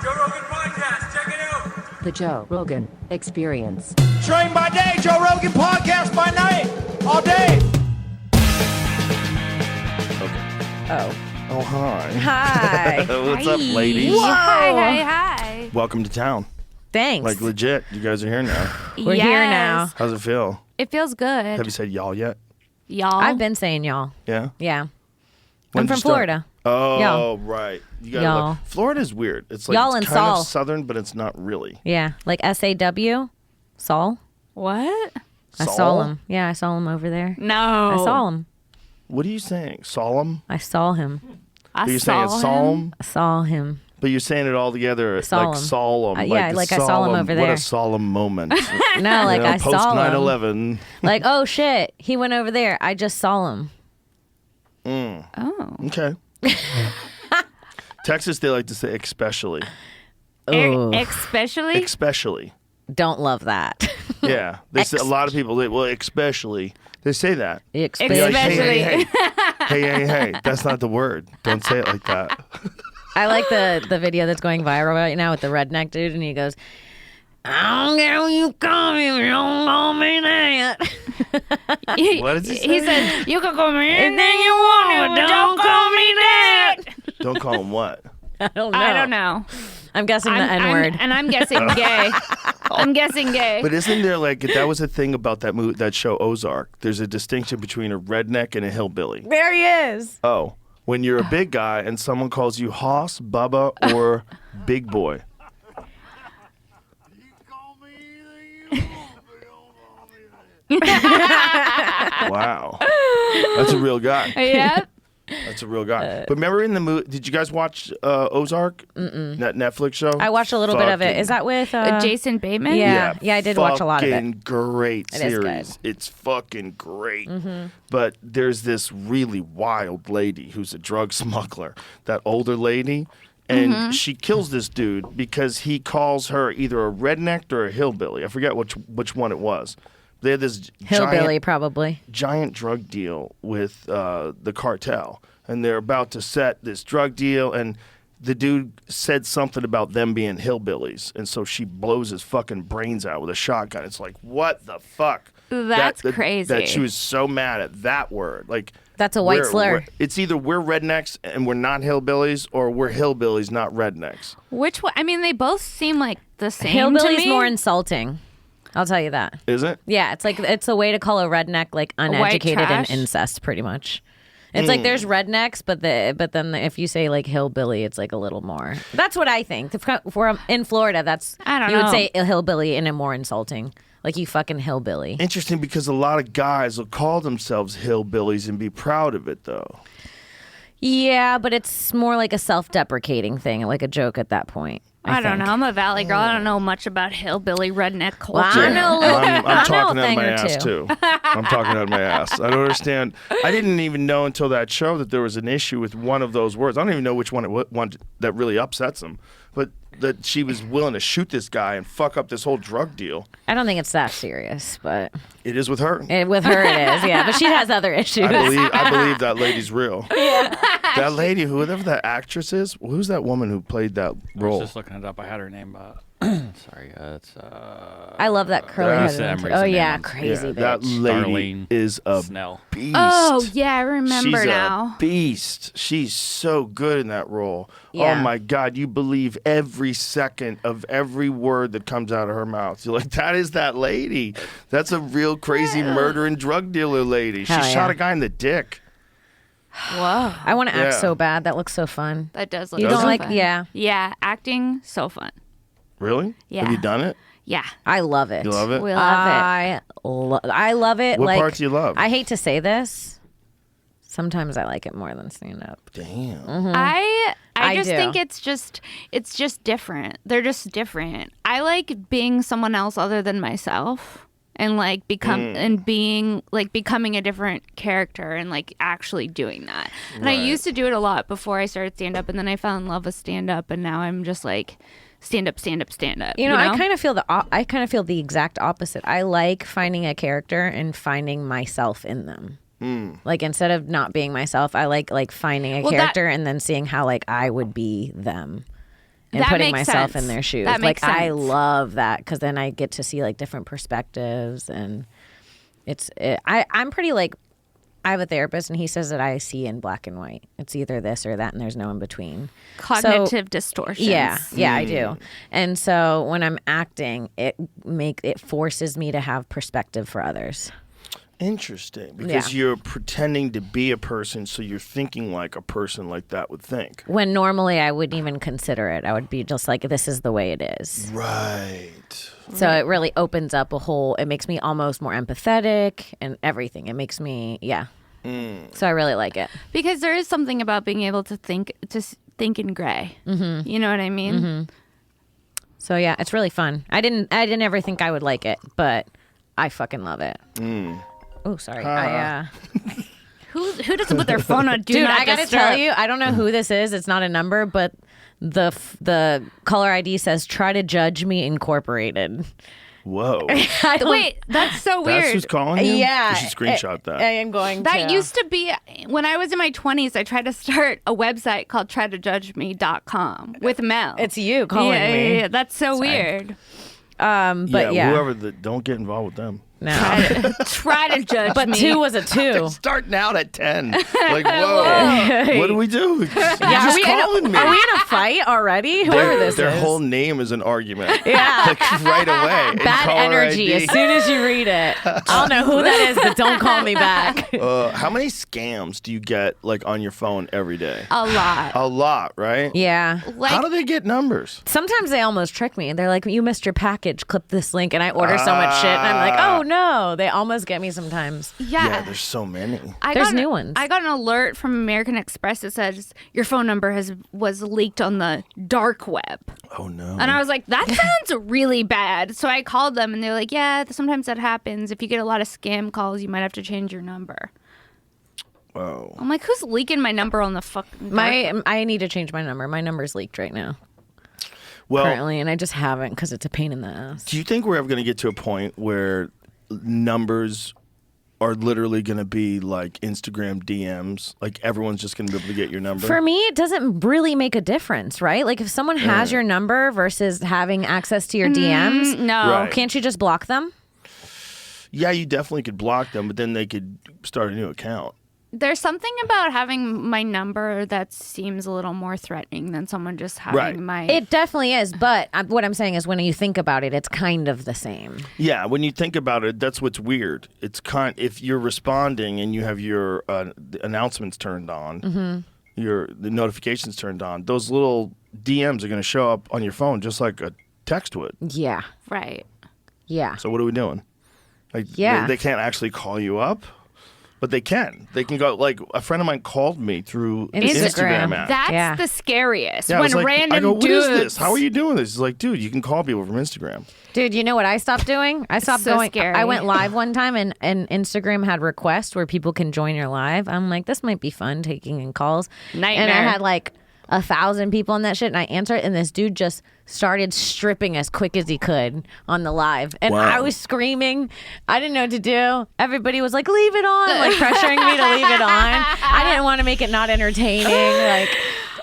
Joe Rogan Podcast. Check it out. The Joe Rogan Experience. Train by day, Joe Rogan Podcast by night, all day. Oh, hi. Hi. What's up, ladies? Whoa. Hi. Welcome to town. Thanks. Like, legit, you guys are here now. We're here now. How's it feel? It feels good. Have you said y'all yet? Y'all. I've been saying y'all. Yeah? Yeah. When I'm did you from start? Florida. Oh, Y'all. right. You gotta Y'all. look. Florida's weird. It's like Y'all it's and kind Saul. of southern, but it's not really. Yeah. Like SAW. Saul. What? I saw him. Yeah, I saw him over there. No. I saw him. What are you saying? Solemn? I saw him. But you're saying it's solemn? I saw him. But you're saying it all together Solemn. like solemn. Yeah, like I saw him solemn. over What there. a solemn moment. No, like I post saw him. 9/11. Like, oh shit, he went over there. I just saw him. Oh. Okay. Texas, they like to say especially. Ooh. Especially? Especially. Don't love that. Yeah. They say, a lot of people, well, especially. They say that. Be like, Especially. hey. That's not the word. Don't say it like that. I like the video that's going viral right now with the redneck dude, and he goes, I don't care what you call me, but don't call me that. What does he say? He said, you can call me anything you want, but don't call me that. Don't call him what? I don't know. I don't know. I'm guessing the N-word. And I'm guessing gay. I'm guessing gay. But isn't there like, that was a thing about that movie, that show Ozark. There's a distinction between a redneck and a hillbilly. There he is. Oh, when you're a big guy and someone calls you Hoss, Bubba, or Big Boy. Wow. That's a real guy. Yep. That's a real guy. But remember in the movie, did you guys watch Ozark? That Netflix show? I watched a little bit of it. Fucking- Is that with Jason Bateman? Yeah. I did watch a lot of it. Fucking great It is series. good. Mm-hmm. It's fucking great. But there's this really wild lady who's a drug smuggler, that older lady. And Mm-hmm. she kills this dude because he calls her either a redneck or a hillbilly. I forget which one it was. They had this Hillbilly, probably. giant drug deal with the cartel, and they're about to set this drug deal, and the dude said something about them being hillbillies, and so she blows his fucking brains out with a shotgun. It's like, what the fuck? That's crazy. That she was so mad at that word. Like, That's a white slur. It's either we're rednecks and we're not hillbillies, or we're hillbillies, not rednecks. Which one? I mean, they both seem like the same to Hillbilly's me. more insulting. I'll tell you that. Is it? Yeah, it's like it's a way to call a redneck like uneducated and trash? incest, pretty much. It's like there's rednecks, but then if you say like hillbilly, it's like a little more. That's what I think. If we're in Florida, that's I don't you would know. say a hillbilly and a more insulting, like you fucking hillbilly. Interesting, because a lot of guys will call themselves hillbillies and be proud of it, though. Yeah, but it's more like a self-deprecating thing, like a joke at that point. I don't think. know. I'm a valley girl. I don't know much about hillbilly redneck culture. Well, I know a little. I'm I know talking a out of thing my or ass, two. too. I'm talking out of my ass. I don't understand. I didn't even know until that show that there was an issue with one of those words. I don't even know which one that really upsets him. But that she was willing to shoot this guy and fuck up this whole drug deal. I don't think it's that serious, but It is with her. with her it is. Yeah, but she has other issues. I believe that lady's real. That lady, whoever that actress is, who's that woman who played that I was role? just looking it up. I had her name. Sorry, it's I love that curly That's headed. Emery's Oh name. yeah, Yeah, crazy that bitch. lady Darlene is a Snell. beast. Oh, yeah, I remember She's now. a beast. She's so good in that role. Yeah. Oh my God, you believe every second of every word that comes out of her mouth. You're like, that is that lady. That's a real crazy murder and drug dealer lady. Hell She yeah. shot a guy in the dick. Whoa. I want to act Yeah. so bad. That looks so fun. That does look You so don't like? fun. Yeah, Yeah, acting, so fun. Really? Yeah. Have you done it? Yeah. I love it. You love it? We love I love it. What like, parts do you love? I hate to say this. Sometimes I like it more than stand up. Damn. I I just do. think it's just different. They're just different. I like being someone else other than myself and like becoming a different character and like actually doing that. And I Right. used to do it a lot before I started stand up, and then I fell in love with stand up, and now I'm just like stand up. You know, I kind of feel the exact opposite. I like finding a character and finding myself in them. Like instead of not being myself, I like finding a Well, character and then seeing how like I would be them. and That putting makes myself sense. in their shoes. That makes like I sense. love that because then I get to see like different perspectives, and I'm pretty like. I have a therapist, and he says that I see in black and white. It's either this or that, and there's no in between. Cognitive distortions. Yeah, I do. And so when I'm acting, it forces me to have perspective for others. Interesting, because you're pretending to be a person, so you're thinking like a person like that would think. When normally I wouldn't even consider it. I would be just like, this is the way it is. Right. So it really opens up it makes me almost more empathetic and everything. It makes me, So I really like it. Because there is something about being able to think in gray. Mm-hmm. You know what I mean? Mm-hmm. So yeah, it's really fun. I didn't ever think I would like it, but I fucking love it. Oh, sorry. Who doesn't put their phone on? Dude, I gotta tell you, I don't know who this is. It's not a number, but the caller ID says "Try to Judge Me Incorporated." Whoa. Wait, that's so weird. That's who's calling you? Yeah, You should screenshot that. I am going. That used to be when I was in my 20s. I tried to start a website called trytojudgeme.com with Mel. It's you calling me. Yeah, that's so weird. But yeah, whoever don't get involved with them. no. Try to judge But me. 2 was a 2. Starting out at 10. Like, whoa. What do we do? You're just calling me. Are we in a fight already? Whoever this Their is. whole name is an argument. Yeah. Like right away. in Bad caller energy ID. as soon as you read it. I don't know who that is, but don't call me back. How many scams do you get like on your phone every day? a lot. A lot, right? Yeah. Like, How do they get numbers? Sometimes they almost trick me. They're like, you missed your package. Click this link. And I order so much shit. And I'm like, oh, no. They almost get me sometimes. yeah. There's so many. There's new ones. I got an alert from American Express that says your phone number was leaked on the dark web. Oh, no. And I was like, that sounds really bad. So I called them and they're like, yeah, sometimes that happens. If you get a lot of scam calls, you might have to change your number. Whoa. I'm like, who's leaking my number on the fucking dark? I need to change my number. My number's leaked right now. Well, Currently, and I just haven't because it's a pain in the ass. do you think we're ever going to get to a point where numbers are literally going to be like Instagram DMs? Like everyone's just going to be able to get your number? For me, it doesn't really make a difference, right? Like if someone has your number versus having access to your DMs, No. Right. can't you just block them? Yeah, you definitely could block them, but then they could start a new account. There's something about having my number that seems a little more threatening than someone just having Right. my... It definitely is, but what I'm saying is when you think about it, it's kind of the same. Yeah, when you think about it, that's what's weird. It's if you're responding and you have your the announcements turned on, the notifications turned on, those little DMs are going to show up on your phone just like a text would. Yeah. Right. Yeah. So what are we doing? Like, Yeah. they can't actually call you up, but they can. They can go. Like a friend of mine called me through Instagram. Instagram app. That's Yeah. the scariest. Yeah, I when was like, random I go, what dudes... is this? How are you doing this? He's like, dude, you can call people from Instagram. Dude, you know what I stopped doing? I stopped So going. scary. I went live one time and Instagram had requests where people can join your live. I'm like, this might be fun taking in calls. Nightmare. And I had like 1,000 people on that shit, and I answered, and this dude just started stripping as quick as he could on the live, and Wow. I was screaming. I didn't know what to do. Everybody was like, "Leave it on," like pressuring me to leave it on. I didn't want to make it not entertaining. Like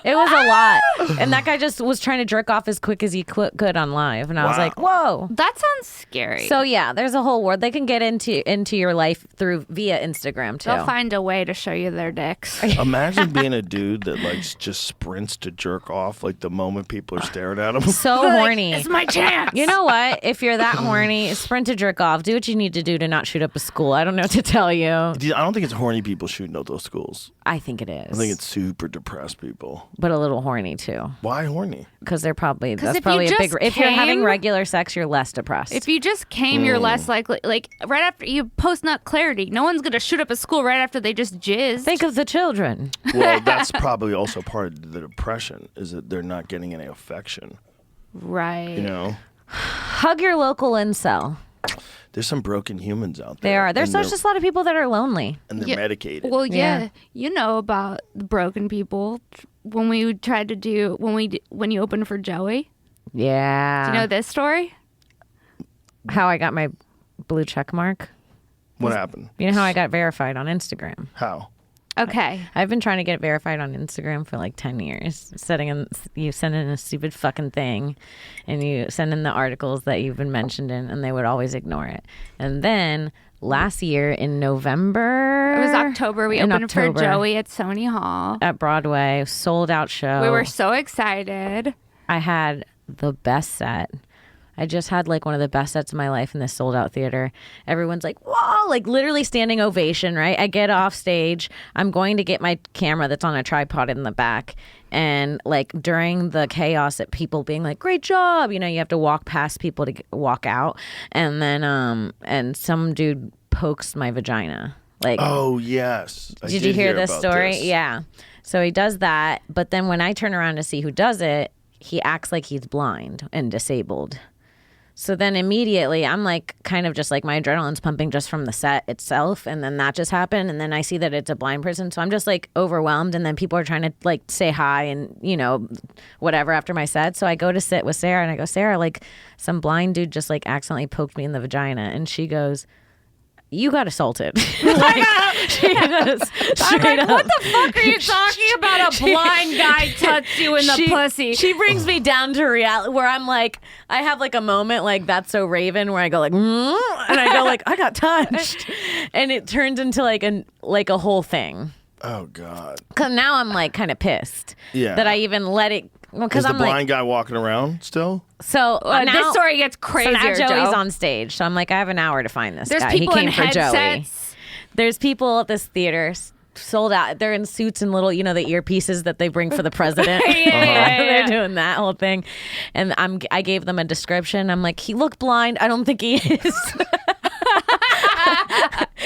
it was a lot, and that guy just was trying to jerk off as quick as he could on live, and I was Wow. like, "Whoa." That sounds scary. So yeah, there's a whole world they can get into your life via Instagram too. They'll find a way to show you their dicks. Imagine being a dude that like just sprints to jerk off like the moment people are staring at him. So horny. It's my chance. You know what? If you're that horny, sprint to jerk off. Do what you need to do to not shoot up a school. I don't know what to tell you. I don't think it's horny people shooting up those schools. I think it is. I think it's super depressed people. but a little horny too, Why horny? because that's if you probably a big. just If you're having came- regular sex, you're less depressed. If you just came, you're less likely. Like right after you post nut clarity, no one's gonna shoot up a school right after they just jizzed. think of the children. Well, that's probably also part of the depression is that they're not getting any affection. right. You know, Hug your local incel. there's some broken humans out there. There are. There's and just a lot of people that are lonely. they're Yeah. medicated. Well, Yeah. yeah, you know about the broken people when we tried to do when you opened for Joey. Yeah. Do you know this story? how I got my blue check mark? What happened? You know how I got verified on Instagram? How? Okay. I've been trying to get verified on Instagram for like 10 years. You send in a stupid fucking thing and you send in the articles that you've been mentioned in, and they would always ignore it. And then last year in November, It was October. We opened for Joey at Sony Hall at Broadway, sold out show. We were so excited. I had the best set. I just had like one of the best sets of my life in this sold out theater. Everyone's like, whoa, like literally standing ovation, right? I get off stage. I'm going to get my camera that's on a tripod in the back. And like during the chaos at people being like, great job. You know, you have to walk past people to walk out. And then, and some dude pokes my vagina. Like, oh, yes. Did you hear this about story? this. Yeah. So he does that. But then when I turn around to see who does it, he acts like he's blind and disabled. So then immediately I'm like kind of just like my adrenaline's pumping just from the set itself. And then that just happened. And then I see that it's a blind person. So I'm just like overwhelmed. And then people are trying to like say hi and, you know, whatever after my set. So I go to sit with Sarah and I go, Sarah, like some blind dude just like accidentally poked me in the vagina. And she goes, you got assaulted. Like, she goes, I'm like, up. what the fuck are you talking about? A blind guy touched you in the pussy. She brings me down to reality where I'm like, I have like a moment like That's So Raven where I go like, and I go like, I got touched. And it turns into like a whole thing. Oh, God. Because now I'm like kind of pissed that I even let it. Is the blind guy walking around still? So now, this story gets crazier. So now Joey's Joe. on stage. So I'm like, I have an hour to find this There's guy. He people came in for headsets. Joey. There's people at this theater sold out. They're in suits and little, you know, the earpieces that they bring for the president. They're doing that whole thing. And I gave them a description. I'm like, he looked blind. I don't think he is.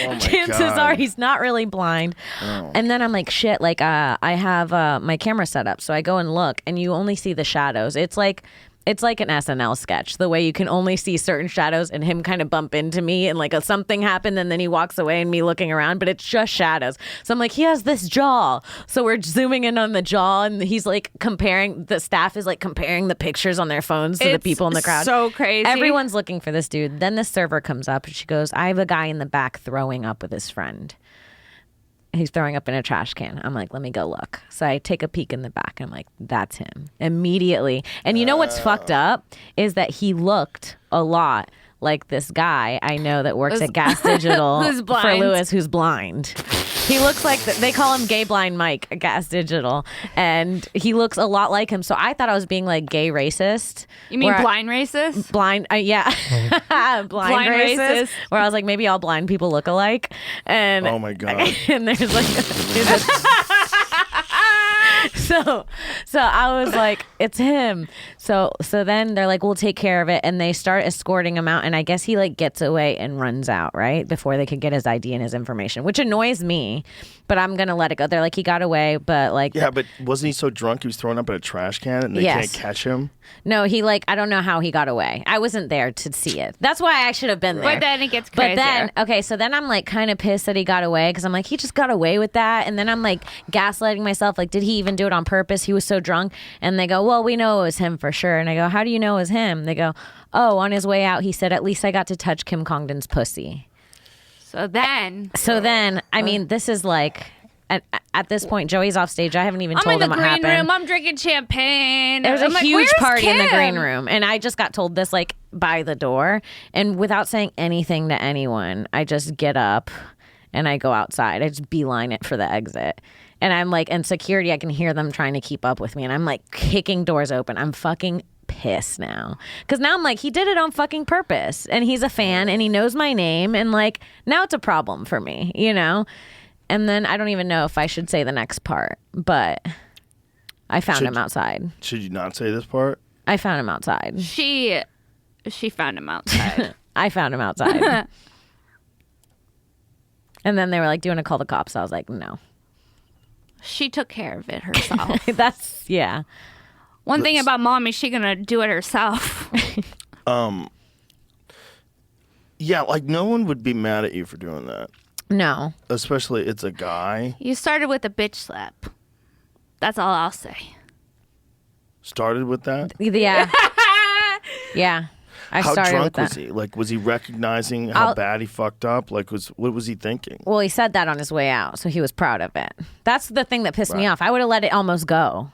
Oh my Chances God. are he's not really blind. Oh. And then I'm like, shit, like I have my camera set up. So I go and look and you only see the shadows. It's like an SNL sketch, the way you can only see certain shadows and him kind of bump into me and like something happened and then he walks away and me looking around, but it's just shadows. So I'm like, he has this jaw. So we're zooming in on the jaw and he's like the staff is like comparing the pictures on their phones to the people in the crowd. So crazy. Everyone's looking for this dude. Then the server comes up and she goes, I have a guy in the back throwing up with his friend. He's throwing up in a trash can. I'm like, let me go look. So I take a peek in the back and I'm like, that's him. Immediately. And you know what's fucked up is that he looked a lot like this guy I know that works at Gas Digital Who's for blind. Lewis, who's blind. He looks like, they call him Gay Blind Mike at Gas Digital. And he looks a lot like him. So I thought I was being like gay racist. You mean where blind racist? Blind, yeah. blind racist. Where I was like, maybe all blind people look alike. And Oh, my God. and there's like so I was like, it's him. So then they're like, we'll take care of it, and they start escorting him out, and I guess he like gets away and runs out right before they could get his ID and his information, which annoys me, but I'm gonna let it go. They're like, he got away, but like, Yeah, but wasn't he so drunk he was throwing up in a trash can and they Yes. can't catch him? no, he like, I don't know how he got away. I wasn't there to see it. That's why I should have been there. But then it gets But crazier. then, okay, so then I'm like kind of pissed that he got away because I'm like, he just got away with that. And then I'm like gaslighting myself, like, did he even do it on purpose? He was so drunk. And they go, well, we know it was him for sure. And I go, how do you know it was him? They go, oh, on his way out, he said, at least I got to touch Kim Congdon's pussy. So then I mean, this is like, at this point, Joey's off stage. I haven't even I'm in told the him what green happened. room. I'm drinking champagne. There was I'm a like, huge "Where's party in the Kim?" green room, and I just got told this like by the door, and without saying anything to anyone, I just get up and I go outside. I just beeline it for the exit. And I'm like, and security, I can hear them trying to keep up with me, and I'm like kicking doors open. I'm fucking pissed now. Because now I'm like, he did it on fucking purpose, and he's a fan, and he knows my name, and like, now it's a problem for me, you know? And then I don't even know if I should say the next part, but I found him outside. Should you not say this part? I found him outside. She found him outside. I found him outside. And then they were like, do you want to call the cops? I was like, no. She took care of it herself. That's, yeah. One thing about mom is she gonna do it herself. Yeah, like no one would be mad at you for doing that. No. Especially it's a guy. You started with a bitch slap. That's all I'll say. Started with that. Yeah. Yeah. I How started drunk with that. was he? Like, was he recognizing how bad he fucked up? Like, what was he thinking? Well, he said that on his way out, so he was proud of it. That's the thing that pissed me off. I would have let it almost go.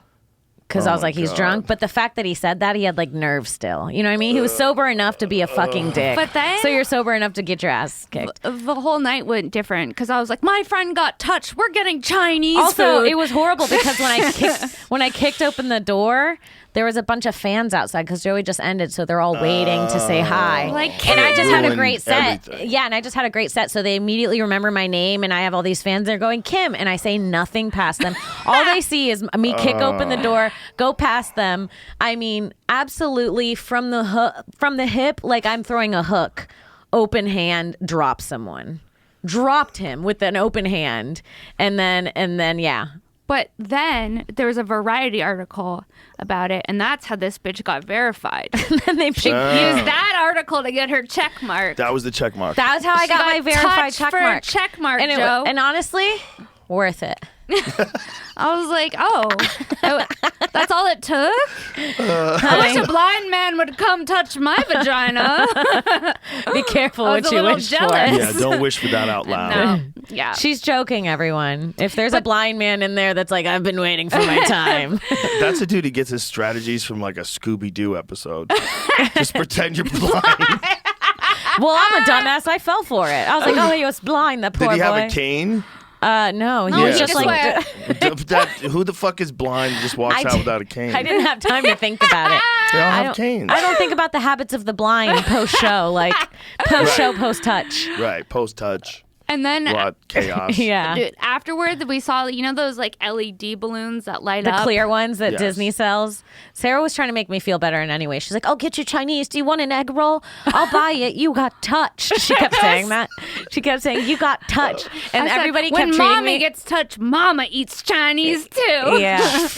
Because Oh I was my like, he's God. drunk. But the fact that he said that, he had like nerve still. You know what I mean? He was sober enough to be a fucking dick. But then- so you're sober enough to get your ass kicked. The whole night went different because I was like, my friend got touched. We're getting Chinese Also, food. it was horrible because when I kicked open the door, there was a bunch of fans outside because Joey just ended, so they're all waiting to say hi. Like, and I just had a ruined great set. everything. Yeah, and I just had a great set, so they immediately remember my name, and I have all these fans. They're going Kim, and I say nothing past them. All they see is me kick open the door, go past them. I mean, absolutely from the hip, like I'm throwing a hook. Open hand, drop someone. Dropped him with an open hand, and then yeah. But then there was a Variety article about it, and that's how this bitch got verified. And they She used that article to get her check mark. That was the check mark. That's how I She got my verified touched check for a mark. check mark, and Joe. and honestly, worth it. I was like, oh, that's all it took? I wish a blind man would come touch my vagina. Be careful I was what a you little wish jealous. Yeah, don't wish for that out loud. No. Yeah. for. She's joking, everyone. If there's a blind man in there that's like, I've been waiting for my time. That's a dude who gets his strategies from like a Scooby-Doo episode. Just pretend you're blind. Well, I'm a dumbass. I fell for it. I was like, oh, he was blind, that poor Did he boy. have a cane? No, he No, was he just just like... Who the fuck is blind and just walks I out did- without a cane? I didn't have time to think about it. They all I have don't, canes. I don't think about the habits of the blind post-show, like post-show, post-touch. Right, post-touch. And then What chaos. Yeah. dude, afterward, we saw, those like LED balloons that light The up. clear ones that Yes. Disney sells. Sarah was trying to make me feel better in any way. She's like, I'll get you Chinese. Do you want an egg roll? I'll buy it. You got touched. She kept saying that. She kept saying, you got touched. And I said, everybody when kept treating mommy me. gets touched, mama eats Chinese too. Yeah.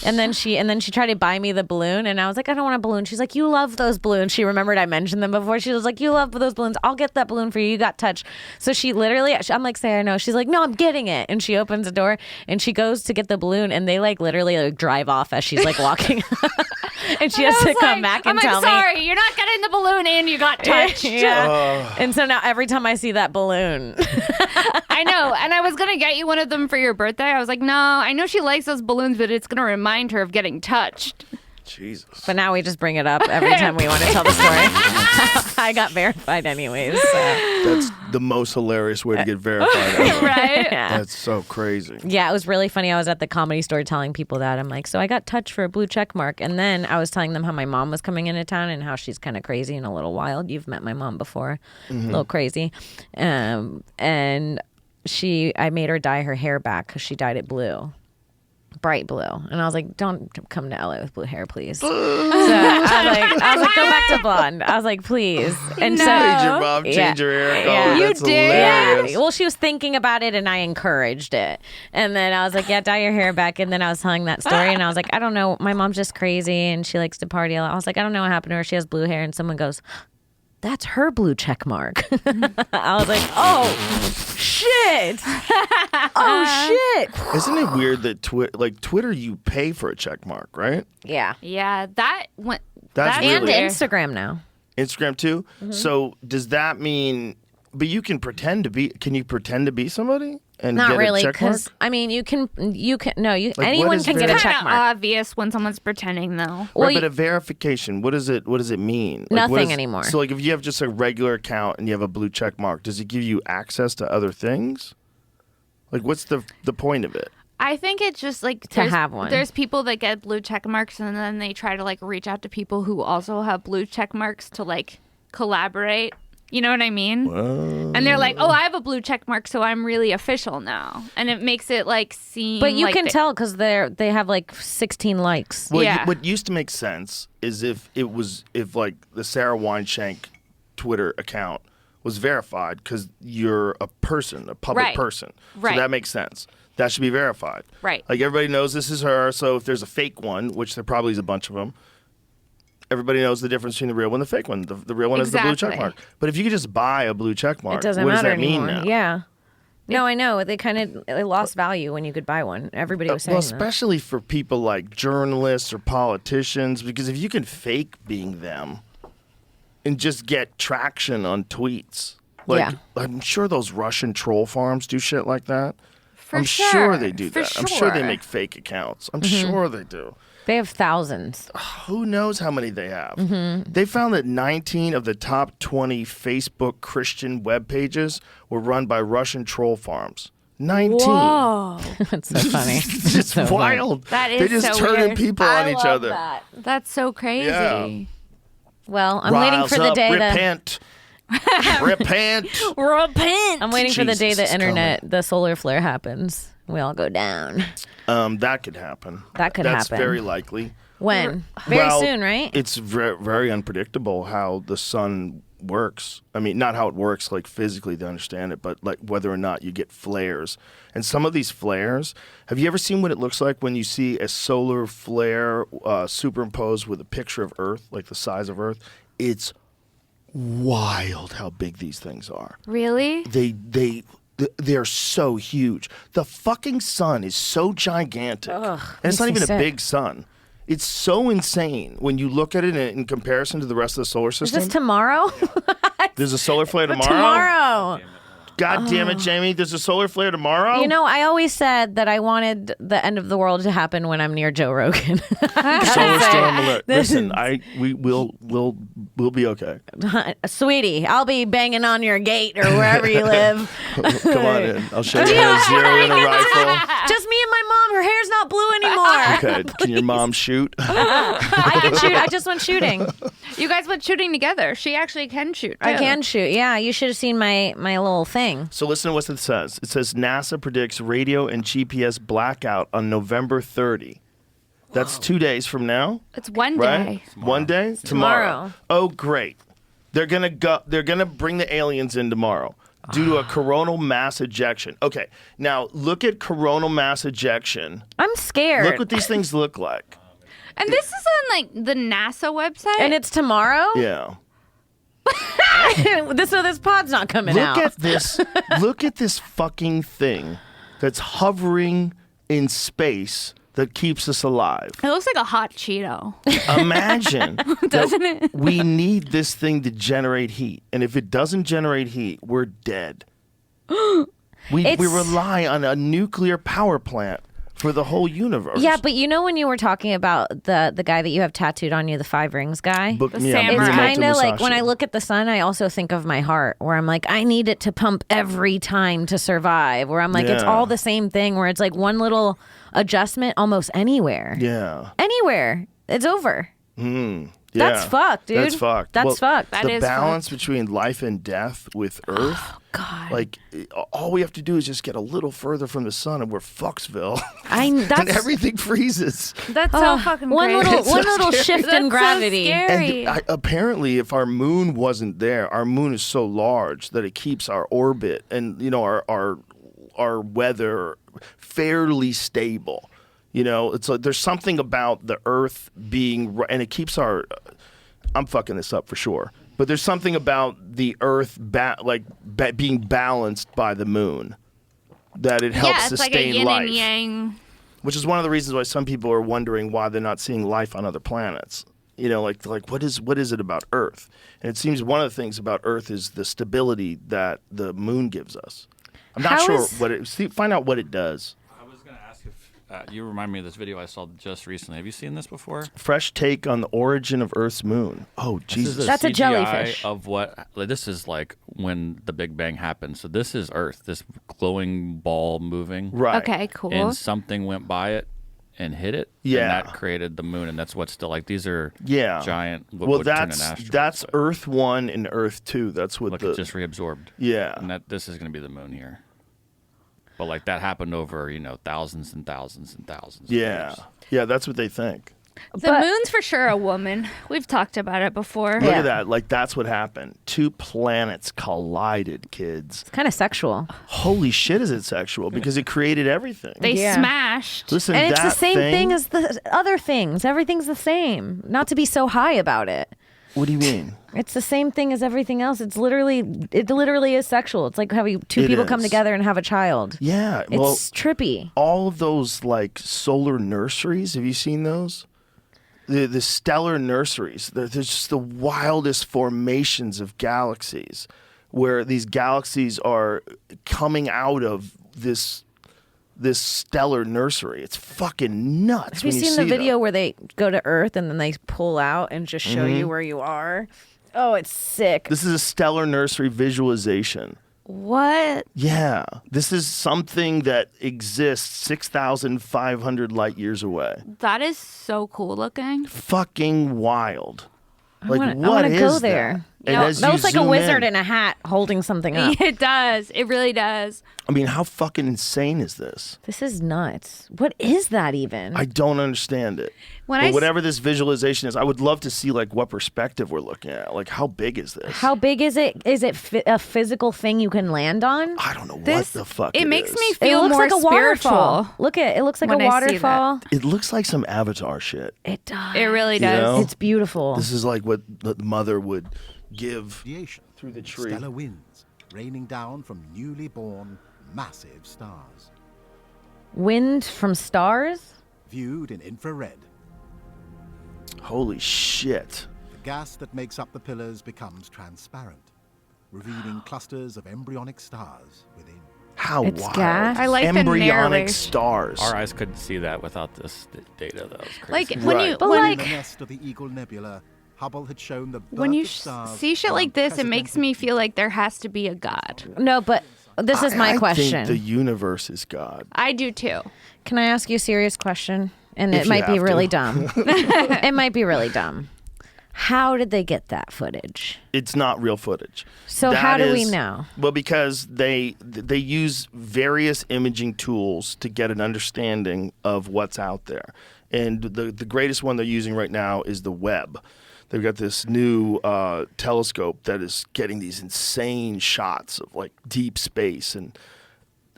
And then she tried to buy me the balloon, and I was like, I don't want a balloon. She's like, you love those balloons. She remembered I mentioned them before. She was like, you love those balloons. I'll get that balloon for you. You got touched. So she literally, I'm like, Sarah, no. She's like, no, I'm getting it. And she opens the door, and she goes to get the balloon, and they like literally like drive off as she's like walking. And she has I to was come like, back and I'm tell like, sorry, you're not getting the balloon and you got me. touched. Yeah. And so now every time I see that balloon, I know. And I was going to get you one of them for your birthday. I was like, no, I know she likes those balloons, but it's going to remind her of getting touched. Jesus. but now we just bring it up every time we want to tell the story. I got verified anyways. So. That's the most hilarious way to get verified ever. Right? Yeah. That's so crazy. Yeah, it was really funny. I was at the Comedy Store telling people that. I'm like, so I got touched for a blue check mark. And then I was telling them how my mom was coming into town and how she's kind of crazy and a little wild. You've met my mom before. A little crazy. And I made her dye her hair back because she dyed it blue. Bright blue. And I was like, don't come to LA with blue hair, please. So I was like, go back to blonde. I was like, please. And No. Made your mom change Yeah. her hair color. Yeah. You That's did? hilarious. Well, she was thinking about it and I encouraged it. And then I was like, yeah, dye your hair back. And then I was telling that story and I was like, I don't know. My mom's just crazy and she likes to party a lot. I was like, I don't know what happened to her. She has blue hair. And someone goes, that's her blue check mark. I was like, oh, shit. Oh, shit. Isn't it weird that Twitter, you pay for a check mark, right? Yeah. Yeah, that went. That's And really- Instagram now. Instagram too. So does that mean? But you can pretend to be. Can you pretend to be somebody and Not get really, a check mark? because I mean, what anyone is can get It's a kind check of mark. obvious when someone's pretending, though. Well, Right, but a verification. What does it mean? Like, what Nothing is- anymore. So like, if you have just a regular account and you have a blue check mark, does it give you access to other things? Like, what's the point of it? I think it's just like To have one. There's people that get blue check marks, and then they try to like reach out to people who also have blue check marks to like collaborate. You know what I mean? And they're like, "Oh, I have a blue check mark, so I'm really official now," and it makes it like seem. But you like can tell because they have like 16 likes. Well, Yeah. what used to make sense is if like the Sara Weinshenk Twitter account was verified because you're a person, a public Right. person. Right. So that makes sense. That should be verified. Right. Like everybody knows this is her. So if there's a fake one, which there probably is a bunch of them, everybody knows the difference between the real one and the fake one. The real one is the blue check Exactly. mark. But if you could just buy a blue check mark, It doesn't what does matter that mean anymore. now? Yeah. No, I know. They lost value when you could buy one. Everybody was saying Well, that. especially for people like journalists or politicians, because if you can fake being them, and just get traction on tweets. Like, Yeah. I'm sure those Russian troll farms do shit like that. For I'm sure they do For that. I'm sure they sure. make fake accounts. I'm Mm-hmm. sure they do. They have thousands. Who knows how many they have? Mm-hmm. They found that 19 of the top 20 Facebook Christian web pages were run by Russian troll farms. 19. Whoa. That's so funny. It's just So funny. wild. That They is just so turning weird. people on each other. That's so crazy. Yeah. Well, I'm waiting Rise for the up, day that repent. Repent. Repent. I'm waiting for the day Jesus, the it's internet, the solar flare happens. We all go down. That could happen. That could That's happen. very likely. When? Very Well, soon, right? It's very unpredictable how the sun works. I mean, not how it works like physically to understand it, but like whether or not you get flares. And some of these flares, have you ever seen what it looks like when you see a solar flare superimposed with a picture of Earth, like the size of Earth? It's wild how big these things are. Really? They're so huge. The fucking sun is so gigantic. And it's makes not me even sick. a big sun. It's so insane when you look at it in comparison to the rest of the solar Is system. this tomorrow? There's a solar flare tomorrow? Tomorrow. God damn it, Jamie. There's a solar flare tomorrow? You know, I always said that I wanted the end of the world to happen when I'm near Joe Rogan. Solar storm alert. This Listen, we'll be okay. Sweetie, I'll be banging on your gate or wherever you live. Come on in. I'll show you how to zero in a rifle. Just me and my mom. Her hair's not blue anymore. Okay. Can your mom shoot? I can shoot. I just went shooting. You guys went shooting together. She actually can shoot. I too. can shoot. Yeah, you should have seen my little thing. So listen to what it says. It says NASA predicts radio and GPS blackout on November 30. That's 2 days from now, It's one right? day. 1 day? Tomorrow. Oh, great. They're gonna bring the aliens in tomorrow due to a coronal mass ejection. Okay, now look at coronal mass ejection. I'm scared. Look what these things look like. And this is on like the NASA website. And it's tomorrow? Yeah. this pod's not coming Look out. at this. Look at this fucking thing that's hovering in space that keeps us alive. It looks like a hot Cheeto. Imagine. Doesn't it? We need this thing to generate heat. And if it doesn't generate heat, we're dead. We It's- rely on a nuclear power plant for the whole universe. Yeah, but you know when you were talking about the guy that you have tattooed on you, the 5 rings guy? Book The me up. samurai. It's Miyamoto kind of like when Musashi. I look at the sun, I also think of my heart, where I'm like, I need it to pump every time to survive. Where I'm like, it's Yeah. all the same thing, where it's like one little adjustment almost anywhere. Yeah. Anywhere. It's over. Yeah. That's fucked, dude. That's fucked. That's fucked. That the is balance between life and death with Earth. God. Like, all we have to do is just get a little further from the sun, and we're Fucksville. and and everything freezes. That's so fucking one crazy. little shift That's in gravity. So scary. And apparently, if our moon wasn't there, our moon is so large that it keeps our orbit and our weather fairly stable. You know, it's like there's something about the Earth being, and it keeps our. I'm fucking this up for sure, but there's something about the Earth being balanced by the moon that it helps yeah, it's like a sustain yin life. and yang. Which is one of the reasons why some people are wondering why they're not seeing life on other planets. You know, like what is it about Earth? And it seems one of the things about Earth is the stability that the moon gives us. I'm not How sure is- what it. Find out what it does. I was going to ask if you remind me of this video I saw just recently. Have you seen this before? Fresh take on the origin of Earth's moon. Oh Jesus! This is That's a CGI jellyfish. Of what? Like, this is like when the Big Bang happened. So this is Earth, this glowing ball moving. Right. Okay, cool. And something went by it and hit it. Yeah. And that created the moon, and that's what's still like. These are Yeah. giant. What Well, would turn an that's asteroid, but Earth 1 and Earth 2. That's what look, the it just reabsorbed. yeah. And that this is going to be the moon here. But like that happened over thousands and thousands and thousands. Of Yeah. years. Yeah, that's what they think. The But- moon's for sure a woman. We've talked about it before. Look Yeah. at that. Like that's what happened. Two planets collided, kids. It's kind of sexual. Holy shit, is it sexual? Because it created everything. They Yeah. smashed. Listen, And it's the that same thing as the other things. Everything's the same. Not to be so high about it. What do you mean? It's the same thing as everything else. It literally is sexual. It's like how two It people come is. together and have a child. Yeah. It's Well, trippy. all of those like solar nurseries, have you seen those? the stellar nurseries. There's just the wildest formations of galaxies, where these galaxies are coming out of this stellar nursery. It's fucking nuts. Have you seen the video where they go to Earth and then they pull out and just show you where you are? Oh, it's sick. This is a stellar nursery visualization. What? Yeah. This is something that exists 6,500 light years away. That is so cool looking. Fucking wild. I Like, wanna what is go there. that? Yeah, And as That you looks like a zoom wizard in, in a hat holding something up. It does. It really does. I mean, how fucking insane is this? This is nuts. What is that even? I don't understand it. When But I s- whatever this visualization is, I would love to see like what perspective we're looking at. Like, how big is this? How big is it? Is it a physical thing you can land on? I don't know This, what the fuck it makes is. me It feel looks more like a spiritual. waterfall. Look at it. It looks like when a I see that. waterfall. It looks like some Avatar shit. It does. It really You does. know? It's beautiful. This is like what the mother would give Radiation through the tree. Stellar winds raining down from newly born massive stars, Wind from stars? viewed in infrared. Holy shit. The gas that makes up the pillars becomes transparent, revealing clusters of embryonic stars within. How It's wild. gas? I like the Embryonic narration. stars. Our eyes couldn't see that without this data, though. It's crazy. Like when Right. you But when, like- In the nest of the Eagle Nebula, Hubble had shown the when birth you of stars see shit from like this, it makes me unprecedented feel like there has to be a god. No, but this is my I question. think the universe is God. I do too. Can I ask you a serious question? And If it you might be have to. really dumb. It might be really dumb. How did they get that footage? It's not real footage. So That how do we is- know? Well, because they use various imaging tools to get an understanding of what's out there. And the greatest one they're using right now is the Webb. They've got this new telescope that is getting these insane shots of like deep space, and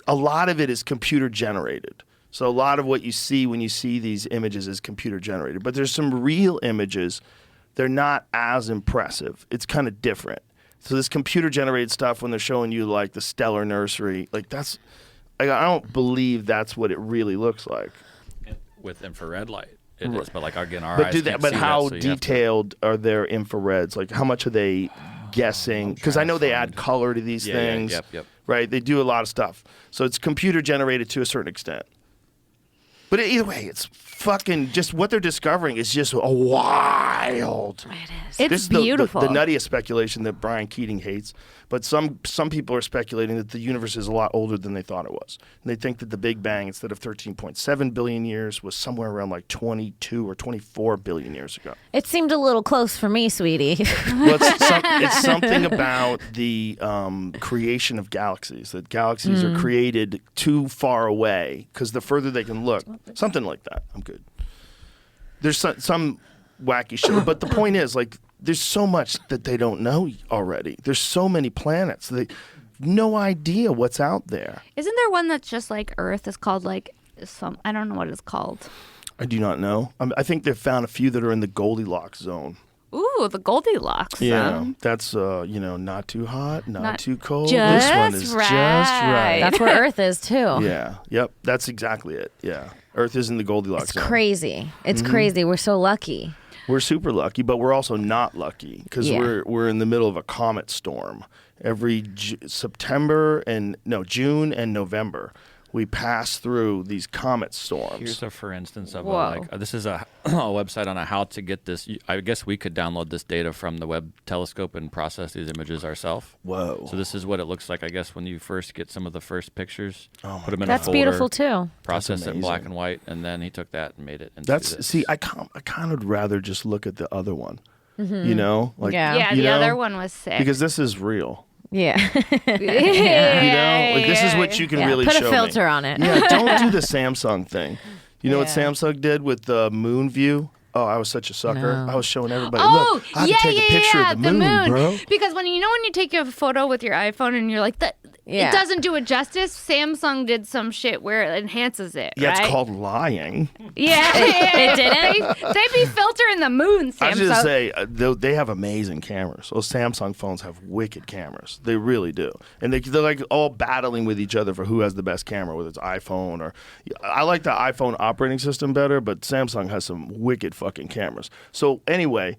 a lot of it is computer generated. So a lot of what you see when you see these images is computer generated. But there's some real images. They're not as impressive. It's kind of different. So this computer generated stuff, when they're showing you like the stellar nursery, like that's, like, I don't believe that's what it really looks like. With infrared light, it is. But like again, our But eyes do that. can't But see how that, so you have to- detailed are their infrareds? Like how much are they guessing? Because I know they add color to these Yeah, things. yep. Right. They do a lot of stuff. So it's computer generated to a certain extent. But either way, it's fucking just what they're discovering is just wild. It's This is beautiful. The nuttiest speculation that Brian Keating hates. But some people are speculating that the universe is a lot older than they thought it was. And they think that the Big Bang, instead of 13.7 billion years, was somewhere around like 22 or 24 billion years ago. It seemed a little close for me, sweetie. Well, it's something about the creation of galaxies, that galaxies are created too far away because the further they can look, something like that. I'm good. There's some wacky shit, but the point is, like, there's so much that they don't know already. There's so many planets. They no idea what's out there. Isn't there one that's just like Earth? Is called like some. I don't know what it's called. I do not know. I think they've found a few that are in the Goldilocks zone. Ooh, the Goldilocks. Yeah, zone. that's not too hot, not too cold. just This one is just right. right. That's where Earth is too. Yeah. Yep. That's exactly it. Yeah. Earth is in the Goldilocks It's zone. crazy. It's crazy. We're so lucky. We're super lucky, but we're also not lucky because Yeah. we're in the middle of a comet storm. Every June and November, we pass through these comet storms. Here's a for instance of Whoa. this is a website on how to get this. I guess we could download this data from the Webb telescope and process these images ourselves. Whoa. So this is what it looks like, I guess, when you first get some of the first pictures. Put them in That's a folder, beautiful too. Process it in black amazing. and white, and then he took that and made it into That's this. see, I kind of rather just look at the other one. You know, like Yeah. Yeah, you the know? other one was sick. because this is real. Yeah. You know, like this is what you can Yeah, really put a show filter me. on it. Yeah, don't do the Samsung thing. You know what Yeah. Samsung did with the moon view? Oh, I was such a sucker. No. I was showing everybody, Oh, look, I can take a picture of the moon, bro. Because when you take a photo with your iPhone and you're like, it doesn't do it justice. Samsung did some shit where it enhances it. Yeah, right? it's called lying. Yeah, It didn't. They be filtering the moon. Samsung. I was just say they have amazing cameras. Those Samsung phones have wicked cameras. They really do, and they're like all battling with each other for who has the best camera, whether it's iPhone or. I like the iPhone operating system better, but Samsung has some wicked fucking cameras. So anyway,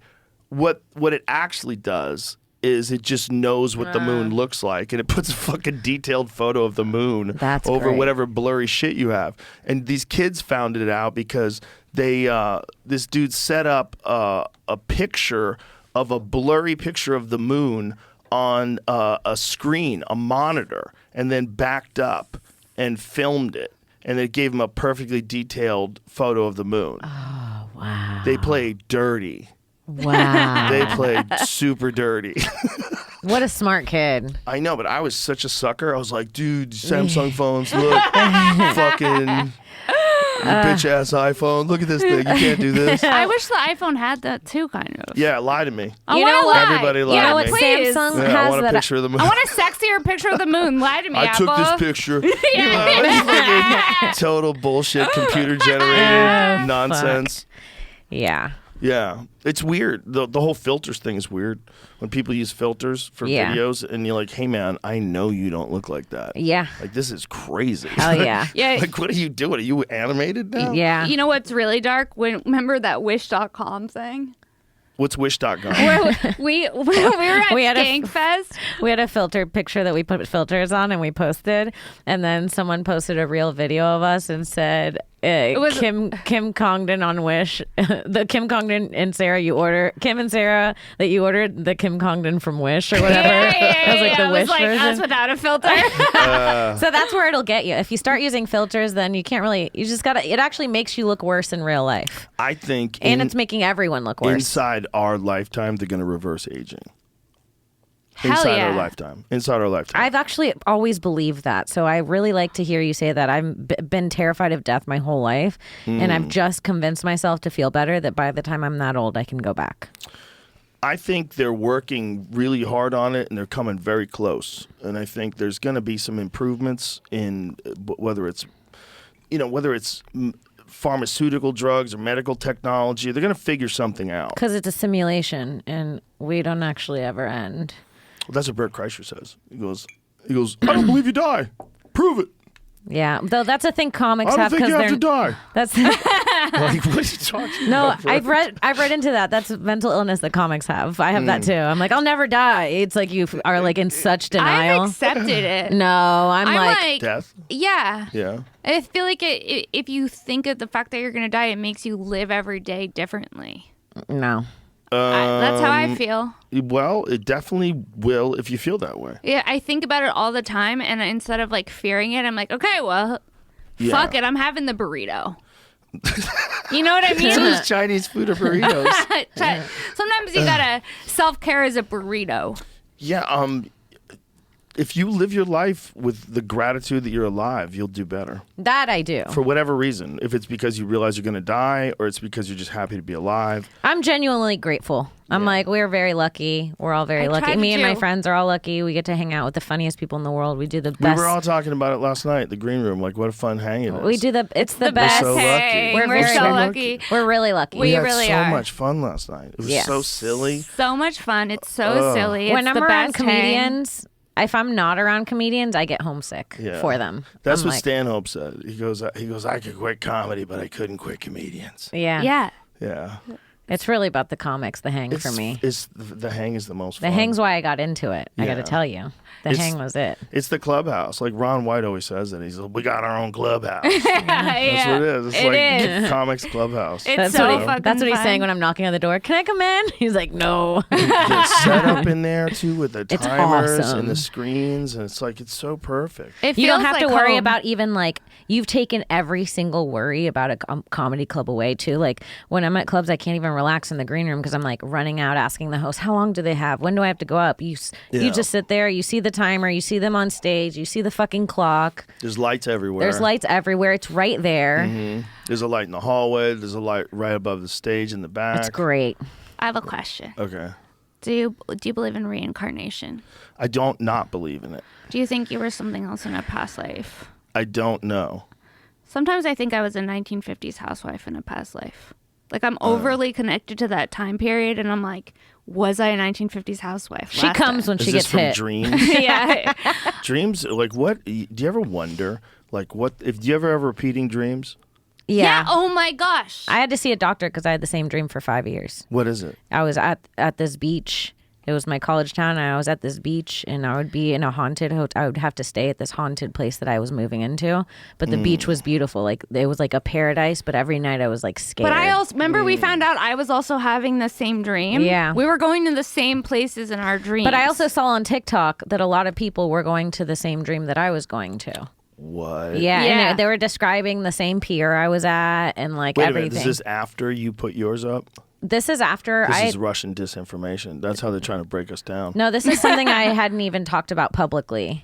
what it actually does is it just knows what the moon looks like, and it puts a fucking detailed photo of the moon That's over great. whatever blurry shit you have. And these kids found it out because this dude set up a picture of a blurry picture of the moon on a screen, a monitor, and then backed up and filmed it. And it gave him a perfectly detailed photo of the moon. Oh, wow. They played dirty. Wow. They played super dirty. What a smart kid. I know, but I was such a sucker. I was like, dude, Samsung phones, look. Fucking bitch ass iPhone. Look at this thing. You can't do this. I wish the iPhone had that too, kind of. Yeah, lie to me. I You wanna know what? lie. Everybody lie You know to what me. Please. Samsung Yeah, I has want a that? picture of the moon. I want a sexier picture of the moon. Lie to me, I Apple. took this picture. Fucking total bullshit, computer generated nonsense. Yeah. Yeah, it's weird. The whole filters thing is weird. When people use filters for Yeah. videos, and you're like, "Hey, man, I know you don't look like that. Yeah. Like this is crazy. Hell yeah. Yeah. Like, what are you doing? Are you animated now? Yeah. You know what's really dark? Remember that Wish.com thing? What's Wish.com? we were at We had a- Skankfest. We had a filtered picture that we put filters on and we posted, and then someone posted a real video of us and said, was- Kim Congdon on Wish, the Kim Congdon and Sarah Kim and Sarah that you ordered the Kim Congdon from Wish or whatever. It was like the it Wish was like version. us without a filter. So that's where it'll get you. If you start using filters, then you can't really. You just gotta. It actually makes you look worse in real life, I think and it's making everyone look worse. inside our lifetime, they're going to reverse aging. Hell Inside yeah. our lifetime. Inside our lifetime. I've actually always believed that. So I really like to hear you say that. I've been terrified of death my whole life. And I've just convinced myself to feel better that by the time I'm that old, I can go back. I think they're working really hard on it, and they're coming very close. And I think there's going to be some improvements in whether it's pharmaceutical drugs or medical technology. They're going to figure something out. Because it's a simulation and we don't actually ever end. Well, that's what Bert Kreischer says. He goes, I don't believe you die. Prove it. Yeah. Though that's a thing comics I don't have think because you have they're. to die. That's Like, what are you talking no. about? bro? I've read into that. That's mental illness that comics have. I have that too. I'm like, I'll never die. It's like you are like in such denial. I've accepted it. No, I'm like Death? yeah. Yeah. I feel like if you think of the fact that you're going to die, it makes you live every day differently. no. That's how I feel. Well, it definitely will if you feel that way. Yeah, I think about it all the time, and instead of like fearing it, I'm like, okay, well, Yeah. fuck it, I'm having the burrito. You know what I mean? So is Chinese food or burritos? Sometimes you gotta self-care as a burrito. Yeah, if you live your life with the gratitude that you're alive, you'll do better. That I do. For whatever reason. If it's because you realize you're going to die or it's because you're just happy to be alive. I'm genuinely grateful. I'm like, we're very lucky. We're all very I lucky. tried Me and my to. friends are all lucky. We get to hang out with the funniest people in the world. We do the We best. were all talking about it last night, the green room. Like, what a fun hang it is. We do it's the The best. best so lucky. hang. We're We're very so lucky. lucky. We're really lucky. We had really so are. much fun last night. It was Yes. so silly. So much fun. It's so silly. when It's I'm the around best hang. comedians, if I'm not around comedians, I get homesick Yeah. for them. That's I'm what like, Stanhope said. He goes, I could quit comedy, but I couldn't quit comedians. Yeah. Yeah. Yeah. It's really about the comics, the hang for me. The hang is the most The fun. hang's why I got into it. I got to Yeah. tell you. The It's- hang was it. It's the clubhouse. Like Ron White always says that. He's like, we got our own clubhouse. That's Yeah. what it is. It's It like is. comics clubhouse. It's That's so what fucking that's what he's fun. saying when I'm knocking on the door. Can I come in? He's like, no. The setup in there too with the It's timers awesome. and the screens, and it's like it's so perfect. It You don't feels have to like worry home. about even like you've taken every single worry about a comedy club away too. Like when I'm at clubs, I can't even relax in the green room because I'm like running out asking the host, how long do they have? When do I have to go up? You Yeah. just sit there, you see the timer, you see them on stage, you see the fucking clock. There's lights everywhere. There's lights everywhere. It's right there. There's a light in the hallway. There's a light right above the stage in the back. It's great. I have a question. Okay. Do you believe in reincarnation? I don't not believe in it. Do you think you were something else in a past life? I don't know. Sometimes I think I was a 1950s housewife in a past life. Like, I'm overly connected to that time period, and I'm like, was I a 1950s housewife? She comes when Is she this gets from hit. dreams? Yeah. Dreams, like what? Do you ever wonder, like what? If do you ever have repeating dreams? Yeah. Oh my gosh. I had to see a doctor because I had the same dream for 5 years. What is it? I was at this beach. It was my college town. And I was at this beach, and I would be in a haunted hotel. I would have to stay at this haunted place that I was moving into. But the beach was beautiful. Like, it was like a paradise. But every night I was like scared. But I also remember we found out I was also having the same dream. Yeah. We were going to the same places in our dreams. But I also saw on TikTok that a lot of people were going to the same dream that I was going to. What? Yeah, Yeah. and they were describing the same pier I was at and like Wait everything. a minute. Is this after you put yours up? This is after This I. is Russian disinformation. That's how they're trying to break us down. No, this is something I hadn't even talked about publicly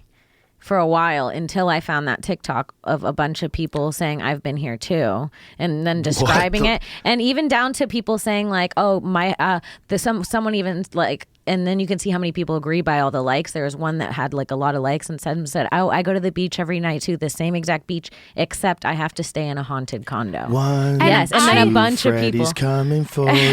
for a while until I found that TikTok of a bunch of people saying I've been here too, and then describing it, and even down to people saying like, "Oh, my," someone even like, and then you can see how many people agree by all the likes. There was one that had like a lot of likes and said, "Oh, I go to the beach every night too, the same exact beach, except I have to stay in a haunted condo." One, Yes, and then a two, bunch of people. Freddy's coming for you.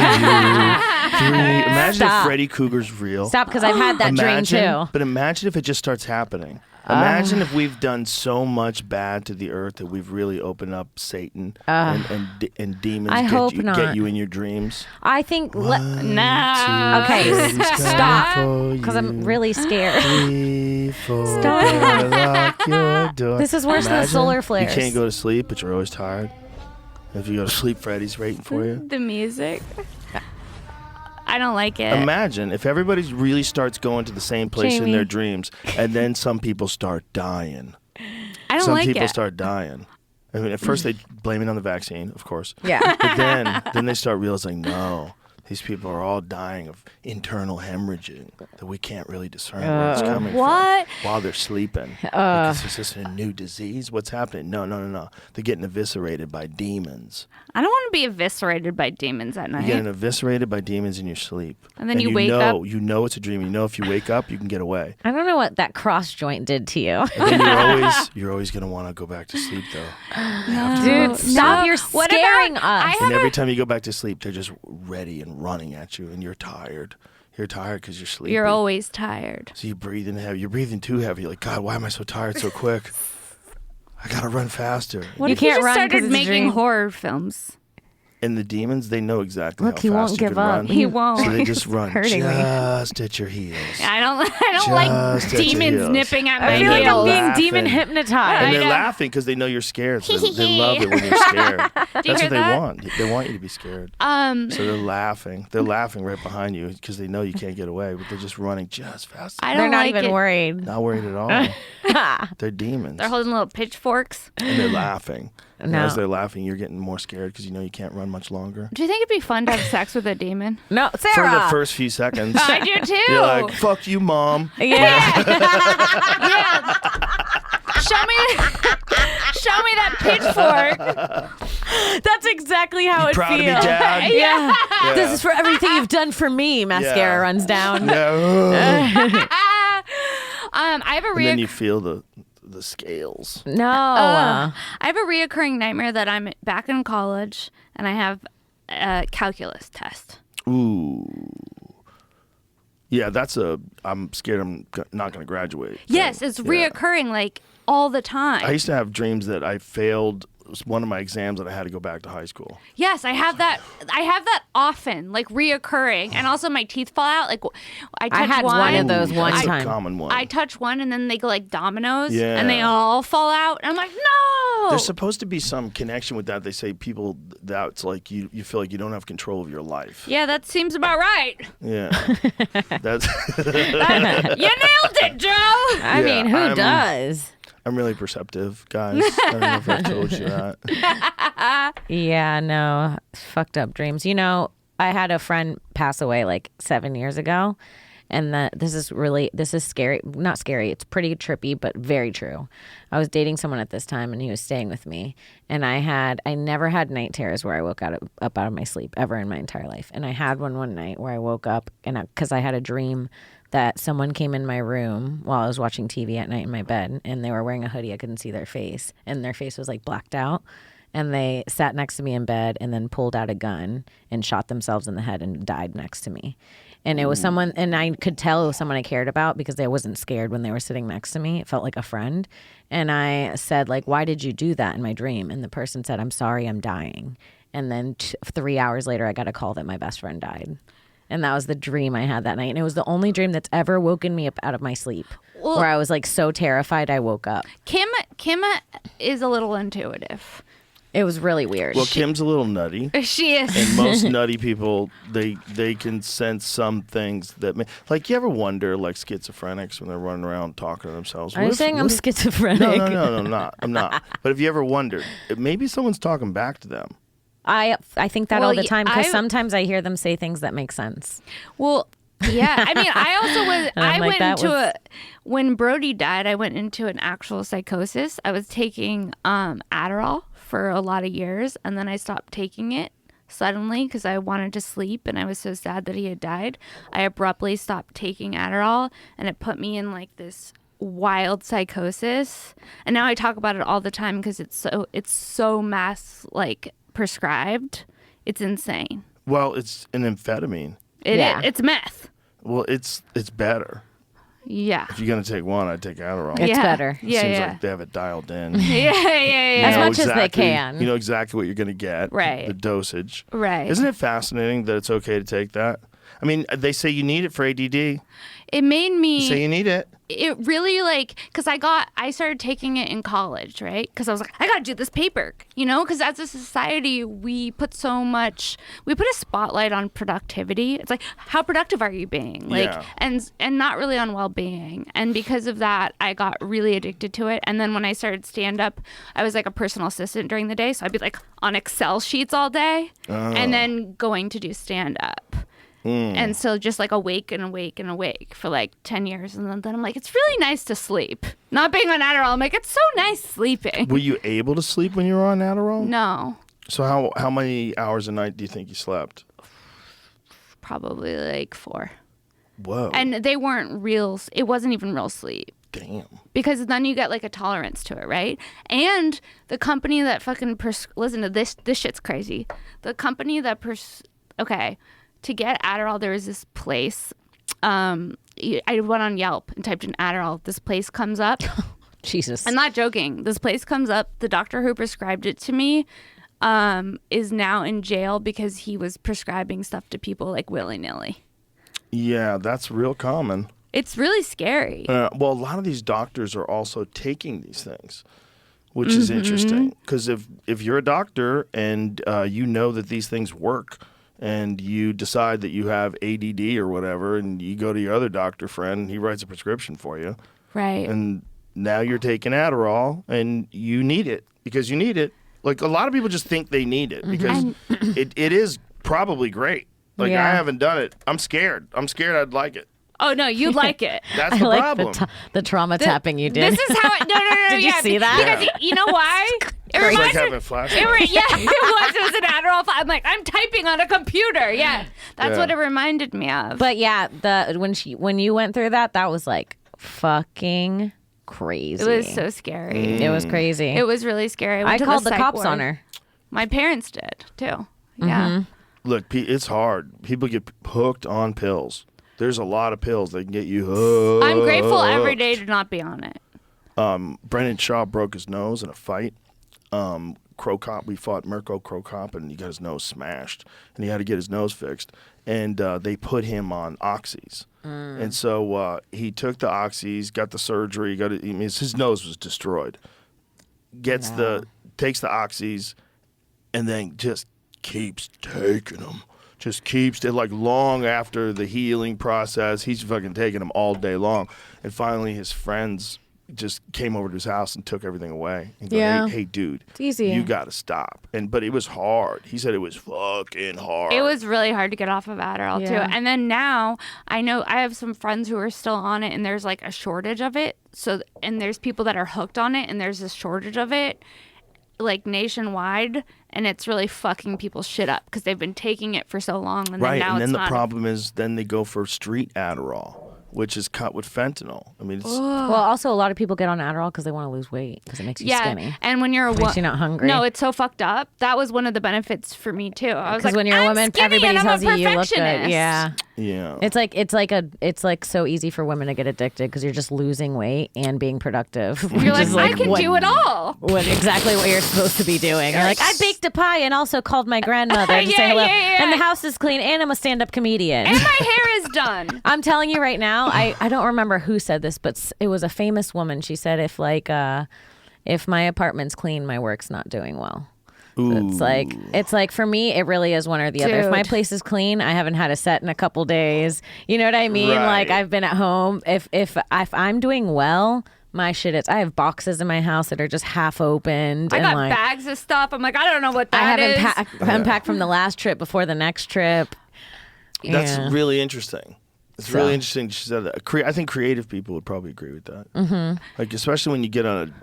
Three. Imagine if Stop. Freddy Cougar's real. Stop, because I've had that dream too. But imagine if it just starts happening. Imagine if we've done so much bad to the earth that we've really opened up Satan and demons I hope get not. you in your dreams. I think. No. Okay, stop, because I'm really scared. 3, 4, Stop. lock your door. This is worse than the Imagine solar flares. You can't go to sleep, but you're always tired. If you go to sleep, Freddy's waiting for you. The music. I don't like it. Imagine if everybody really starts going to the same place in Jamie. their dreams, and then some people start dying. I don't Some like people it. start dying. I mean, at first they blame it on the vaccine, of course. Yeah. But then they start realizing, no, these people are all dying of internal hemorrhaging that we can't really discern where it's coming What? from while they're sleeping. Like, is this a new disease? What's happening? No. They're getting eviscerated by demons. I don't want to be eviscerated by demons at You're night. getting eviscerated by demons in your sleep. And then you you wake know, up. You know it's a dream. You know if you wake up, you can get away. I don't know what that cross joint did to you. And then you're always going to want to go back to sleep, though. Dude, stop. No. You're What scaring about- us. And every time you go back to sleep, they're just ready and running at you, and you're tired. You're tired because you're sleepy. You're always tired. So you breathe in heavy. You're breathing too heavy. You're like, God, why am I so tired so quick? I gotta run faster. What You if you can't just run 'cause started it's a making dream. horror films? And the demons, they know exactly Look, how he fast won't you give can up. run. He won't. So they just run hurting me. just at your heels. I don't like Just at your demons heels. nipping at my I feel like I'm heels. being Laughing. demon hypnotized. And they're know. laughing because they know you're scared. So they love it when you're scared. That's hear what they that? want. They want you to be scared. So they're laughing. They're laughing right behind you because they know you can't get away, but they're just running just fast. I They're don't not like even it. worried. Not worried at all. They're demons. They're holding little pitchforks. And they're laughing. And No. as they're laughing, you're getting more scared because you know you can't run much longer. Do you think it'd be fun to have sex with a demon? No, For Sarah. the first few seconds, I do too. you're like, fuck you, mom. yeah. show me that pitchfork. That's exactly how it Proud of feels. me, Dad? Yeah. Yeah. This is for everything you've done for me. Mascara Yeah. runs down. Yeah. I have a And then you feel the scales. No. I have a reoccurring nightmare that I'm back in college and I have a calculus test. Ooh. Yeah, I'm scared I'm not going to graduate. Yes, it's reoccurring like all the time. I used to have dreams that I failed one of my exams and I had to go back to high school. Yes, I have that. I have that often, like reoccurring, and also my teeth fall out. Like I touch had one of those one That's time. a common one. I touch one, and then they go like dominoes, Yeah. and they all fall out. And I'm like, no. There's supposed to be some connection with that. They say people, that's like you feel like you don't have control of your life. Yeah, that seems about right. Yeah. That's You nailed it, Joe. I mean, who I'm- does? I'm really perceptive, guys. I don't know if I told you that. Yeah, no. Fucked up dreams. You know, I had a friend pass away like 7 years ago. And this is scary. Not scary. It's pretty trippy, but very true. I was dating someone at this time and he was staying with me. And I never had night terrors where I woke up out of my sleep ever in my entire life. And I had one night where I woke up because I had a dream that someone came in my room while I was watching TV at night in my bed, and they were wearing a hoodie. I couldn't see their face, and their face was like blacked out. And they sat next to me in bed and then pulled out a gun and shot themselves in the head and died next to me. And it was someone, and I could tell it was someone I cared about because I wasn't scared when they were sitting next to me. It felt like a friend. And I said, like, why did you do that in my dream? And the person said, I'm sorry, I'm dying. And then 3 hours later, I got a call that my best friend died. And that was the dream I had that night. And it was the only dream that's ever woken me up out of my sleep, where I was like so terrified I woke up. Kim is a little intuitive. It was really weird. Well, Kim's a little nutty. She is. And most nutty people, they can sense some things that like, you ever wonder, like, schizophrenics when they're running around talking to themselves? Are you saying I'm schizophrenic? No, I'm not. But have you ever wondered, maybe someone's talking back to them? I think that all the time because sometimes I hear them say things that make sense. Well, yeah. I mean, I also was. I like, went into when Brody died. I went into an actual psychosis. I was taking Adderall for a lot of years, and then I stopped taking it suddenly because I wanted to sleep, and I was so sad that he had died. I abruptly stopped taking Adderall, and it put me in like this wild psychosis. And now I talk about it all the time because it's so mass like prescribed. It's insane. Well, it's an amphetamine. It's meth. Well, it's better. Yeah. If you're gonna take one, I'd take Adderall. It's better. Yeah, Seems like they have it dialed in. Yeah. As much as they can. You know exactly what you're gonna get. Right. The dosage. Right. Isn't it fascinating that it's okay to take that? I mean, they say you need it for ADD. It made me. They say you need it. It really because I started taking it in college, right? Because I was like, I got to do this paper, because as a society, we put a spotlight on productivity. It's like, how productive are you being? And not really on well-being. And because of that, I got really addicted to it. And then when I started stand-up, I was like a personal assistant during the day. So I'd be like on Excel sheets all day and then going to do stand-up. And so just like awake for like 10 years. And then I'm like, it's really nice to sleep. Not being on Adderall, I'm like, it's so nice sleeping. Were you able to sleep when you were on Adderall? No. So how many hours a night do you think you slept? Probably like 4. Whoa. And they weren't real. It wasn't even real sleep. Damn. Because then you get like a tolerance to it, right? And the company that fucking listen to this shit's crazy. The company that to get Adderall, there was this place. I went on Yelp and typed in Adderall. This place comes up. Jesus. I'm not joking. This place comes up. The doctor who prescribed it to me is now in jail because he was prescribing stuff to people like willy-nilly. Yeah, that's real common. It's really scary. Well, a lot of these doctors are also taking these things, which is interesting. Because if you're a doctor and you know that these things work, and you decide that you have ADD or whatever, and you go to your other doctor friend, and he writes a prescription for you. Right. And now you're taking Adderall, and you need it because you need it. Like, a lot of people just think they need it because it is probably great. Like, I haven't done it. I'm scared. I'd like it. Oh, no, you'd like it. That's the problem. The trauma tapping you did. This is how No. Did you see that? Because you know why? It It's like reminds me. having a flashlight. It was an Adderall. I'm like, I'm typing on a computer. Yeah, that's what it reminded me of. But yeah, when you went through that was like fucking crazy. It was so scary. It was crazy. It was really scary. I called the psych cops ward. on her. My parents did too. Yeah. Look, it's hard. People get hooked on pills. There's a lot of pills that can get you hooked. I'm grateful every day to not be on it. Brendan Shaw broke his nose in a fight. Crow Cop, we fought Mirko Crow Cop, and he got his nose smashed, and he had to get his nose fixed. And they put him on oxys. And so he took the oxys, got the surgery, his nose was destroyed. Takes the oxys, and then just keeps taking them. Just keeps it, like, long after the healing process. He's fucking taking them all day long. And finally his friends just came over to his house and took everything away. And Yeah. hey, dude, It's easy. you got to stop. But it was hard. He said it was fucking hard. It was really hard to get off of Adderall Yeah. too. And then now I know I have some friends who are still on it, and there's like a shortage of it. So and there's people that are hooked on it, and there's a shortage of it, like nationwide, and it's really fucking people's shit up because they've been taking it for so long, and right. then now And then it's the not. problem is, then they go for street Adderall, which is cut with fentanyl. I mean, it's Well, also a lot of people get on Adderall because they want to lose weight because it makes you skinny. and when you're a Makes you not hungry. No, it's so fucked up. That was one of the benefits for me too. I was Because like, when you're a I'm woman, skinny everybody and I'm tells a you you look good. perfectionist. Yeah. yeah. It's like so easy for women to get addicted because you're just losing weight and being productive. You're like, I can do it all. Exactly what you're supposed to be doing. You're like, I baked a pie and also called my grandmother to say hello. yeah. And the house is clean and I'm a stand-up comedian. And my hair is done. I'm telling you right now, I don't remember who said this, but it was a famous woman. She said, if my apartment's clean, my work's not doing well. So it's like for me, it really is one or the other. If my Dude. place is clean, I haven't had a set in a couple days. You know what I mean? Right. Like I've been at home. If I'm doing well, my shit is. I have boxes in my house that are just half opened. I and got like, bags of stuff. I'm like, I don't know what I that is. haven't unpacked from the last trip before the next trip. That's Yeah. really interesting. It's So. really interesting she said that. I think creative people would probably agree with that. Mm-hmm. Like, especially when you get on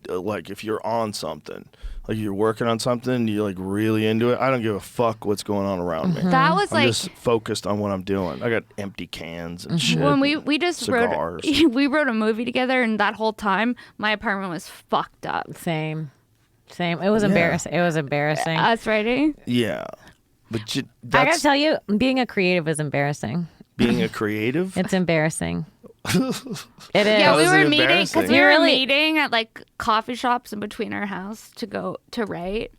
like if you're on something, like you're working on something, you're like really into it. I don't give a fuck what's going on around me. That was I'm like just focused on what I'm doing. I got empty cans and shit. when we just cigars. wrote a movie together, and that whole time my apartment was fucked up. Same. It was embarrassing. It was embarrassing. Us writing. Yeah, but I gotta that's tell you, being a creative is embarrassing. being a creative. It's embarrassing. It is. Yeah, How we is were it meeting because embarrassing? we You're were really- meeting at like coffee shops in between our house to go to write.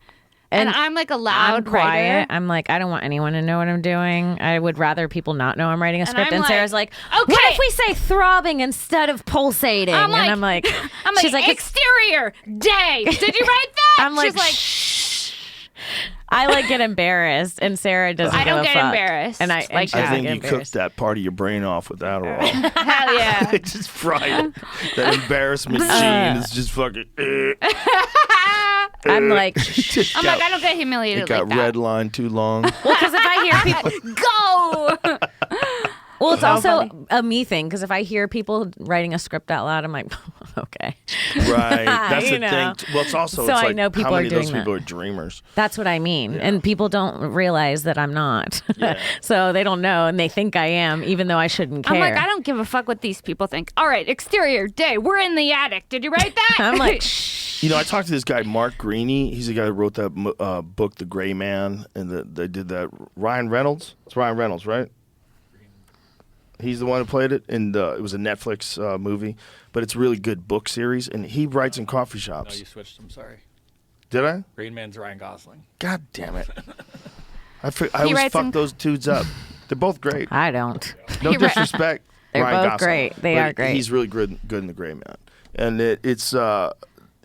And I'm like a I'm loud quiet. writer. I'm like, I don't want anyone to know what I'm doing. I would rather people not know I'm writing a script. I'm And like, Sarah's like, okay. what if we say throbbing instead of pulsating? I'm like- and I'm like, she's like, exterior day. Did you write that? I'm like, She's like, shh. I like get embarrassed, and Sarah doesn't. I don't give a get fuck. embarrassed and I like and she that. I doesn't think get you cooked embarrassed. that part of your brain off with Adderall. hell yeah. It just fried it. That embarrassment gene is just fucking. I'm like, Just I'm got- like, I don't get humiliated It got like that. red line too long. well, because if I hear people, Go. well, it's also a me thing. Because if I hear people writing a script out loud, I'm like, okay. Right. That's You the know. thing. Well, it's also So it's I like know people how are many of those doing people that. are dreamers. That's what I mean. And people don't realize that I'm not. Yeah. So they don't know and they think I am, even though I shouldn't care. I'm like, I don't give a fuck what these people think. All right, exterior day. We're in the attic. Did you write that? I'm like, shh. You know, I talked to this guy, Mark Greaney. He's the guy who wrote that book, The Gray Man, and they did that. Ryan Reynolds. It's Ryan Reynolds, right? He's the one who played it, and it was a Netflix movie, but it's a really good book series, and he writes in coffee No, shops. you switched. I'm sorry. Did I? Green Man's Ryan Gosling. God damn it! I always writes fuck in- those dudes up. They're both great. I don't. No He wri- disrespect. They're Ryan both Gosling, great. They but are great. He's really good in The Gray Man, and it's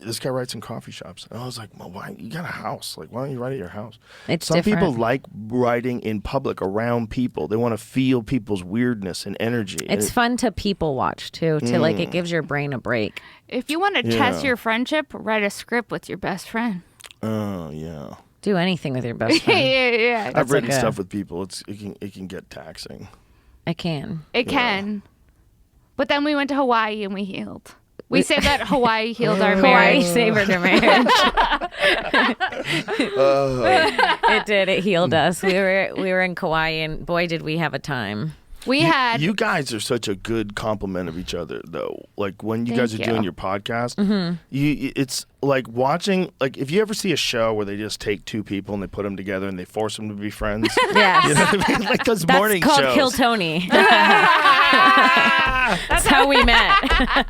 this guy writes in coffee shops, and I was like, well, why you got a house? Like, why don't you write at your house? It's Some people different. like writing in public around people. They want to feel people's weirdness and energy. It's fun to people watch too. To like, it gives your brain a break. If you want to test your friendship, write a script with your best friend. Oh yeah. Do anything with your best Yeah, friend. yeah. I've written like a- stuff with people. It can get taxing. I can. It can. But then we went to Hawaii and we healed. We say that Hawaii healed our Hawaii marriage. saved our marriage. It did. It healed us. We were in Kauai, and boy, did we have a time. We had You guys are such a good complement of each other, though. Like when you guys are Thank you. doing your podcast, it's like watching. Like if you ever see a show where they just take two people and they put them together and they force them to be friends. Yes. You know what I mean? Like those That's morning called shows. Kill Tony. That's how we met.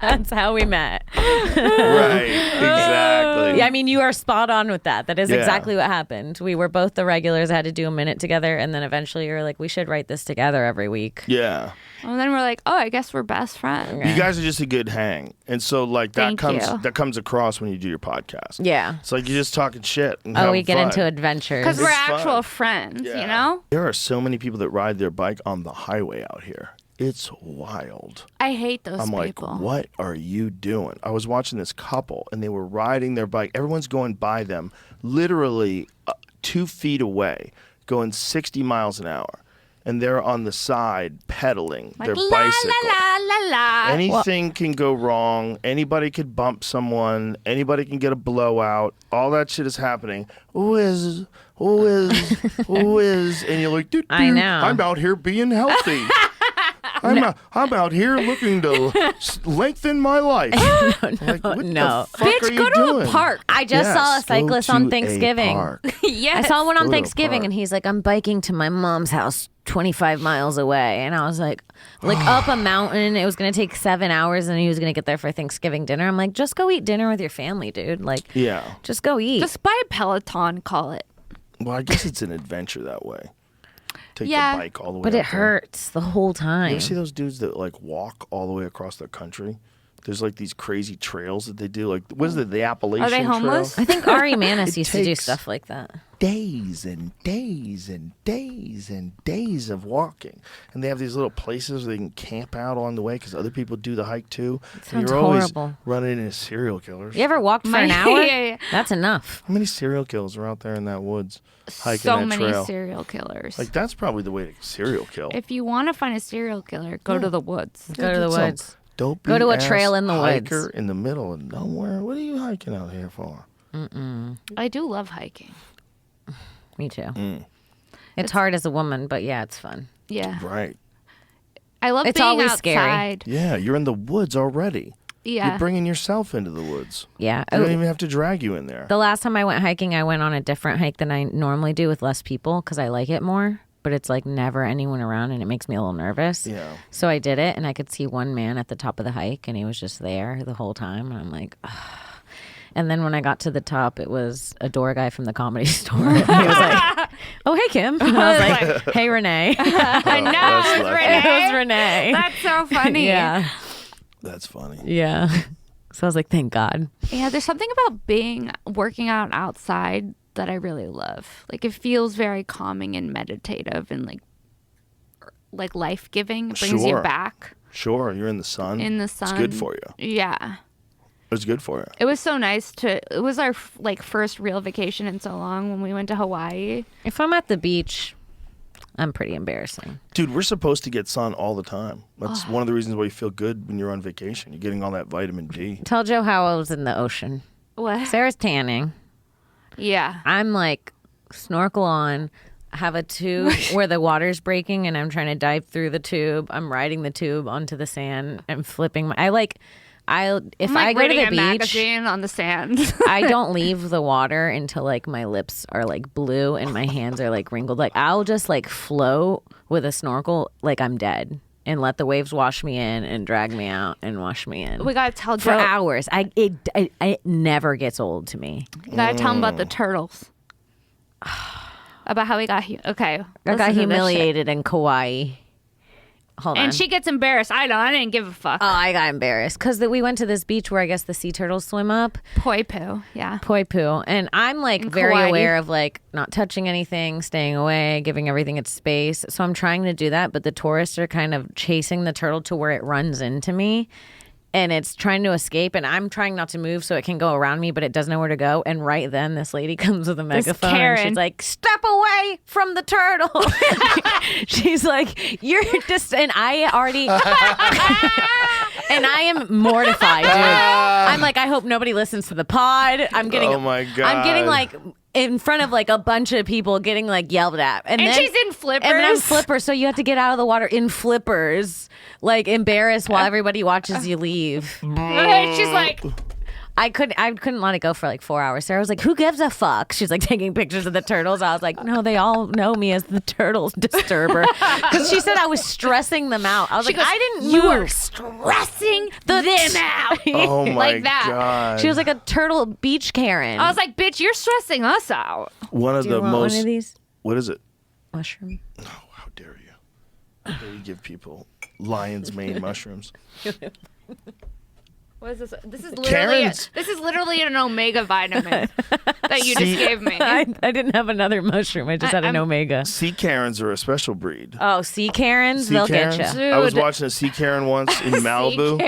That's how we met. Right. Exactly. Yeah, I mean, you are spot on with that. That is Yeah. exactly what happened. We were both the regulars, had to do a minute together, and then eventually you were like, we should write this together every week. Yeah. and then we're like, oh, I guess we're best friends. You guys are just a good hang, and so like that Thank you. comes across when you do your podcast. Yeah. It's like you're just talking shit. And Oh, we having get fun. into adventures. Because we're It's fun. actual friends, Yeah. you know? There are so many people that ride their bike on the highway out here. It's wild. I hate those I'm people. like, what are you doing? I was watching this couple, and they were riding their bike. Everyone's going by them, literally 2 feet away, going 60 miles an hour. And they're on the side pedaling their la, bicycle. La, la, la, la. Anything can go wrong. Anybody could bump someone. Anybody can get a blowout. All that shit is happening. Whiz, whiz, whiz. And you're like, dude, I know. I'm out here being healthy. I'm out here looking to lengthen my life. Like, what no. the fuck Bitch, are you go to doing? a park. I just saw a Yes, go cyclist to on a Thanksgiving. park. Yes. I saw one Go on to a Thanksgiving, park. and he's like, I'm biking to my mom's house 25 miles away. And I was like up a mountain. It was going to take 7 hours, and he was going to get there for Thanksgiving dinner. I'm like, just go eat dinner with your family, dude. Like, Yeah. just go eat. Just buy a Peloton, call it. Well, I guess it's an adventure that way. Take Yeah. the bike all the way but it out there. hurts the whole You time. ever see those dudes that like walk all the way across the country? There's like these crazy trails that they do. Like, what is it? The Appalachian Are they homeless? Trail? I think Ari Manis It used to do takes stuff like that. Days and days and days and days of walking, and they have these little places where they can camp out on the way because other people do the hike too. And sounds you're always horrible. running into serial killers. You ever walked for an My- hour? yeah. That's enough. How many serial killers are out there in that woods hiking So that many trail? serial killers. Like, that's probably the way to serial kill. If you want to find a serial killer, go to the woods. Go to the Get some woods. dopey Go to a ass trail in the hiker woods. in the middle of nowhere. What are you hiking out here for? I do love hiking. Me too. Mm. It's hard as a woman, but yeah, it's fun. Yeah. Right. I love It's being always outside. scary. Yeah, you're in the woods already. Yeah. You're bringing yourself into the woods. Yeah. I don't even have to drag you in there. The last time I went hiking, I went on a different hike than I normally do with less people because I like it more. But it's like never anyone around, and it makes me a little nervous. Yeah. So I did it, and I could see one man at the top of the hike, and he was just there the whole time. And I'm like, ugh. And then when I got to the top, it was a door guy from the Comedy Store. And he was like, "Oh, hey, Kim." And I was like, "Hey, Renee." I know, that's it was lucky. Renee. It was Renee. That's so funny. Yeah. That's funny. Yeah. So I was like, thank God. Yeah, there's something about working out outside that I really love. Like, it feels very calming and meditative and like life-giving. It brings you Sure. back Sure, you're in the sun. in the sun. It's good for you. Yeah. It's good for you. It was so nice it was our first real vacation in so long when we went to Hawaii. If I'm at the beach, I'm pretty embarrassing. Dude, we're supposed to get sun all the time. That's one of the reasons why you feel good when you're on vacation. You're getting all that vitamin D. Tell Joe how I was in the ocean. What? Sarah's tanning. Yeah. I'm like snorkel on, have a tube where the water's breaking, and I'm trying to dive through the tube. I'm riding the tube onto the sand and flipping if I'm I go to reading the a beach, magazine on the sand. I don't leave the water until like my lips are like blue and my hands are like wrinkled. Like I'll just like float with a snorkel like I'm dead and let the waves wash me in and drag me out and wash me in. We gotta tell for Joe. hours. It never gets old to me. We gotta tell him about the turtles. About how we got okay. I listen got to this shit. humiliated in Kauai. Hold on. And she gets embarrassed. I didn't give a fuck. Oh, I got embarrassed because we went to this beach where I guess the sea turtles swim up, Poi poo. Yeah. Poi Poo, and I'm like In very Kauai. aware of like not touching anything, staying away, giving everything its space. So I'm trying to do that, but the tourists are kind of chasing the turtle to where it runs into me. And it's trying to escape, and I'm trying not to move so it can go around me, but it doesn't know where to go. And right then, this lady comes with a megaphone, and Karen. she's like, "Step away from the turtle." She's like, "You're just," and I already, and I am mortified, dude. I'm like, I hope nobody listens to the pod. I'm getting, Oh my I'm getting God. like in front of like a bunch of people, getting like yelled at, and then, she's in flippers. and then I'm flippers, so you have to get out of the water in flippers, like embarrassed while everybody watches you leave. She's like, I couldn't let it go for like 4 hours. Sarah was like, "Who gives a fuck?" She's like taking pictures of the turtles. I was like, "No, they all know me as the turtles disturber," because she said I was stressing them out. I was she like, goes, "I didn't You move." are stressing them out. Oh my Like that. God. She was like a turtle beach Karen. I was like, bitch, you're stressing us out. one of "Do you the want most. one of these What is it? mushroom?" Oh, how dare you? How dare you give people lion's mane mushrooms? What is this? This is literally an omega vitamin that you just gave me. I didn't have another mushroom. I just had an omega. Sea Karens are a special breed. Oh, sea Karens, they'll get you. I was watching a sea Karen once in Malibu.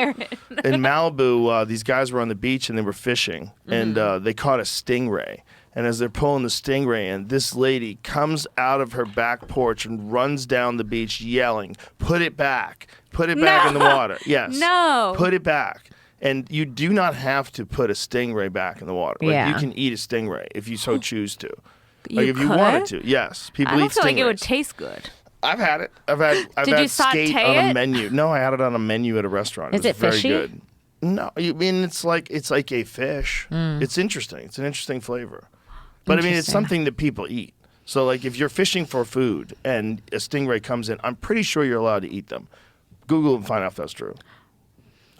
In Malibu, these guys were on the beach and they were fishing, and they caught a stingray. And as they're pulling the stingray in, this lady comes out of her back porch and runs down the beach yelling, "Put it back. Put it back in the water." Yes. No. Put it back. And you do not have to put a stingray back in the water. Like, Yeah. you can eat a stingray if you so choose to. You Like if you could? wanted to. Yes. People I eat don't feel like it would stingrays. taste good. I've had it. I've had Did you skate saute on a it? menu. No, I had it on a menu at a restaurant. Is was it very fishy? good. No, I mean it's like a fish. It's interesting. It's an interesting flavor. But I mean it's Interesting. something that people eat. So like if you're fishing for food and a stingray comes in, I'm pretty sure you're allowed to eat them. Google and find out if that's true.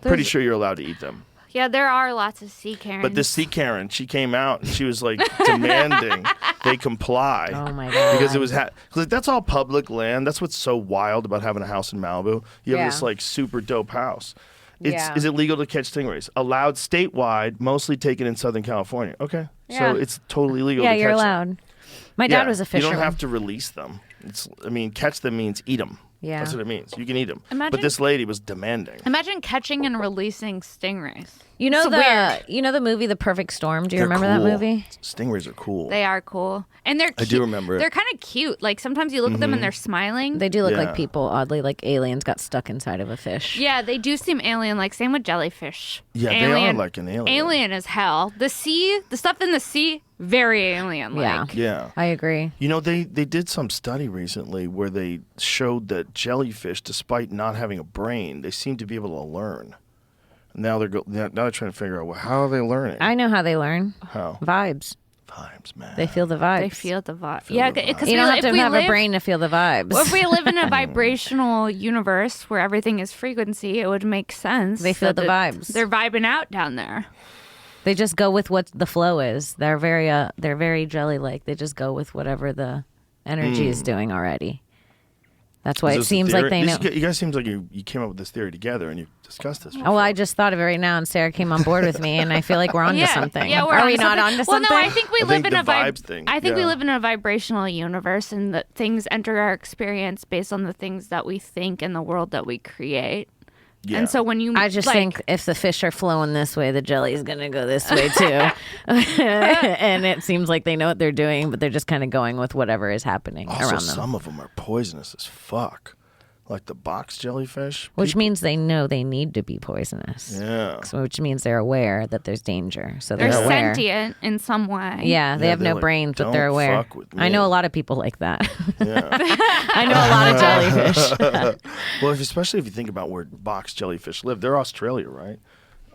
Pretty sure you're allowed to eat them. Yeah, there are lots of sea Karens. But this sea Karen, she came out and she was like demanding they comply. Oh my God. Because it was like that's all public land. That's what's so wild about having a house in Malibu. You have Yeah. this like super dope house. Yeah. Is it legal to catch stingrays? Allowed statewide, mostly taken in Southern California. Okay, Yeah. so it's totally legal. Yeah, to you're catch them. allowed. My dad Yeah, was a You fisherman. don't have to release them. Catch them means eat them. Yeah. That's what it means. You can eat them. Imagine- But this lady was demanding. Imagine catching and releasing stingrays. You know It's weird. you know the movie The Perfect Storm? Do you They're remember that cool. movie? Stingrays are cool. They are cool. And they're cute. do remember it. They're kind of cute. Like sometimes you look at them and they're smiling. They do look Yeah. like people, oddly, like aliens got stuck inside of a fish. Yeah, they do seem alien-like. Same with jellyfish. Yeah, they are like an alien. Alien as hell. The stuff in the sea, very alien-like. Yeah. I agree. You know, they did some study recently where they showed that jellyfish, despite not having a brain, they seem to be able to learn. Now they're trying to figure out, well, how are they learning? I know how they learn. How? Vibes. Vibes, man. They feel the vibes. They feel the vibe. Yeah, the vibe. because You don't have if to we have live, a brain to feel the vibes. Well, if we live in a vibrational universe where everything is frequency, it would make sense. They feel that the vibes. They're vibing out down there. They just go with what the flow is. They're very jelly-like. They just go with whatever the energy is doing already. That's why Is it this a seems like theory? they know. You guys seems like you came up with this theory together and you discussed this. Oh, well, I just thought of it right now, and Sarah came on board with me, and I feel like we're onto something. Yeah, we're Are we onto not something. onto Well, something? no, I think we I live think in the a vibes thing, I think we yeah. live in a vibrational universe, and that things enter our experience based on the things that we think and the world that we create. Yeah. And so when you, I just like, think if the fish are flowing this way, the jelly's going to go this way too. And it seems like they know what they're doing, but they're just kind of going with whatever is happening Also, around them. some of them are poisonous as fuck. Like the box jellyfish. Which means they know they need to be poisonous. Yeah. So, which means they're aware that there's danger. So they're they're aware. sentient in some way. Yeah, they Yeah, have they're no like, brains, but they're "Don't aware. fuck with I know me." a lot of people like that. Yeah. I know a lot of jellyfish. Well, especially if you think about where box jellyfish live, they're Australia, right?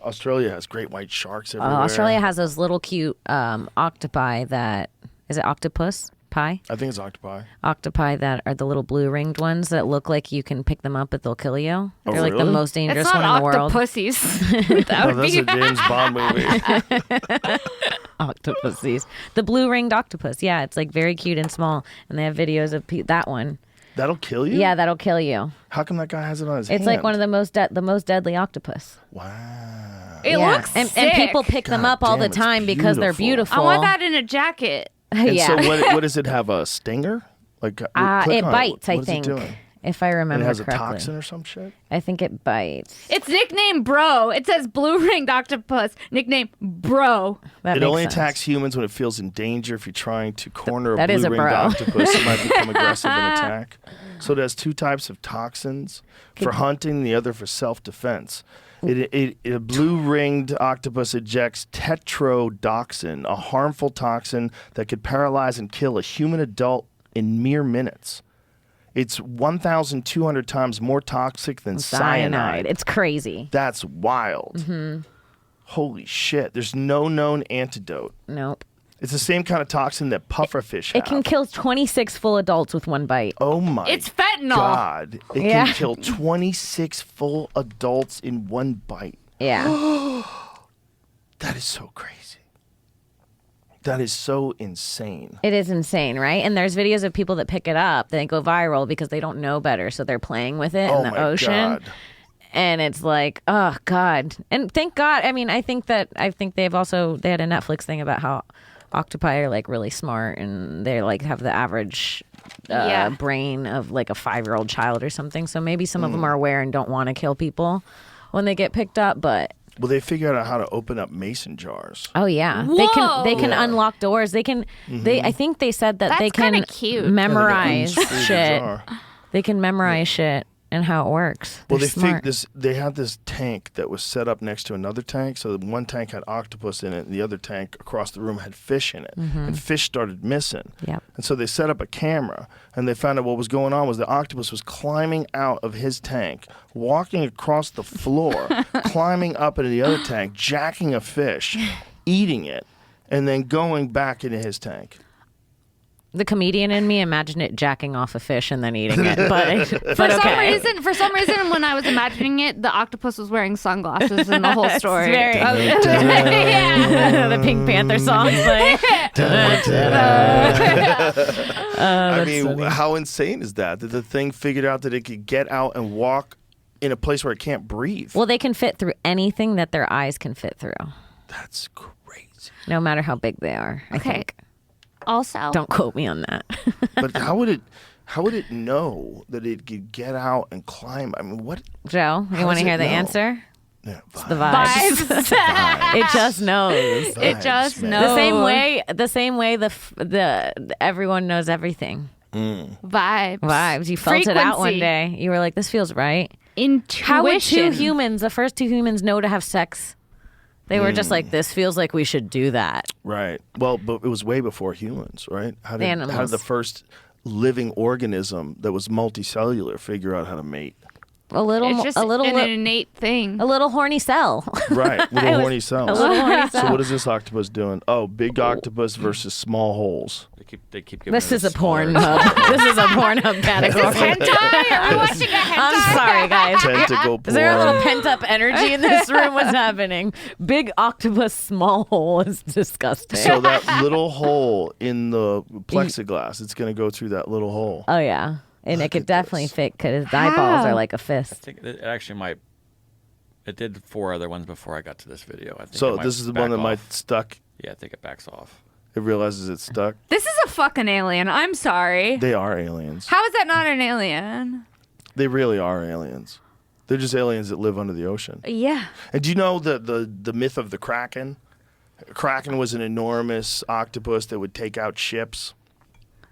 Australia has great white sharks everywhere. Australia has those little cute octopi that is it octopus pie? I think it's octopi. Octopi that are the little blue ringed ones that look like you can pick them up, but they'll kill you. Oh, They're like the really? most dangerous It's one not in the world. octopussies. That Oh, would that's be a James Bond movie. Octopuses. The blue ringed octopus. Yeah, it's like very cute and small, and they have videos of that one. That'll kill you? Yeah, that'll kill you. How come that guy has it on his It's hand? like one of the most deadly octopus. Wow. It Yeah. looks and sick. people pick them God up all damn, the it's time because they're beautiful. beautiful. I want that in a jacket. And yeah. so what does it have, a stinger? Like click It on bites, What I is think. It doing? If I And remember it has correctly. a toxin or some shit? I think it bites. It's nicknamed Bro. It says blue ringed octopus. Nickname Bro. That It makes only sense. attacks humans when it feels in danger. If you're trying to corner That a is a blue-ringed bro. octopus, it might become aggressive and attack. So it has two types of toxins, for hunting, the other for self-defense. A blue-ringed octopus ejects tetrodotoxin, a harmful toxin that could paralyze and kill a human adult in mere minutes. It's 1,200 times more toxic than cyanide. It's crazy. That's wild. Mm-hmm. Holy shit. There's no known antidote. Nope. It's the same kind of toxin that pufferfish have. It can kill 26 full adults with one bite. Oh my It's fentanyl. God. It Yeah. can kill 26 full adults in one bite. Yeah. That is so crazy. That is so insane. It is insane, right? And there's videos of people that pick it up. They go viral because they don't know better. So they're playing with it Oh in the my ocean. God. And it's like, oh God. And thank God. I mean, I think they had a Netflix thing about how octopi are like really smart and they like have the average brain of like a 5-year-old child or something. So maybe some of them are aware and don't want to kill people when they get picked up, but Well, they figured out how to open up mason jars. oh yeah, they can unlock doors. They can. I think they said that they That's can kinda cute. memorize unscrew the shit. jar. They can memorize shit and how it works. Well, They're smart. they had this tank that was set up next to another tank. So one tank had octopus in it, and the other tank across the room had fish in it. And fish started missing. Yep. And so they set up a camera, and they found out what was going on was the octopus was climbing out of his tank, walking across the floor, climbing up into the other tank, jacking a fish, eating it, and then going back into his tank. The comedian in me imagined it jacking off a fish and then eating it, but For okay. some reason, when I was imagining it, the octopus was wearing sunglasses in the whole story. It's very- the Pink Panther song playing. I mean, how insane is that? That the thing figured out that it could get out and walk in a place where it can't breathe. Well, they can fit through anything that their eyes can fit through, That's crazy. no matter how big they are. I Okay. think. Also, Don't quote me on that. But how would it know that it could get out and climb? I mean, what? Joe, you How want does to hear it the know? answer? Yeah, The vibes. It just knows. it just man. knows. The same way the everyone knows everything. Vibes. You felt it out one Frequency. day. You were like, this feels right. Intuition. How would the first two humans know to have sex? They were just like, this feels like we should do that. Right. Well, but it was way before humans, right? How did Animals. the first living organism that was multicellular figure out how to mate? It's just an innate thing. a little horny cell. Right. Little horny cells. A little horny So cell. what is this octopus doing? Oh, big octopus versus small holes. They keep giving This it is a smaller- Pornhub. This is a Pornhub category. Hentai? Are we watching a hentai? I'm sorry, guys. Tentacle Is there a little porn. pent up energy in this room? What's happening? Big octopus, small hole is disgusting. So that little hole in the plexiglass, it's going to go through that little hole. Oh yeah, and it could at definitely this. fit because his eyeballs How? are like a I fist. think it actually might. It did 4 other ones before I got to this video. I think So it might this is the back one that off. might stuck. Yeah, I think it backs off. It realizes it's stuck. This is a fucking alien. I'm sorry. They are aliens. How is that not an alien? They really are aliens. They're just aliens that live under the ocean. Yeah. And do you know the myth of the Kraken? Kraken was an enormous octopus that would take out ships.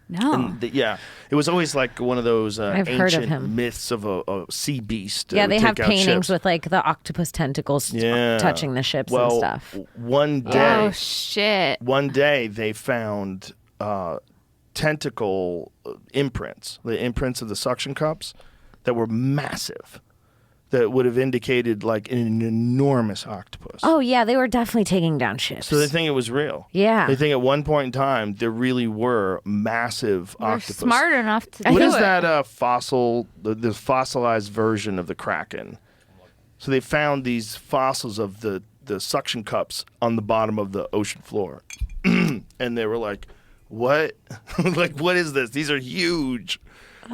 No. And yeah, it was always like one of those I've heard of ancient him. myths of a sea beast. that Yeah, would they have take out paintings ships. with like the octopus tentacles Yeah. touching the ships well, and stuff. One day, Oh shit. one day they found tentacle imprints, the imprints of the suction cups that were massive, that would have indicated like an enormous octopus. Oh yeah, they were definitely taking down ships. So they think it was real. Yeah. They think at one point in time there really were massive They're octopus. smart enough to What do is it. that fossil, the fossilized version of the Kraken? So they found these fossils of the suction cups on the bottom of the ocean floor. And they were like, what? Like, what is this? These are huge.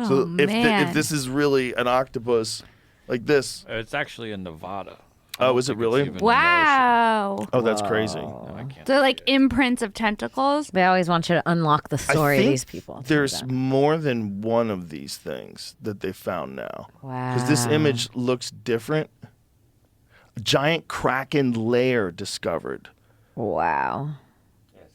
So man. if this is really an octopus like this, It's actually in Nevada. Oh, is it really? Wow. oh, that's crazy. No, I can't. They're like imprints of tentacles. They always want you to unlock the story I of think these people. There's more than one of these things that they found now. Wow. Because this image looks different. A giant Kraken lair discovered. Wow.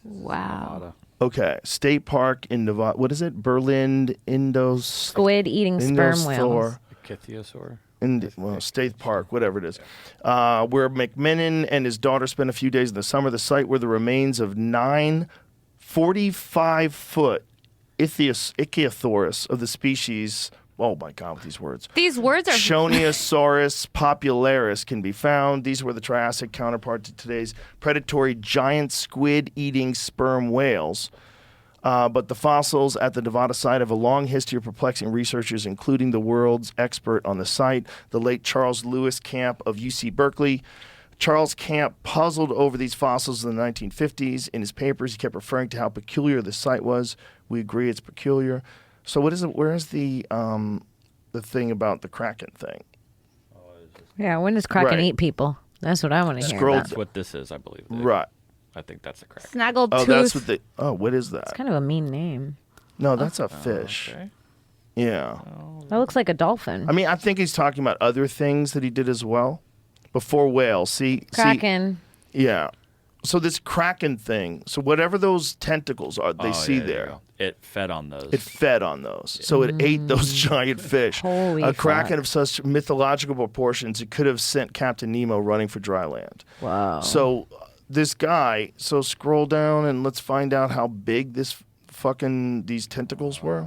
Wow. Okay, state park in Nevada. What is it? Berlin Indos. Squid eating sperm whales. Ichthyosaur. State Park, whatever it is, where McMinnon and his daughter spent a few days in the summer. The site were the remains of 9 45-foot Ichthyosaurus of the species. Oh my God, with these words. These words are Shoniosaurus popularis can be found. These were the Triassic counterpart to today's predatory giant squid-eating sperm whales. But the fossils at the Nevada site have a long history of perplexing researchers, including the world's expert on the site, the late Charles Lewis Camp of UC Berkeley. Charles Camp puzzled over these fossils in the 1950s. In his papers, he kept referring to how peculiar the site was. We agree it's peculiar. So what is it? Where is the thing about the Kraken thing? Oh, it's Yeah, when does Kraken Right. eat people? That's what I want to hear Scroll- about. That's what this is, I believe. Right. I think that's a crack. Snaggled Oh, tooth. that's what they. Oh, what is that? It's kind of a mean name. No, that's a fish. Okay. Yeah. That looks like a dolphin. I mean, I think he's talking about other things that he did as well. Before whale, see, Kraken. yeah. So this kraken thing. So whatever those tentacles are, they Oh, see yeah, there you there. go. It fed on those. It fed on those. So it ate those giant fish. Holy a kraken fuck. of such mythological proportions, it could have sent Captain Nemo running for dry land. Wow. So this guy, so scroll down and let's find out how big this these tentacles were.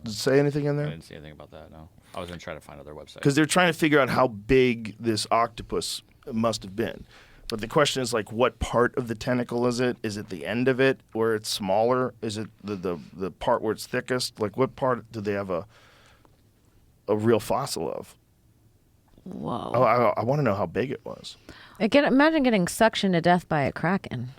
Does it say anything in I there? didn't see anything about that, no. I was going to try to find other websites. Because they're trying to figure out how big this octopus must have been. But the question is, like, what part of the tentacle is it? Is it the end of it where it's smaller? Is it the part where it's thickest? Like, what part do they have a real fossil of? Whoa. Oh, I want to know how big it was. Imagine getting suctioned to death by a kraken.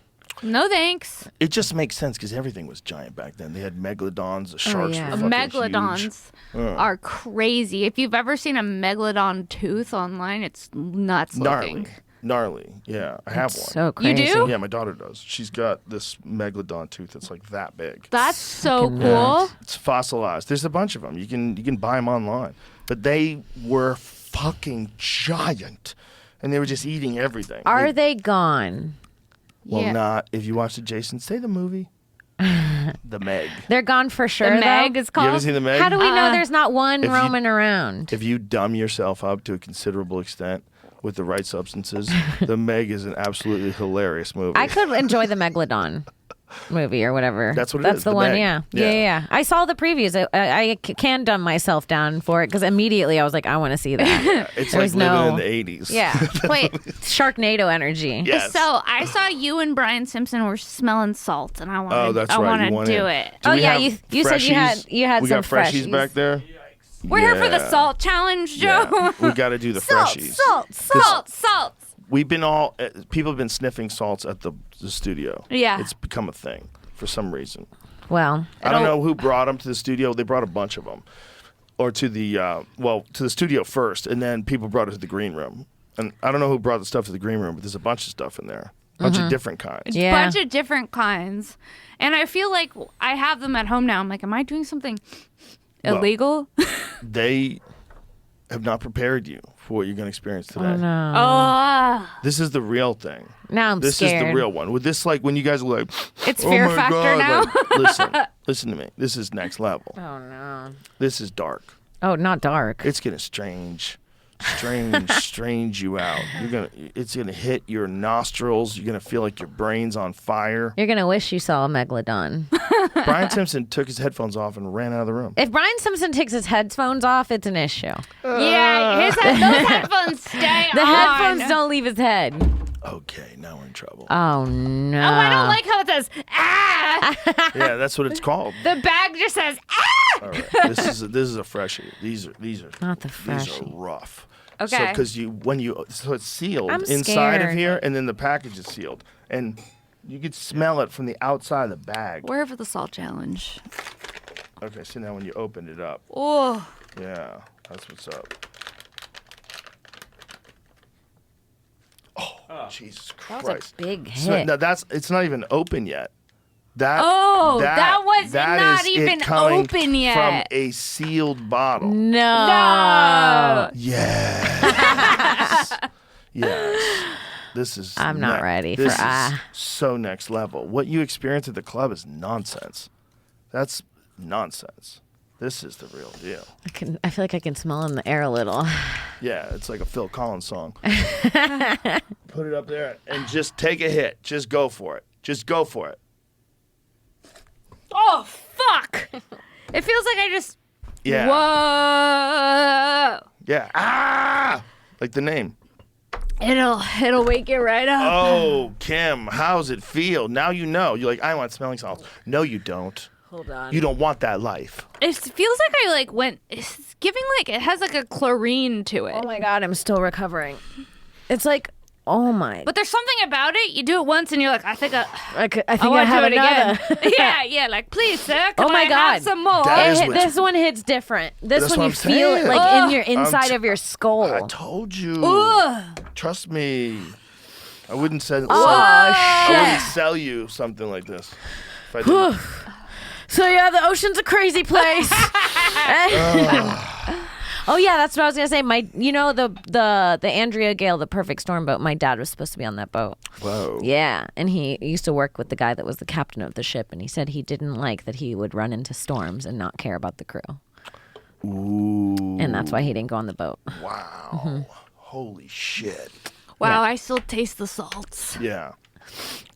No thanks. It just makes sense because everything was giant back then. They had megalodons, the sharks yeah. were fucking Megalodons are crazy. If you've ever seen a megalodon tooth online, it's nuts huge. looking. Gnarly. Yeah, I have one. So You crazy. do? Yeah, my daughter does. She's got this megalodon tooth that's like that big. That's so Fucking cool. nuts. It's fossilized. There's a bunch of them. You can buy them online. But they were fucking giant, and they were just eating everything. Are they gone? Well, Yeah. not if you watch the Jason Statham movie, The Meg. They're gone for sure. The Meg though? is You called. haven't seen The Meg? How do we know there's not one if you- roaming around? If you dumb yourself up to a considerable extent with the right substances, The Meg is an absolutely hilarious movie. I could enjoy the Megalodon movie or whatever. That's what it That's is, the The one, Meg. yeah. Yeah. Yeah. I saw the previews. I can dumb myself down for it because immediately I was like, I want to see that. It's There like was living no- in the 80s. Yeah. Wait, Sharknado energy. Yes. so I saw you and Brian Simpson were smelling salt, and I want. Oh, that's I right. want You to want do in. it. Do Oh, we yeah, have you said you had freshies? We some got freshies freshies. back there. We're here for the Yeah. salt challenge, Joe. Yeah. We got to do the freshies. Salt. We've been people have been sniffing salts at the studio. Yeah. It's become a thing for some reason. Well, I don't know who brought them to the studio. They brought a bunch of them, or to the to the studio first, and then people brought it to the green room. And I don't know who brought the stuff to the green room, but there's a bunch of stuff in there, a bunch of different kinds. Yeah. Bunch of different kinds, and I feel like I have them at home now. I'm like, am I doing something Well, illegal? They have not prepared you for what you're going to experience today. oh no. Oh, This is the real thing. Now I'm This scared. is the real one. With this, like when you guys were like, it's "Oh Fear my Factor God," now. like, listen to me. This is next level. Oh no. This is dark. Oh, not dark. It's gonna strange you out. It's gonna hit your nostrils. You're gonna feel like your brain's on fire. You're gonna wish you saw a megalodon. Brian Simpson took his headphones off and ran out of the room. If Brian Simpson takes his headphones off, it's an issue. Yeah, those headphones stay The on. headphones don't leave his head. Okay, now we're in trouble. Oh no. Oh, I don't like how it says ah. Yeah, that's what it's called. The bag just says ah. All right, this is a freshie. These are Not the these freshie. are rough. Okay. So because so it's sealed I'm inside of scared. here, and then the package is sealed, and you could smell it from the outside of the bag. We're for the salt challenge. Okay, so now when you open it up, Oh, yeah, that's what's up. Oh, Jesus That was Christ! a big It's not- hit. now it's not even open yet. that was not is it even coming open yet. from a sealed bottle. No. Yes. Yes. This is. I'm not ready this for is so next level. What you experience at the club is nonsense. That's nonsense. This is the real deal. I feel like I can smell in the air a little. Yeah, it's like a Phil Collins song. Put it up there and just take a hit. Just go for it. Just go for it. Oh fuck! It feels like I just. Yeah. Whoa! Yeah. Ah! Like the name. It'll wake you right up. Oh, Kim, how's it feel? Now you know. You're like, I want smelling salts. No, you don't. Hold on. You don't want that life. It feels like I went. It's giving like it has like a chlorine to it. Oh my god, I'm still recovering. It's like Oh my. But there's something about it. You do it once and you're like, I think I I want to have do it another. again. yeah. Like, please, sir, can Oh my I God. have some more? That is what- This one hits different. This That's one what you I'm feel it saying. like in your inside of your skull. I told you. Trust me. I wouldn't sell. Oh, I shit. wouldn't sell you something like this. If I didn't. So yeah, the ocean's a crazy place. Oh yeah, that's what I was gonna say. The Andrea Gale, the Perfect Storm boat. My dad was supposed to be on that boat. Whoa. Yeah, and he used to work with the guy that was the captain of the ship, and he said he didn't like that he would run into storms and not care about the crew. Ooh. And that's why he didn't go on the boat. Wow. Holy shit. Wow, I still taste the salts. Yeah.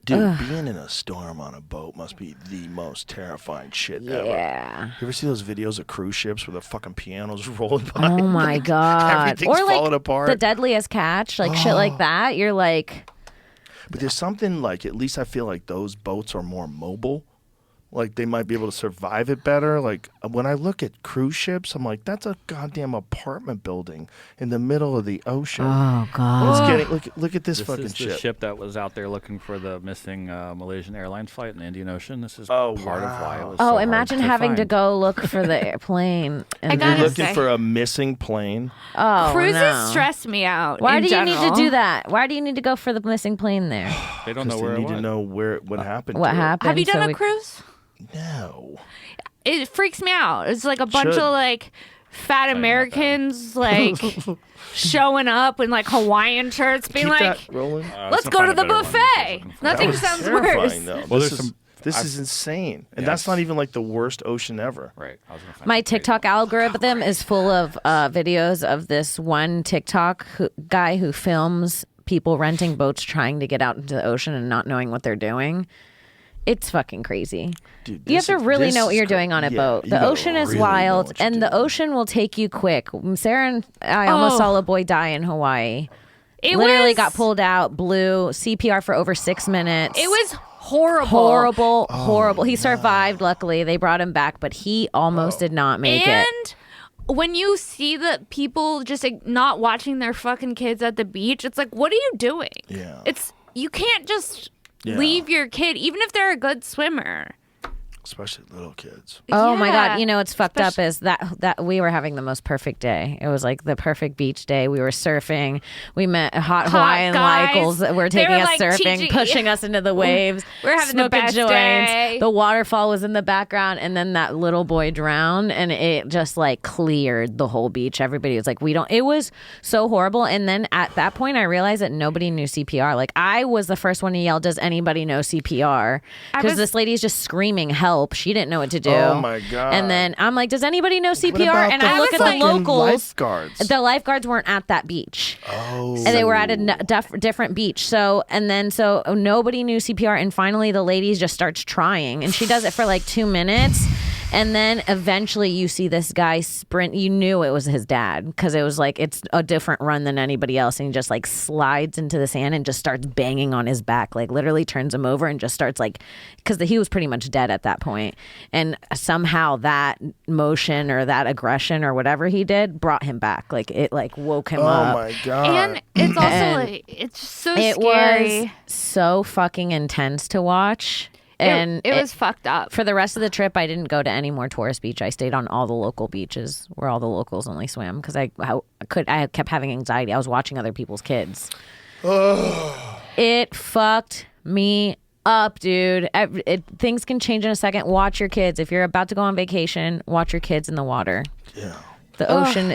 Dude, being in a storm on a boat must be the most terrifying shit ever. Yeah. You ever see those videos of cruise ships where the fucking piano's rolling by? Oh my god. Everything's or like falling apart. the Deadliest Catch, like shit like that. You're like, But there's something like, at least I feel like those boats are more mobile. Like they might be able to survive it better. Like when I look at cruise ships, I'm like, that's a goddamn apartment building in the middle of the ocean. oh god. It's getting look at this This fucking is the ship. ship that was out there looking for the missing Malaysian Airlines flight in the Indian Ocean. This is Oh, part of why it was Oh, so hard imagine to having to find. go look for the airplane. And gotta You're then, looking say- for a missing plane. oh, Cruises no. stress me out. Why in do you need to general. do that? Why do you need to go for the missing plane there? They don't know Because where they it need to went. know what happened. What to it. happened? Have you done so a we- cruise? No. It freaks me out. It's like a bunch Should. of like fat Americans like showing up in like Hawaiian shirts, being Keep like, that rolling. "Let's go to the buffet." Nothing That was sounds terrifying, worse. Though. Well, this there's is, some- this is insane, and Yeah, that's not even like the worst ocean ever. Right. I was gonna find My some crazy TikTok ones. algorithm is full of videos of this one TikTok guy who films people renting boats trying to get out into the ocean and not knowing what they're doing. It's fucking crazy. Dude, You have to really this know what is you're doing on a yeah, boat. you The gotta ocean is really know wild, what you're and the doing. ocean will take you quick. Sarah and I almost Oh. saw a boy die in Hawaii. It Literally was, got pulled out, blew CPR for over 6 minutes. It was horrible. horrible, Oh, horrible. He survived. Luckily, they brought him back, but he almost did not make it. And when you see the people just like, not watching their fucking kids at the beach, it's like, what are you doing? Yeah. It's you can't just Yeah. leave your kid, even if they're a good swimmer. Especially little kids. Oh my Yeah. god! You know what's fucked up is that we were having the most perfect day. It was like the perfect beach day. We were surfing. We met hot Hawaiian guys. locals that were They taking were us like surfing, teaching- pushing us into the waves. We're having the smoking best joints. day. The waterfall was in the background, and then that little boy drowned, and it just like cleared the whole beach. Everybody was like, "We don't." It was so horrible. And then at that point, I realized that nobody knew CPR. Like I was the first one to yell, "Does anybody know CPR?" Because was- this lady is just screaming help. She didn't know what to do. Oh, my God. And then I'm like, does anybody know What CPR? about And the I look at the fucking locals. lifeguards? The lifeguards weren't at that beach. Oh. And they were at a different beach. So nobody knew CPR. And finally, the lady just starts trying, and she does it for like 2 minutes. And then eventually you see this guy sprint. You knew it was his dad because it was like it's a different run than anybody else. And he just like slides into the sand and just starts banging on his back, like literally turns him over and just starts like, because he was pretty much dead at that point. And somehow that motion or that aggression or whatever he did brought him back. Like it like woke him Oh up. my god. And it's also And like it's just so It scary. was so fucking intense to watch. And it was fucked up. for the rest of the trip, I didn't go to any more tourist beach. I stayed on all the local beaches where all the locals only swam because I kept having anxiety. I was watching other people's kids. It fucked me up, dude. Things can change in a second. Watch your kids. If you're about to go on vacation, watch your kids in the water. Yeah. The ocean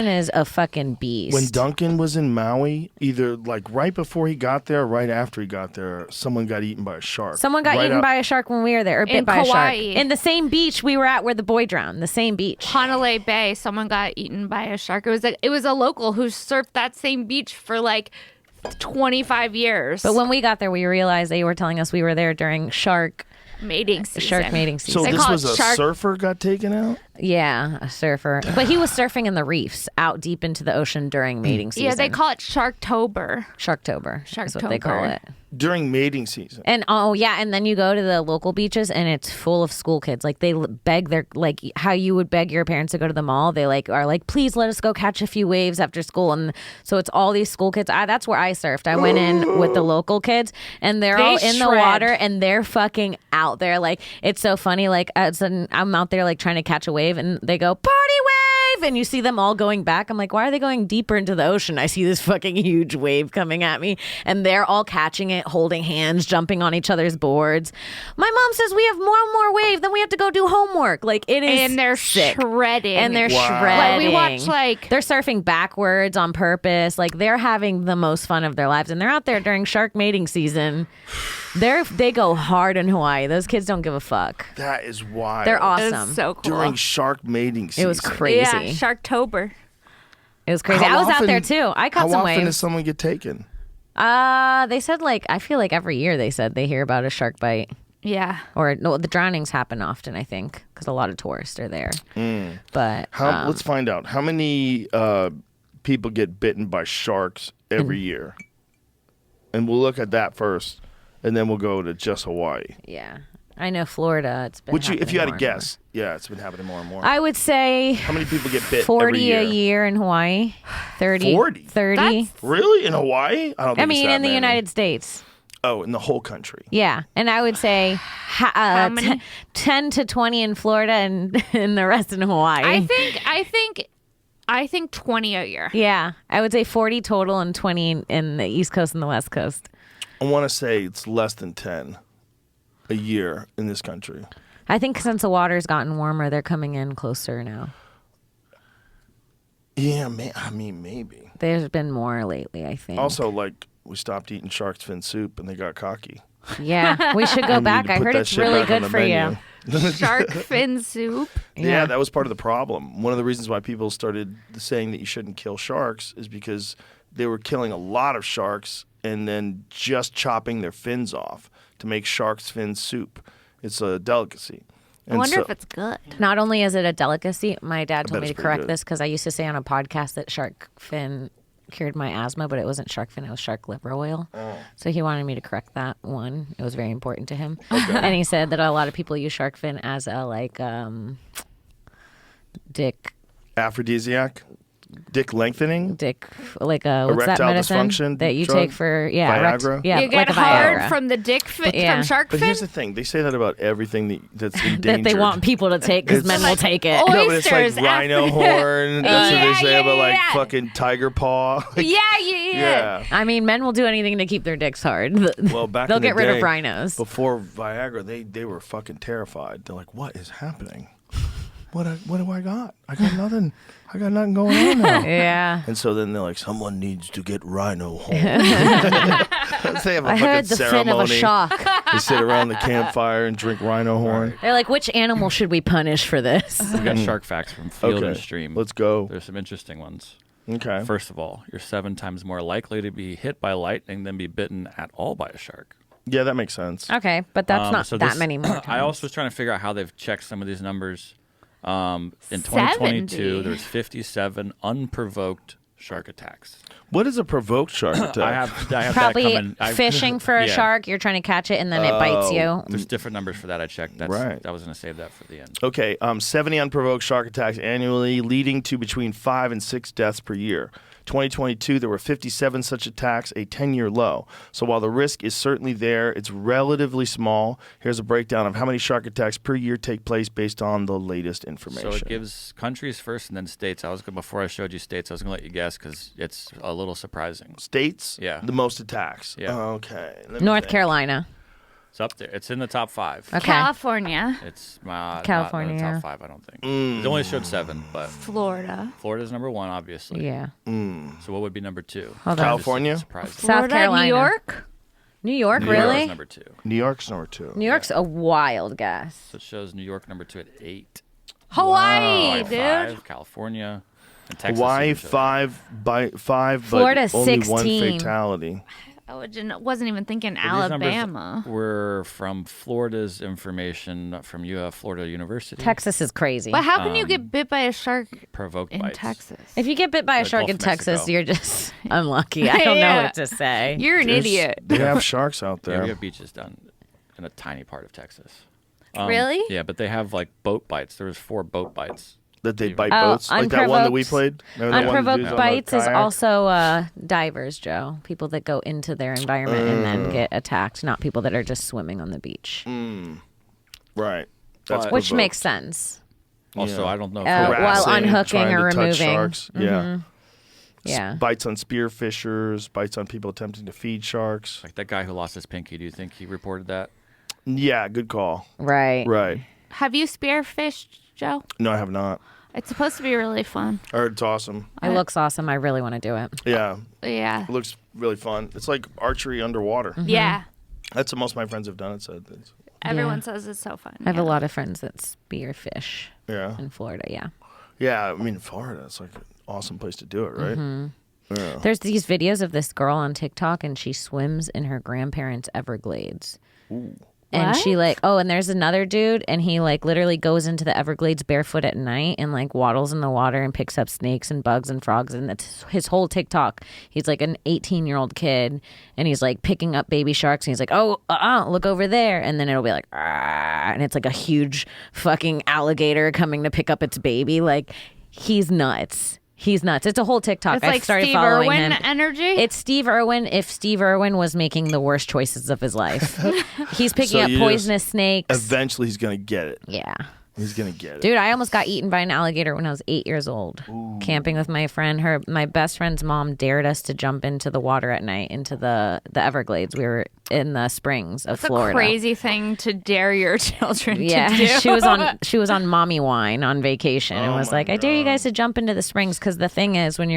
is a fucking beast. When Duncan was in Maui, either like right before he got there, or right after he got there, someone got eaten by a shark. Someone got Right eaten out- by a shark when we were there, or bit In by a shark. Kauai. In the same beach we were at where the boy drowned. The same beach. Honolulu Bay, someone got eaten by a shark. It was a local who surfed that same beach for like 25 years. But when we got there, we realized they were telling us we were there during shark mating season. mating season. So They this call was it a shark- surfer got taken out? Yeah, a surfer. But he was surfing in the reefs out deep into the ocean during mating season. Yeah, they call it Sharktober. Sharktober. Is what they call it. During mating season. And and then you go to the local beaches and it's full of school kids. Like they beg their, like how you would beg your parents to go to the mall. They are like, please let us go catch a few waves after school. And so it's all these school kids. That's where I surfed. I went in with the local kids and they're all in the water and they're fucking out there. Like it's so funny. Like I'm out there like trying to catch a wave and they go, party wave, and you see them all going back. I'm like, why are they going deeper into the ocean? I see this fucking huge wave coming at me and they're all catching it, holding hands, jumping on each other's boards. My mom says we have more wave, then we have to go do homework. Like it is, and they're sick. shredding, and they're shredding. Like we watch they're surfing backwards on purpose. Like they're having the most fun of their lives, and they're out there during shark mating season. They go hard in Hawaii. Those kids don't give a fuck. That is wild. They're awesome. It's so cool. During shark mating season. It was crazy. Yeah, Sharktober. It was crazy. I was out there too. I caught some waves. How often does someone get taken? They said I feel like every year they said they hear about a shark bite. Yeah. Or no, the drownings happen often, I think, because a lot of tourists are there. But let's find out how many people get bitten by sharks every year, and we'll look at that first, and then we'll go to just Hawaii. Yeah, I know Florida. It's been. If you had to guess, yeah, it's been happening more and more. I would say how many people get bit? 40 every year? a year in Hawaii. 30. 40? 30. Really? In Hawaii? I mean, in the United States. Oh, in the whole country. Yeah, and I would say How many? 10 to 20 in Florida and the rest in Hawaii. I think 20 a year. Yeah, I would say 40 total and 20 in the East Coast and the West Coast. I want to say it's less than 10 a year in this country. I think since the water's gotten warmer, they're coming in closer now. Yeah, I mean, maybe. There's been more lately, I think. Also, like, we stopped eating shark's fin soup and they got cocky. Yeah, we should go back. I heard it's really good for you. Shark fin soup. Yeah, that was part of the problem. One of the reasons why people started saying that you shouldn't kill sharks is because they were killing a lot of sharks and then just chopping their fins off to make shark's fin soup. It's a delicacy. I wonder if it's good. Not only is it a delicacy, my dad told me to correct good. this because I used to say on a podcast that shark fin cured my asthma, but it wasn't shark fin, it was shark liver oil. So he wanted me to correct that one. It was very important to him. And he said that a lot of people use shark fin as a aphrodisiac, dick lengthening, like a what's that erectile medicine dysfunction that you drug? take for Viagra? yeah, You get like a hard Viagra. from the dick from shark But fin. here's the thing: they say that about everything that's endangered. that they want people to take because men will take it. Oh, No, but it's like Oysters rhino after- horn. That's what they say about like yeah. fucking tiger paw. Like, Yeah. I mean, men will do anything to keep their dicks hard. Well, back they'll in the get rid day, of rhinos. Before Viagra, they were fucking terrified. They're like, "What is happening? What do I got? I got nothing. I got nothing going on now." Yeah. And so then they're like, "Someone needs to get rhino horn." They have a I fucking heard the fin of a ceremony. shark. They sit around the campfire and drink rhino horn. They're like, which animal should we punish for this? We got shark facts from Field and Stream. Let's go. There's some interesting ones. Okay. First of all, you're 7 times more likely to be hit by lightning than be bitten at all by a shark. Yeah, that makes sense. Okay, but that's not So that this- many more times. I also was trying to figure out how they've checked some of these numbers. In 2022, 70. there's 57 unprovoked shark attacks. What is a provoked shark attack? I have that Probably coming. fishing for a Yeah. shark. You're trying to catch it, and then it bites you. There's different numbers for that. I checked. Right. I was going to save that for the end. Okay, 70 unprovoked shark attacks annually, leading to between 5 and 6 deaths per year. 2022, there were 57 such attacks, a 10-year low. So while the risk is certainly there, it's relatively small. Here's a breakdown of how many shark attacks per year take place based on the latest information. So it gives countries first and then states. Before I showed you states, I was going to let you guess because it's a little surprising. States? Yeah. The most attacks? Yeah. Okay. Let me North think. Carolina. It's up there. It's in the top 5. Okay. California, It's not California. in the top 5, I don't think. It only showed 7, but Florida, Florida's number 1, obviously. Yeah. So what would be number 2? Hold on. California? Surprising. South Florida, Carolina. New York. New York, New York really? is number 2. New York's number 2. New York's a wild guess. So it shows New York number 2 at 8. Hawaii, Hawaii dude. 5, California, and Texas. Hawaii even showed 5 by 5, Florida, but only 16. one fatality. wasn't even thinking These numbers Alabama. were from Florida's information from Florida University. Texas is crazy. But how can you get bit by a shark Provoked in bites. Texas? If you get bit by a The shark Gulf in of Texas, Mexico. you're just unlucky. I don't know Yeah. what to say. You're an idiot. They have sharks out Yeah, there. we have beaches down in a tiny part of Texas. Really? Yeah, but they have like boat bites. There was 4 boat bites. That they bite Oh, boats, like that one that we unprovoked- played. Remember the one the dudes Unprovoked on the bites is kayak? also divers, Joe. People that go into their environment and then get attacked, not people that are just swimming on the beach. Right. That's But- Which provoked. makes sense. Also, Yeah. I don't know if While Harassing, unhooking trying or to touch removing. sharks. Yeah. Yeah. Bites on spearfishers, bites on people attempting to feed sharks. like that guy who lost his pinky. Do you think he reported that? Yeah, good call. Right. Right. Have you spearfished, Joe? No, I have not. It's supposed to be really fun. I heard it's awesome. It looks awesome. I really want to do it. Yeah, Yeah. it looks really fun. It's like archery underwater. Yeah. That's what most of my friends have done. It said, Everyone says it's so fun. I have a lot of friends that spearfish yeah, in Florida. Yeah. yeah. I mean, Florida. It's like an awesome place to do it, right? Yeah. There's these videos of this girl on TikTok and she swims in her grandparents' Everglades. And she and there's another dude and he like literally goes into the Everglades barefoot at night and like waddles in the water and picks up snakes and bugs and frogs, and that's his whole TikTok. He's like an 18-year-old kid and he's like picking up baby sharks and he's like, oh, look over there, and then it'll be like, and it's like a huge fucking alligator coming to pick up its baby. Like, he's nuts. He's nuts. It's a whole TikTok. It's I've like started Steve following Irwin him. energy. It's Steve Irwin if Steve Irwin was making the worst choices of his life. He's picking So up you poisonous snakes. Eventually, he's gonna get it. Yeah. He's gonna get it. Dude, I almost got eaten by an alligator when I was 8 years old. Camping with my friend. My best friend's mom dared us to jump into the water at night, into the Everglades. We were in the springs of It's a Florida. crazy thing to dare your children to Yeah, do. she was on mommy wine on vacation and was like, I dare you guys to jump into the springs, because the thing is, when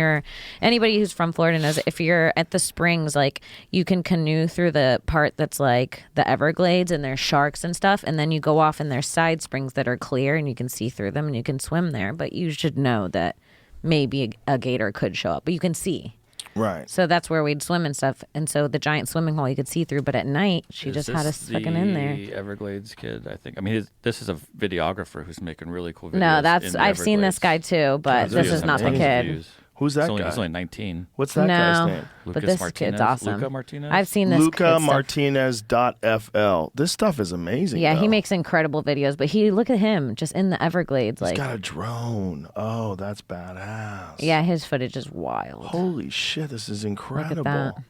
anybody who's from Florida knows, if you're at the springs, like, you can canoe through the part that's like the Everglades and there's sharks and stuff, and then you go off and there's side springs that are clear and you can see through them and you can swim there, but you should know that maybe a gator could show up, but you can see. Right. So that's where we'd swim and stuff. And so the giant swimming hole you could see through, but at night she Is just this had us fucking in there. The Everglades kid, I think. I mean, this is a videographer who's making really cool videos. No, in that's the I've seen this guy Everglades. too, but His this videos is have not the tons of kid. views. Who's that guy? He's only 19. What's that guy's name? But Lucas this Martinez. kid's awesome. Luca Martinez? I've seen this Luca kid stuff. Martinez.fl. This stuff is amazing. Yeah, he though. makes incredible videos, but look at him just in the Everglades. He's Like, got a drone. Oh, that's badass. yeah, his footage is wild. Holy shit, this is Look incredible. at that.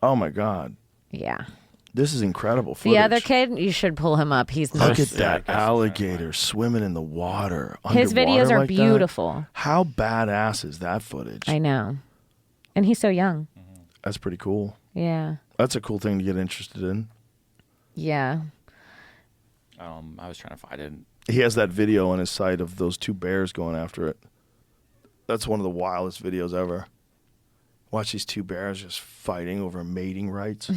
Oh my god. Yeah. This is incredible footage. The other kid, you should pull him up. He's Look nuts. at that alligator swimming in the water. His videos underwater are like that. beautiful. How badass is that footage? I know. And he's so young. That's pretty cool. Yeah. That's a cool thing to get interested in. Yeah. I was trying to find it. He has that video on his site of those 2 bears going after it. That's one of the wildest videos ever. Watch these 2 bears just fighting over mating rights.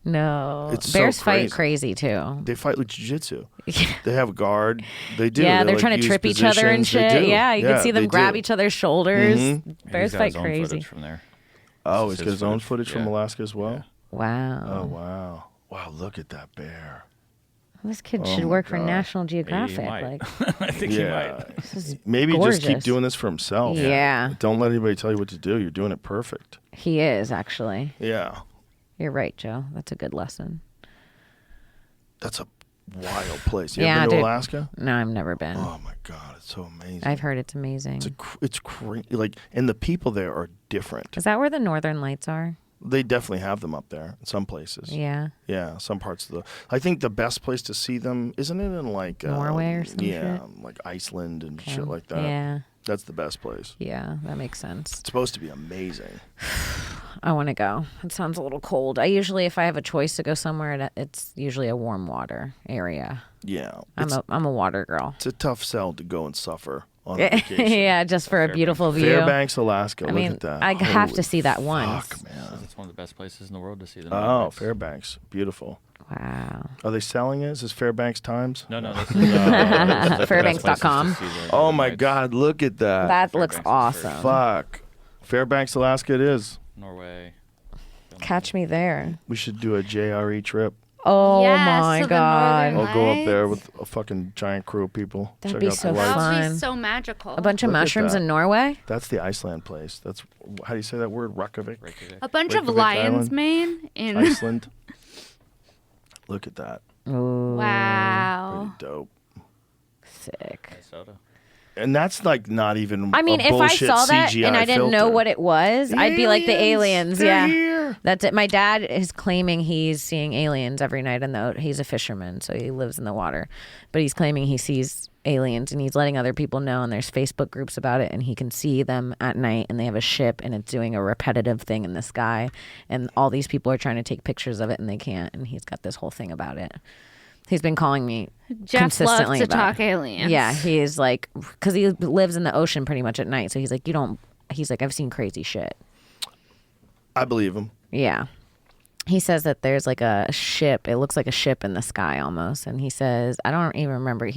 No. It's so Bears fight crazy. crazy too. They fight like jiu-jitsu. They have a guard. They do. Yeah, They, they're like, trying to use trip each other and positions. They shit. do. Yeah, you can see them they grab do. each other's shoulders. Mhm. Bears He's got fight his own crazy. footage from there. Oh, This he's is got his own footage. footage from Yeah. Alaska as well? Wow. Oh, wow. Wow, look at that bear. This kid Oh should my work for God. National Maybe he Geographic. might. Like, I think he might. this is Maybe just keep gorgeous. doing this for himself. Yeah. Don't let anybody tell you what to do. You're doing it perfect. He is, actually. Yeah. You're right, Joe. That's a good lesson. That's a wild place. You Yeah, ever been to dude. Alaska? No, I've never been. Oh my God, it's so amazing. I've heard it's amazing. It's crazy. Like, and the people there are different. Is that where the Northern Lights are? They definitely have them up there in some places. Yeah. Yeah, some parts of the. I think the best place to see them isn't it in like Norway or some yeah, shit? like Iceland and shit like that. Yeah. That's the best place. Yeah, that makes sense. It's supposed to be amazing. I want to go. It sounds a little cold. I usually, if I have a choice to go somewhere, it's usually a warm water area. Yeah, I'm a water girl. it's a tough sell to go and suffer on a vacation. Yeah, just for a beautiful view. Fairbanks, Alaska. I Look mean, at that. I have to Holy see that once. Fuck, man. It's one of the best places in the world to see the Oh, Northern Lights. Fairbanks, beautiful. Wow. Are they selling it? Is this Fairbanks Times? No, this is the best places Fairbanks.com. to see the Oh Northern my Lights. God, look at that. That looks Fairbanks is very awesome. Fuck. Fairbanks, Alaska. It is. Norway. Catch me there. We should do a JRE trip. Oh Yes, my to the God. Northern I'll go up there Lights. with a fucking giant crew of people. That'd Check be out so the lights. fun. Oh, she's so magical. A bunch of Look at mushrooms that. in Norway? That's the Iceland place. That's how do you say that word? Reykjavik. A bunch of Reykjavik lion's Island. mane in. Iceland. Look at that. Wow. Pretty dope. Sick. Minnesota. And that's like not even. I mean, a if I bullshit saw that CGI and I didn't know filter. what it was, I'd be like the aliens. They're Yeah. here. That's it. My dad is claiming he's seeing aliens every night in the. He's a fisherman, so he lives in the water. But he's claiming he sees aliens, and he's letting other people know. And there's Facebook groups about it, and he can see them at night. And they have a ship, and it's doing a repetitive thing in the sky. And all these people are trying to take pictures of it, and they can't. And he's got this whole thing about it. He's been calling me Jeff consistently loves to about talk it. aliens. Yeah, he's like, because he lives in the ocean pretty much at night. So he's like, he's like, I've seen crazy shit. I believe him. Yeah. He says that there's like a ship. It looks like a ship in the sky almost. And he says, I don't even remember.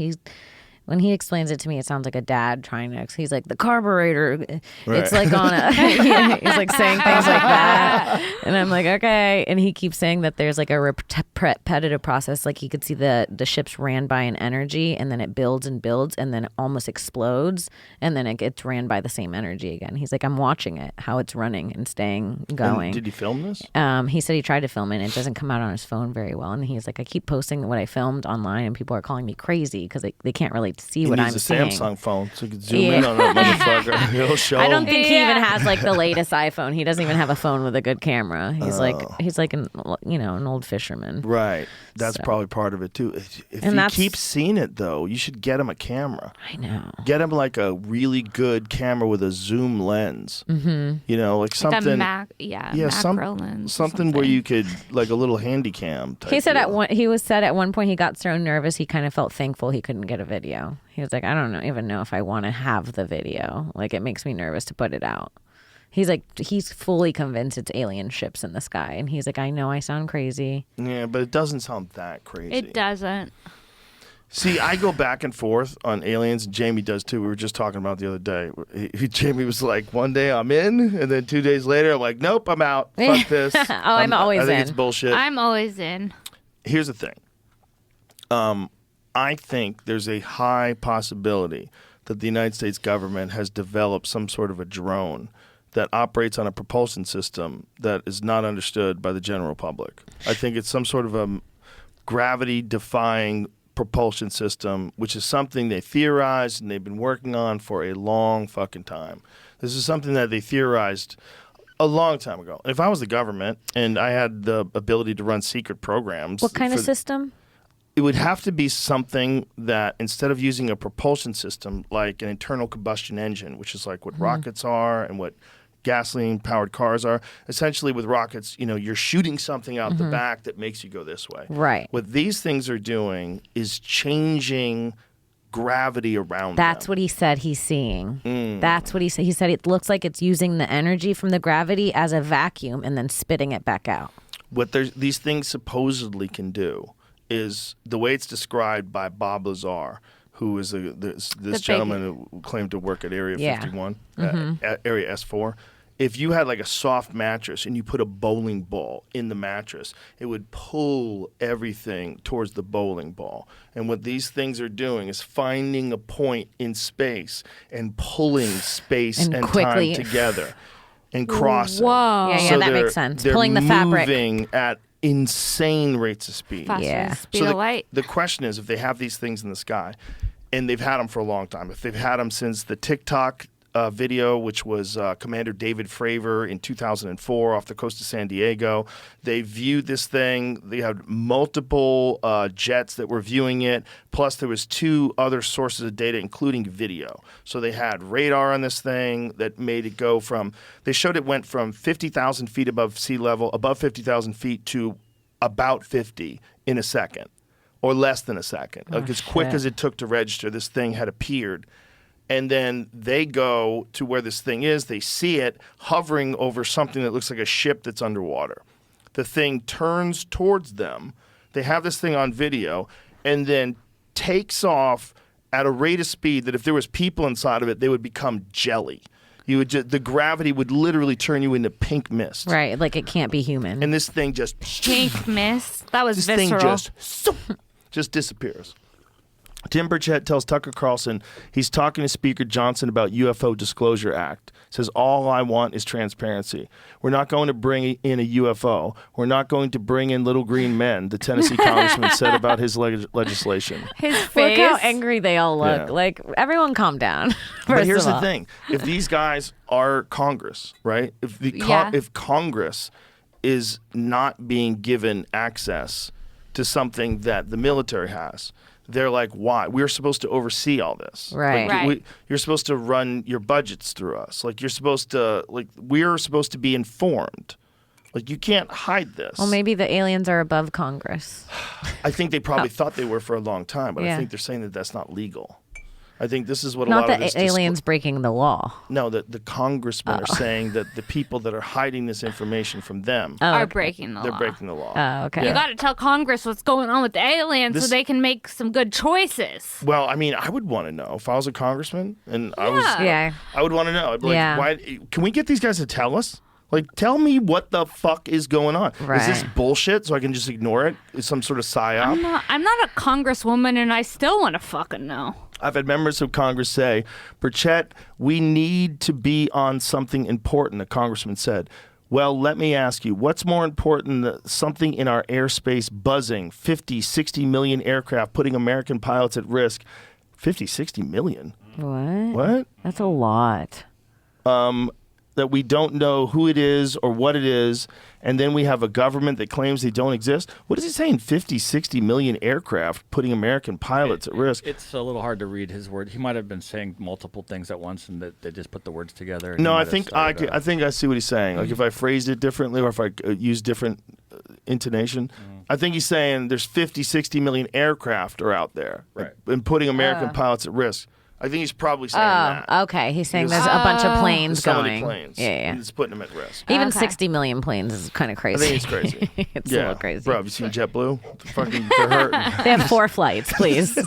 When he explains it to me, it sounds like a dad trying to. He's like, the carburetor. It's like on a. Yeah, he's like saying things like that, and I'm like, okay. And he keeps saying that there's like a repetitive process. Like he could see the ships ran by an energy, and then it builds and builds, and then it almost explodes, and then it gets ran by the same energy again. He's like, I'm watching it, how it's running and staying going. And did he film this? He said he tried to film it and it doesn't come out on his phone very well. And he's like, I keep posting what I filmed online and people are calling me crazy because they can't really see He what I'm needs a saying. Samsung phone so he can zoom in on that motherfucker. He'll show I don't him. think he even has like the latest iPhone. He doesn't even have a phone with a good camera. He's like an old fisherman. Right. That's So. probably part of it too. If And you that's- keep seeing it though, you should get him a camera. I know. Get him like a really good camera with a zoom lens. Mm-hmm. You know, like Like something. a macro lens. or something where you could like a little handy cam. Type He said deal. at one point he got so nervous he kind of felt thankful he couldn't get a video. He was like, I don't even know if I want to have the video. Like it makes me nervous to put it out. He's like, he's fully convinced it's alien ships in the sky, and he's like, I know I sound crazy. Yeah, but it doesn't sound that crazy. It doesn't. See, I go back and forth on aliens, and Jamie does too. We were just talking about it the other day. Jamie was like, one day I'm in, and then 2 days later, I'm like, nope, I'm out. Fuck this. I'm always I think in. it's bullshit. I'm always in. Here's the thing. I think there's a high possibility that the United States government has developed some sort of a drone that operates on a propulsion system that is not understood by the general public. I think it's some sort of a gravity-defying propulsion system, which is something they theorized and they've been working on for a long fucking time. This is something that they theorized a long time ago. If I was the government and I had the ability to run secret programs... What kind of for- system? It would have to be something that instead of using a propulsion system like an internal combustion engine, which is like what rockets are and what gasoline-powered cars are, essentially with rockets, you're shooting something out the back that makes you go this way. Right. What these things are doing is changing gravity around That's them. what he said he's seeing. That's what he said. He said it looks like it's using the energy from the gravity as a vacuum and then spitting it back out. What these things supposedly can do is the way it's described by Bob Lazar, who is this gentleman who claimed to work at Area 51, Area S4. If you had like a soft mattress and you put a bowling ball in the mattress, it would pull everything towards the bowling ball. And what these things are doing is finding a point in space and pulling space And and quickly- time together and crossing. Whoa. Yeah, So that they're- makes sense. They're Pulling the fabric. moving at insane rates of speed. Faster Yeah. than the speed So of light. the question is, if they have these things in the sky, and they've had them for a long time, if they've had them since the TikTok video, which was Commander David Fravor in 2004 off the coast of San Diego, they viewed this thing. They had multiple jets that were viewing it, plus there was 2 other sources of data, including video. So they had radar on this thing that made it go from, they showed it went from 50,000 feet above sea level, above 50,000 feet to about 50 in a second. Or less than a second. Like as quick shit. as it took to register, this thing had appeared. And then they go to where this thing is. They see it hovering over something that looks like a ship that's underwater. The thing turns towards them. They have this thing on video and then takes off at a rate of speed that if there was people inside of it, they would become jelly. You would the gravity would literally turn you into pink mist. Right, like it can't be human. And this thing just Pink mist. That was this visceral. thing just disappears. Tim Burchett tells Tucker Carlson he's talking to Speaker Johnson about UFO Disclosure Act. Says, all I want is transparency. We're not going to bring in a UFO. We're not going to bring in little green men, the Tennessee congressman said about his legislation. His Look face. how angry they all look. Yeah. Like, everyone calm down. But here's of the all. thing. If these guys are Congress, right? If Congress is not being given access to something that the military has, they're like, why? We're supposed to oversee all this. Right. Like, Right. you're supposed to run your budgets through us. Like, we're supposed to be informed. Like, you can't hide this. Well, maybe the aliens are above Congress. I think they probably thought they were for a long time, but I Yeah. think they're saying that that's not legal. I think this is what Not a lot of the this aliens breaking the law. No, the congressmen are saying that the people that are hiding this information from them, Are breaking the they're law. breaking the law. Oh, okay. You got to tell Congress what's going on with the aliens so This- they can make some good choices. Well, I mean, I would want to know if I was a congressman and I was. Yeah. I would want to know. I'd be like, Yeah. why? Can we get these guys to tell us? Like, tell me what the fuck is going on. Is this Right. bullshit so I can just ignore it? Is some sort of psyop? I'm not a congresswoman, and I still want to fucking know. I've had members of Congress say, Burchett, we need to be on something important, a congressman said. Well, let me ask you, what's more important than something in our airspace buzzing, 50, 60 million aircraft putting American pilots at risk? 50, 60 million? What? What? That's a lot. That we don't know who it is or what it is, and then we have a government that claims they don't exist? What is he saying, 50, 60 million aircraft putting American pilots at risk? It's a little hard to read his word. He might have been saying multiple things at once, and that they just put the words together. and No, he I might have think started, I think I see what he's saying. Like if I phrased it differently or if I used different intonation, I think he's saying there's 50, 60 million aircraft are out there and putting American pilots at risk. I think he's probably saying that. Okay. He's saying Because- there's a bunch of planes There's so going. many planes. Yeah. It's putting them at risk. Even Okay. 60 million planes is kind of I crazy. think it's crazy. It's yeah. a little crazy. Bro, have you seen JetBlue? They're hurting. They have 4 flights, please.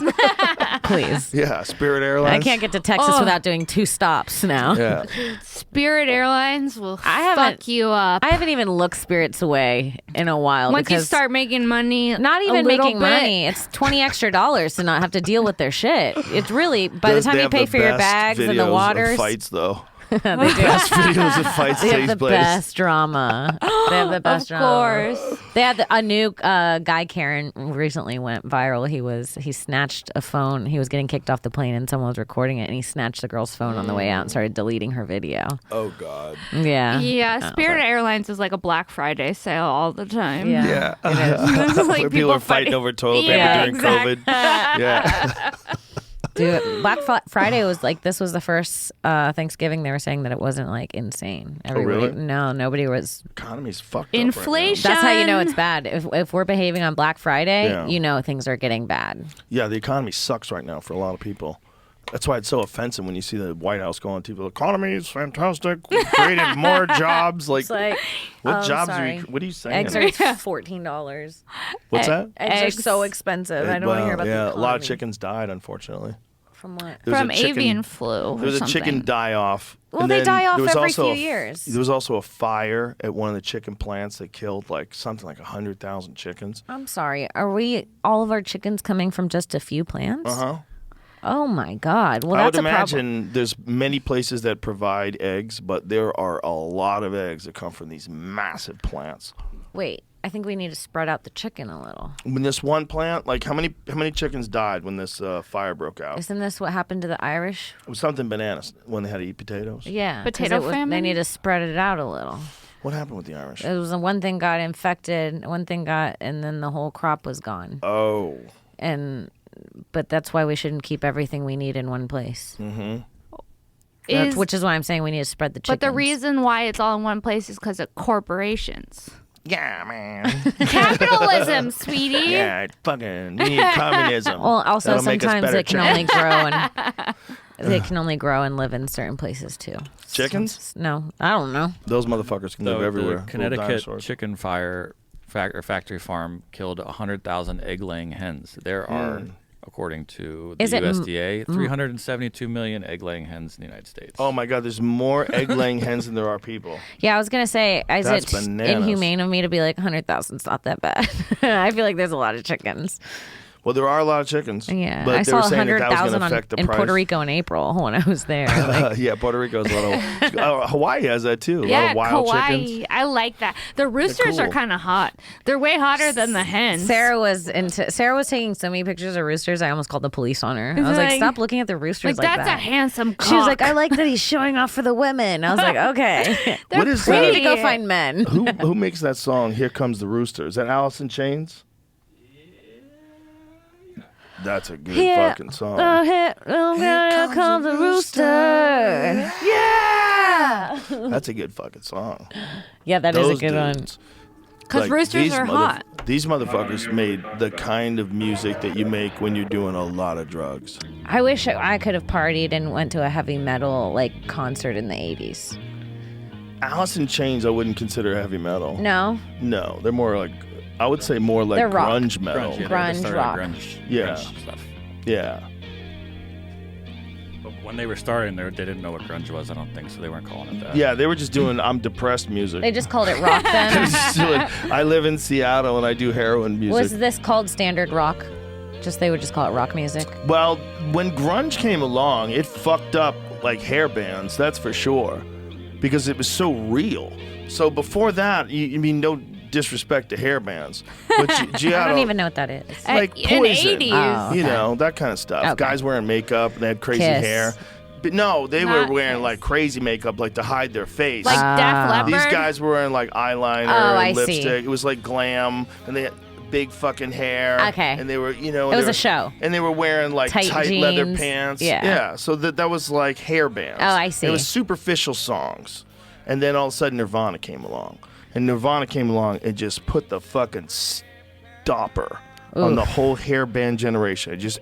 Please. Yeah, Spirit Airlines. I can't get to Texas without doing 2 stops now. Yeah. Spirit Airlines will haven't- fuck you up. I haven't even looked Spirits away in a while. Once you because start making money, not a even little making bit. money. It's $20 extra to not have to deal with their shit. It's really, by the They time you have pay the for your best bags and the videos of waters, fights, though. they do. Best videos of fights They have takes the place. best drama. They have the best Of drama. course. They had a new guy Karen recently went viral. He snatched a phone. He was getting kicked off the plane and someone was recording it and he snatched the girl's phone on the way out and started deleting her video. Oh, God. Yeah. Yeah, Spirit Airlines is like a Black Friday sale all the time. Yeah. It's like Where people are fighting over toilet paper Yeah, during COVID. Yeah. Dude, Black Friday was like, this was the first Thanksgiving they were saying that it wasn't like insane. Everybody, really? No, nobody was. Economy's fucked Inflation. That's how you know it's bad. If we're behaving on Black Friday, Yeah. you know things are getting bad. Right now. Yeah, the economy sucks right now for a lot of people. That's why it's so offensive when you see the White House go on TV. The economy is fantastic. We created more jobs. Like, It's like, what jobs sorry. what are you saying? Eggs are $14. What's that? Eggs are so expensive. I don't want to hear about yeah, the a lot of economy. chickens died, unfortunately. From what? There was From a chicken- avian flu. There was a chicken die-off. Well, and they then die off there was every also few a f- years. There was also a fire at one of the chicken plants that killed like something like 100,000 chickens. I'm sorry. Are we all of our chickens coming from just a few plants? Uh-huh. Oh my God. Well, I would that's a problem. imagine there's many places that provide eggs, but there are a lot of eggs that come from these massive plants. Wait, I think we need to spread out the chicken a little. When this one plant, like how many chickens died when this fire broke out? Isn't this what happened to the Irish? It was something bananas when they had to eat potatoes. Yeah. 'cause Potato They famine? need to spread it out a little. What happened with the Irish? It was one thing got infected, and then the whole crop was gone. Oh. But that's why we shouldn't keep everything we need in one place. Which is why I'm saying we need to spread the chickens. But the reason why it's all in one place is because of corporations. Yeah, man. Capitalism, sweetie. Yeah, fucking. We need communism. Well, also That'll make us sometimes better it can only grow they can only grow and live in certain places too. Chickens? No, I don't know. Those motherfuckers can live everywhere. The Little Connecticut dinosaurs. chicken fire factory farm killed 100,000 egg-laying hens. There are according to the Is it USDA. 372 million egg-laying hens in the United States. Oh my God, there's more egg-laying hens than there are people. Yeah, I was gonna say, is That's it bananas. inhumane of me to be like 100,000's not that bad? I feel like there's a lot of chickens. Well, there are a lot of chickens. Yeah, but I they saw were saying that was 100,000 going to affect the in price. Puerto Rico in April when I was there. Like, Yeah, Puerto Rico's a little. Hawaii has that too. A lot Yeah, of wild Kauai. chickens. I like that. The roosters are cool. kind of hot. They're way hotter than the hens. Sarah was taking so many pictures of roosters. I almost called the police on her. I was like, stop looking at the roosters like that's that. a handsome cock. She was like, I like that he's showing off for the women. I was like, okay. They're What is We need that? to go find men. Who makes that song? Here Comes the Rooster. Is that Alice in Chains? That's a good fucking song. Here comes the rooster. Yeah. That's a good fucking song. Yeah, that is Those a good one. dudes. Because roosters these are hot. These motherfuckers made the kind of music that you make when you're doing a lot of drugs. I wish I could have partied and went to a heavy metal like concert in the 80s. Alice in Chains, I wouldn't consider heavy metal. No? No, they're more like, I would say more like They're rock. grunge metal. Grunge, yeah, Grunge they started rock. Yeah. grunge stuff. Yeah. But when they were starting, they didn't know what grunge was, I don't think, so they weren't calling it that. Yeah, they were just doing I'm depressed music. They just called it rock They were then? just doing, I live in Seattle and I do heroin music. Was this called standard rock? They would just call it rock music? Well, when grunge came along, it fucked up like hair bands, that's for sure, because it was so real. So before that, you mean no disrespect to hair bands, but you I had don't even know what that is. like in Poison, 80s. Oh, you okay. know, that kind of stuff. Okay. Guys wearing makeup, they had crazy Kiss. hair. But no, they were Not wearing Kiss. like crazy makeup, like to hide their face. Like Def Leppard. These guys were wearing like eyeliner Oh, I and see. lipstick. It was like glam, and they had big fucking hair. Okay. And they were, you know, It was they a show. And they were wearing like Tight leather jeans. pants. Yeah. Yeah. So that was like hair bands. Oh, I see. It was superficial songs, and then all of a sudden Nirvana came along, and Nirvana came along and just put the fucking stopper on the whole hair band generation. It just.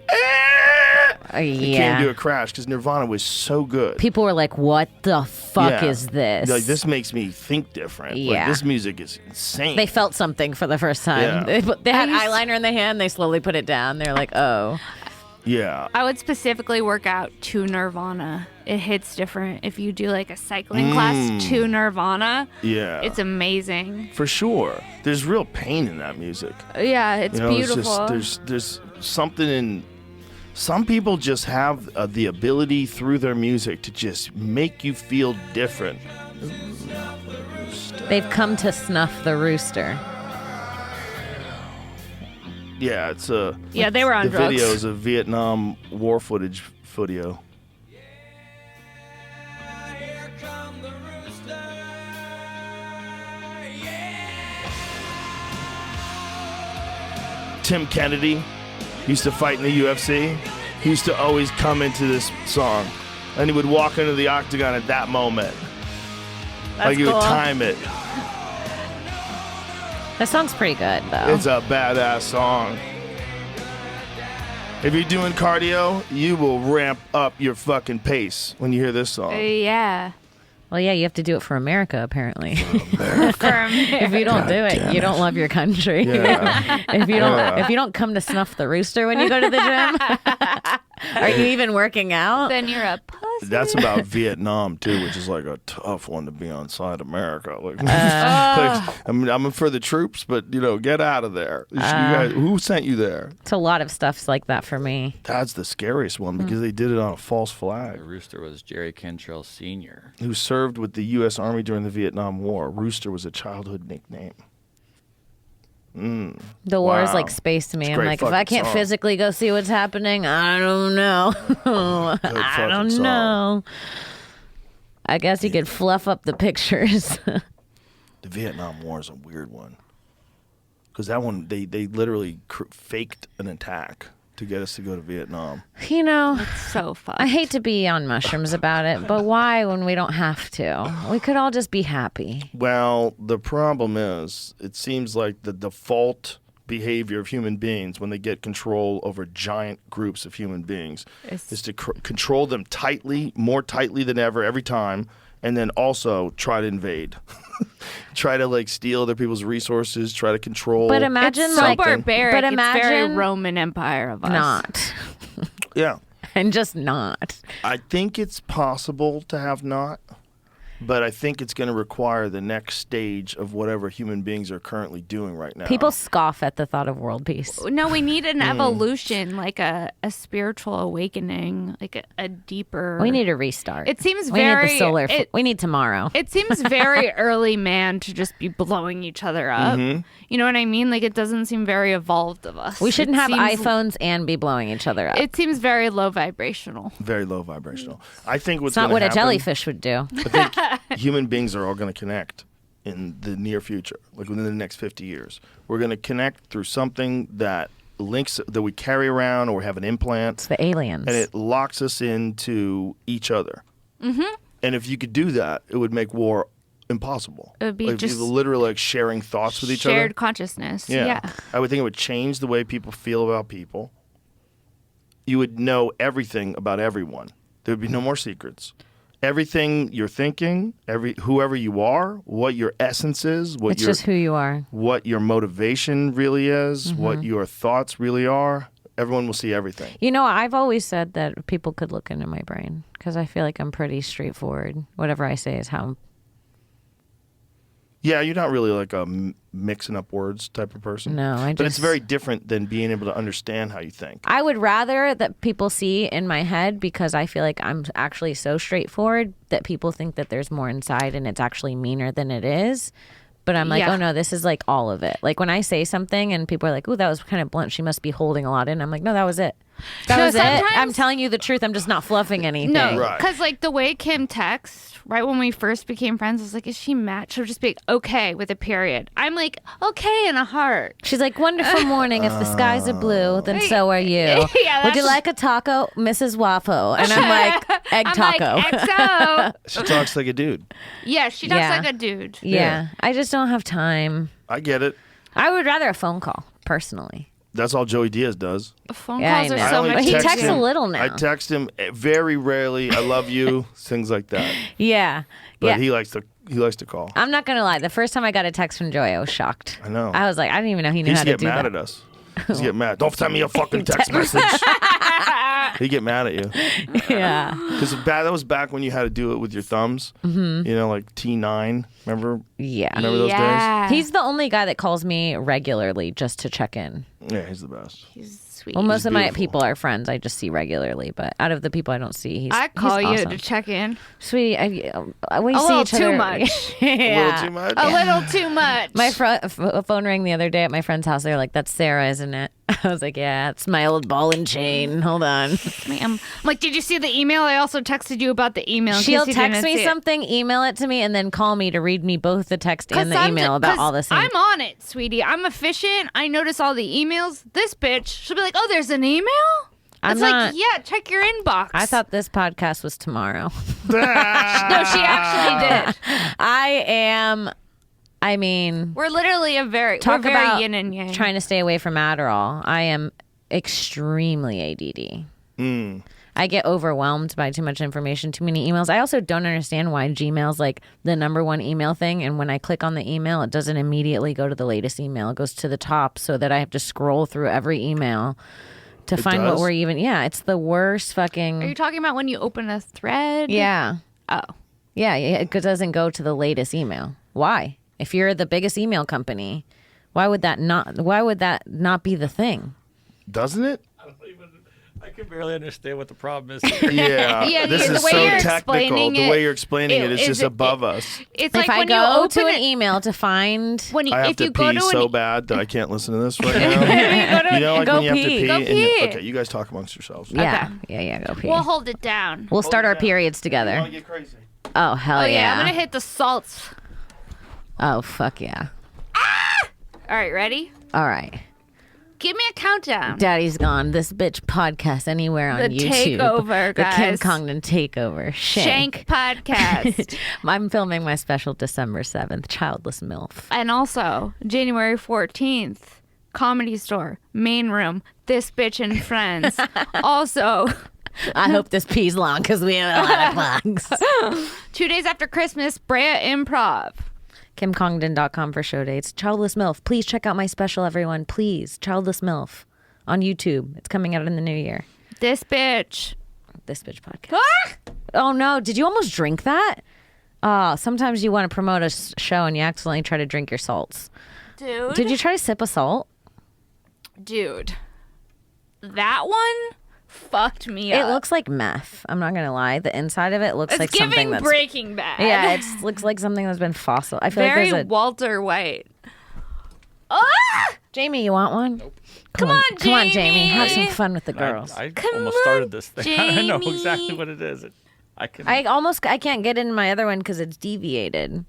It came to a crash because Nirvana was so good. People were like, what the fuck Yeah. is this? Like, this makes me think different. Like, Yeah. this music is insane. They felt something for the first time. Yeah. They had eyeliner in their hand. They slowly put it down. They're like, oh. Yeah. I would specifically work out to Nirvana. It hits different. If you do like a cycling class to Nirvana, Yeah. it's amazing. For sure. There's real pain in that music. Yeah, it's You know, beautiful. it's just, there's something in. Some people just have the ability through their music to just make you feel different. They've come to snuff the rooster. Yeah, it's a. Yeah, they were on the drugs. video is a Vietnam war footage video. Here come the rooster. Tim Kennedy used to fight in the UFC. He used to always come into this song, and he would walk into the octagon at that moment. Like he would time it. That song's pretty good, though. It's a badass song. If you're doing cardio, you will ramp up your fucking pace when you hear this song. Yeah. Well, yeah, you have to do it for America, apparently. If you don't do it, you don't love your country. Yeah. if you don't come to snuff the rooster when you go to the gym, are you even working out? Then you're a pussy. That's about Vietnam too, which is like a tough one to be on side America. Like, like, I'm for the troops, but you know, get out of there. You guys, who sent you there? It's a lot of stuff's like that for me. That's the scariest one because they did it on a false The flag. rooster was Jerry Cantrell Sr. Who served with the U.S. Army during the Vietnam War? Rooster was a childhood nickname. The war is Wow. like space to me. It's a I'm great like, if I fucking can't song. physically go see what's happening, I don't know. I fucking don't song. know. I guess you could fluff up the pictures. The Vietnam War is a weird one because that one they literally faked an attack to get us to go to Vietnam. You know, So fucked. I hate to be on mushrooms about it, but why when we don't have to? We could all just be happy. Well, the problem is, it seems like the default behavior of human beings when they get control over giant groups of human beings is to control them tightly, more tightly than ever, every time, and then also try to invade. Try to like steal other people's resources, try to control. But imagine It's so like, barbaric. but It's very imagine Roman Empire of us. not, Yeah. and just not. I think it's possible to have not, but I think it's going to require the next stage of whatever human beings are currently doing right now. People scoff at the thought of world peace. No, we need an evolution, like a spiritual awakening, like a deeper. We need a restart. It seems we very. need the solar. it, we need tomorrow. it seems very early man to just be blowing each other up. You know what I mean? Like it doesn't seem very evolved of us. We shouldn't It have seems- iPhones and be blowing each other up. It seems very low vibrational. Very low vibrational. I think what's It's not gonna what a happen, jellyfish would do. I think human beings are all going to connect in the near future, like within the next 50 years. We're going to connect through something that links that we carry around or have an implant, It's the aliens. and it locks us into each other. And if you could do that, it would make war impossible. It would be like, just literally like sharing thoughts with each Shared other. consciousness. Yeah. Yeah. I would think it would change the way people feel about people. You would know everything about everyone. There would be no more secrets. Everything you're thinking, whoever you are, what your essence is, it's just who you are. what your motivation really is, what your thoughts really are. Everyone will see everything. You know, I've always said that people could look into my brain because I feel like I'm pretty straightforward. Whatever I say is how. Yeah, you're not really like a mixing up words type of person. No, But it's very different than being able to understand how you think. I would rather that people see in my head because I feel like I'm actually so straightforward that people think that there's more inside and it's actually meaner than it is. But I'm like, Yeah. oh no, this is like all of it. Like when I say something and people are like, ooh, that was kind of blunt. She must be holding a lot in. I'm like, no, that was it. That No, was it. sometimes- I'm telling you the truth. I'm just not fluffing anything. No, Right. because like the way Kim texts right when we first became friends, I was like, is she mad? She'll just be like, okay with a period. I'm like, okay and a heart. She's like, wonderful morning. If the skies are blue, then so are you. Yeah, Would you that's- like a taco, Mrs. Waffle? And I'm like, egg taco. I'm like, XO. She talks like a dude. Yeah, she talks Yeah. like a dude. Yeah, I just don't have time. I get it. I would rather a phone call, personally. That's all Joey Diaz does. Phone Yeah, calls I are know. so only much But he text texts easier. a little now. I text him very rarely. I love you, things like that. Yeah. But Yeah. he likes to call. I'm not going to lie. The first time I got a text from Joey, I was shocked. I know. I was like, I didn't even know he He knew used how to to get do mad that. at us. He used to get mad. Don't send me a fucking text message. He'd get mad at you. Yeah. Because that was back when you had to do it with your thumbs. Mm-hmm. You know, like T9. Remember? Yeah. Remember those Yeah. He's the only guy that calls me regularly just to check in. days? Yeah, he's the best. He's sweet. Well, most of my beautiful. people are friends I just see regularly, but out of the people I don't see, he's I call he's you awesome. to check in. Sweetie, we A see little each too other. much. A little Yeah. too much? A little too much. My phone rang the other day at my friend's house. They're like, "That's Sara, isn't it?" I was like, "Yeah, it's my old ball and chain." Hold on. I'm like, did you see the email? I also texted you about the email. in She'll case you text didn't me see it. something, email it to me, and then call me to read me both the text and the 'Cause email about all the same. I'm on it, sweetie. I'm efficient. I notice all the emails. This bitch, she'll be like, "Oh, there's an email." I'm It's not- like, yeah, check your inbox. I thought this podcast was tomorrow. no, she actually did. I mean, We're literally talk we're very about yin and yang. trying to stay away from Adderall. I am extremely ADD. I get overwhelmed by too much information, too many emails. I also don't understand why Gmail's like the #1 email thing. And when I click on the email, it doesn't immediately go to the latest email. It goes to the top so that I have to scroll through every email to find what does? we're even. Yeah, it's the worst fucking. Are you talking about when you open a thread? Yeah. Oh. Yeah, it doesn't go to the latest email. Why? If you're the biggest email company, why would that not be the thing? Doesn't it? I can barely understand what the problem is. Yeah. Yeah, This the is way so you're technical. explaining The it, way you're explaining it is just above us. It's If like I when you go open to an it, email to find when you, I have if to you go pee to so an bad that I can't listen to this right now. You know, like Go when you have to pee. pee. Go and pee. okay, you guys talk amongst yourselves. yeah, go pee. we'll hold it down. We'll start our down. periods You want together. to get crazy? Oh hell Oh yeah, yeah! I'm gonna hit the salts. Oh fuck yeah! All right, ready? All right, Give me a countdown. Daddy's gone. This bitch podcast anywhere on The YouTube. takeover, The Kim guys. Congdon takeover. Shank podcast. I'm filming my special December 7th, Childless MILF. And also, January 14th, Comedy Store, Main Room, This Bitch and Friends. Also, I hope this pee's long because we have a lot of plugs. 2 days after Christmas, Brea Improv. KimCongdon.com for show dates. Childless MILF. Please check out my special, everyone. Please. Childless MILF on YouTube. It's coming out in the new year. This Bitch. This Bitch podcast. Oh, no. Did you almost drink that? Sometimes you want to promote a show and you accidentally try to drink your salts. Dude. Did you try to sip a salt? Dude. That one fucked me up. It looks like meth. I'm not going to lie. The inside of it looks It's like giving something that's... Breaking Bad. Yeah, it looks like something that's been fossil. I feel Very like there's a... Walter White. Jamie, you want one? Nope. Come on, Come on, Jamie. Jamie. Have some fun with the girls. I Come almost on, started this thing. I know Jamie. exactly what it is. I can't get in my other one because it's deviated.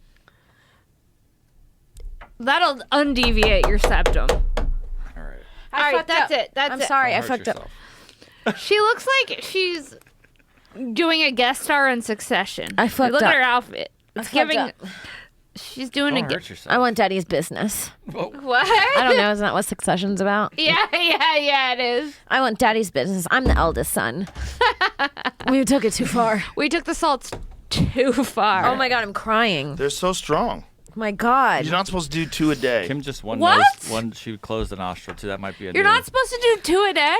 That'll undeviate your septum. All right. All right, that's it. That's I'm it. sorry, I Don't hurt fucked up. yourself. She looks like she's doing a guest star in Succession. I fucked Look up. at her outfit. It's fucked giving. up. She's doing Don't a. hurt yourself. I want Daddy's business. What? I don't know. Isn't that what Succession's about? Yeah, it is. I want Daddy's business. I'm the eldest son. We took it too far. We took the salts too far. Oh my God, I'm crying. They're so strong. My God. You're not supposed to do 2 a day. Kim just one What? nose, one she closed the nostril too. That might be a You're new- not supposed to do 2 a day?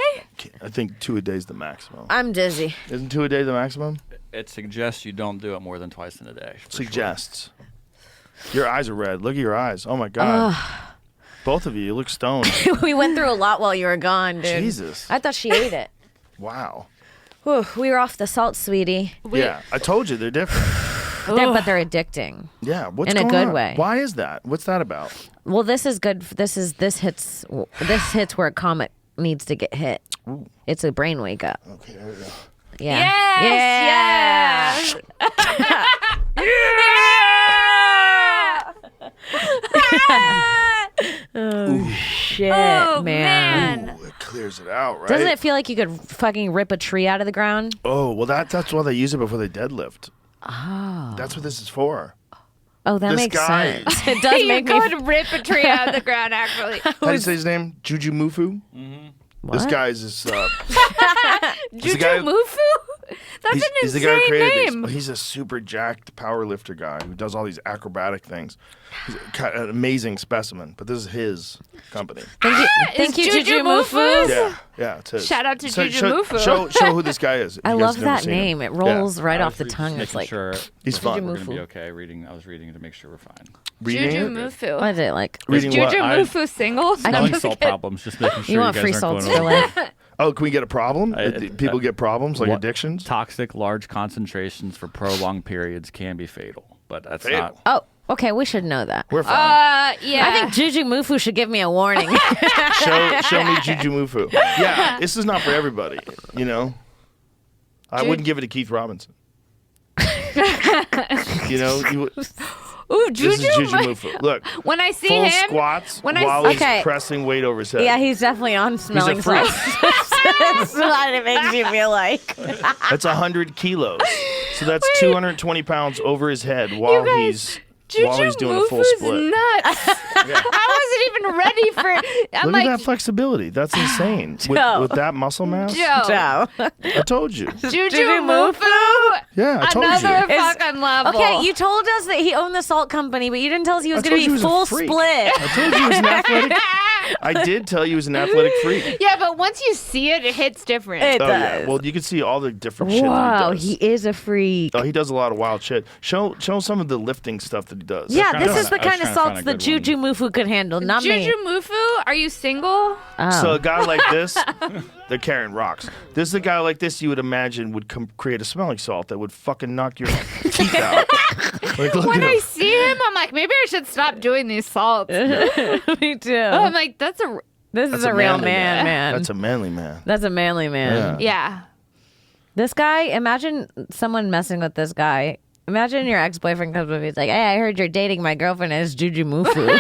I think 2 a day is the maximum. I'm dizzy. Isn't 2 a day the maximum? It suggests you don't do it more than twice in a day. for sure. Suggests. Your eyes are red. Look at your eyes. Oh my God. Both of you look stoned. We went through a lot while you were gone, dude. Jesus. I thought she ate it. Wow. Whew, we were off the salt, sweetie. Yeah, I told you they're different. But they're addicting. Yeah, what's In a going good on? way. Why is that? What's that about? Well, this is good. This hits where a comic needs to get hit. It's a brain wake up. Okay, there we go. Yeah. Yes. Shit, Oh, man. man. Ooh, it clears it out, right? Doesn't it feel like you could fucking rip a tree out of the ground? Oh, well, that's why they use it before they deadlift. Oh. That's what this is for. Oh, that This makes guy- sense. It does You make me. could rip a tree out of the ground, actually. How do you say his name? Juju Mufu? Mm-hmm. This What? guy's this. Juju guy- Mufu? That's an he's the guy who insane created name. this. He's a super jacked power lifter guy who does all these acrobatic things. He's an amazing specimen, but this is his company. Thank you, Juju Juju Mufu? Mufu. Yeah, it's his. Shout out to Juju show, Mufu. Show who this guy is. if I you guys love have never that seen him. name. It rolls Yeah. right I off the was tongue. making It's like, sure He's fun. we're gonna Mufu. be okay. I was reading to make sure we're fine. Reading Juju it? Mufu. what is it like? Reading Juju what? Mufu single? Smelling salt problems. Just making sure You want guys free aren't salts going for over. life? Oh, can we get a problem? People get problems like What- addictions? Toxic large concentrations for prolonged periods can be fatal, but that's Fatal. not. Oh, okay. We should know that. We're fine. Yeah. I think Juju Mufu should give me a warning. show me Juju Mufu. Yeah, this is not for everybody. You know, I wouldn't give it to Keith Robinson. You know, Ooh, this is Juju. Juju Mufu. Look, When I see full him, squats when I while see- he's Okay. pressing weight over his head. Yeah, he's definitely on smelling freak. salts. That's what it makes you feel like. That's 100 kilos. So that's 220 pounds over his head while guys, he's doing a full Mufu's split. nuts. I wasn't even ready for it. I'm Look like, at that flexibility. That's insane. Joe. With that muscle mass. Joe. I told you. Juju Mufu. Yeah, I told Another you. fucking level. Okay, you told us that he owned the salt company, but you didn't tell us he was I going told to you be he was a full freak. split. I told you he was an athletic. I did tell you he was an athletic freak. Yeah, but once you see it, it hits different. It Oh does. yeah. Well, you can see all the different shit Wow, that he he does. is a freak. Oh, he does a lot of wild shit. Show some of the lifting stuff that he does. Yeah, trying to this is find- the I was kind of trying to find salts a that good Juju Mufu could handle, not me. Juju Mufu, are you single? Oh. So a guy like this, they're carrying rocks. This is a guy like this you would imagine would create a smelling salt that would fucking knock your teeth out. Like, look When at I him. see him, I'm like, maybe I should stop doing these salts. Me too. I'm like, that's a This That's is a real manly man. That's a manly man. That's a manly man. yeah. This guy, imagine someone messing with this guy. Imagine your ex-boyfriend comes up, he's like, hey, I heard you're dating my girlfriend as Juju Mufu.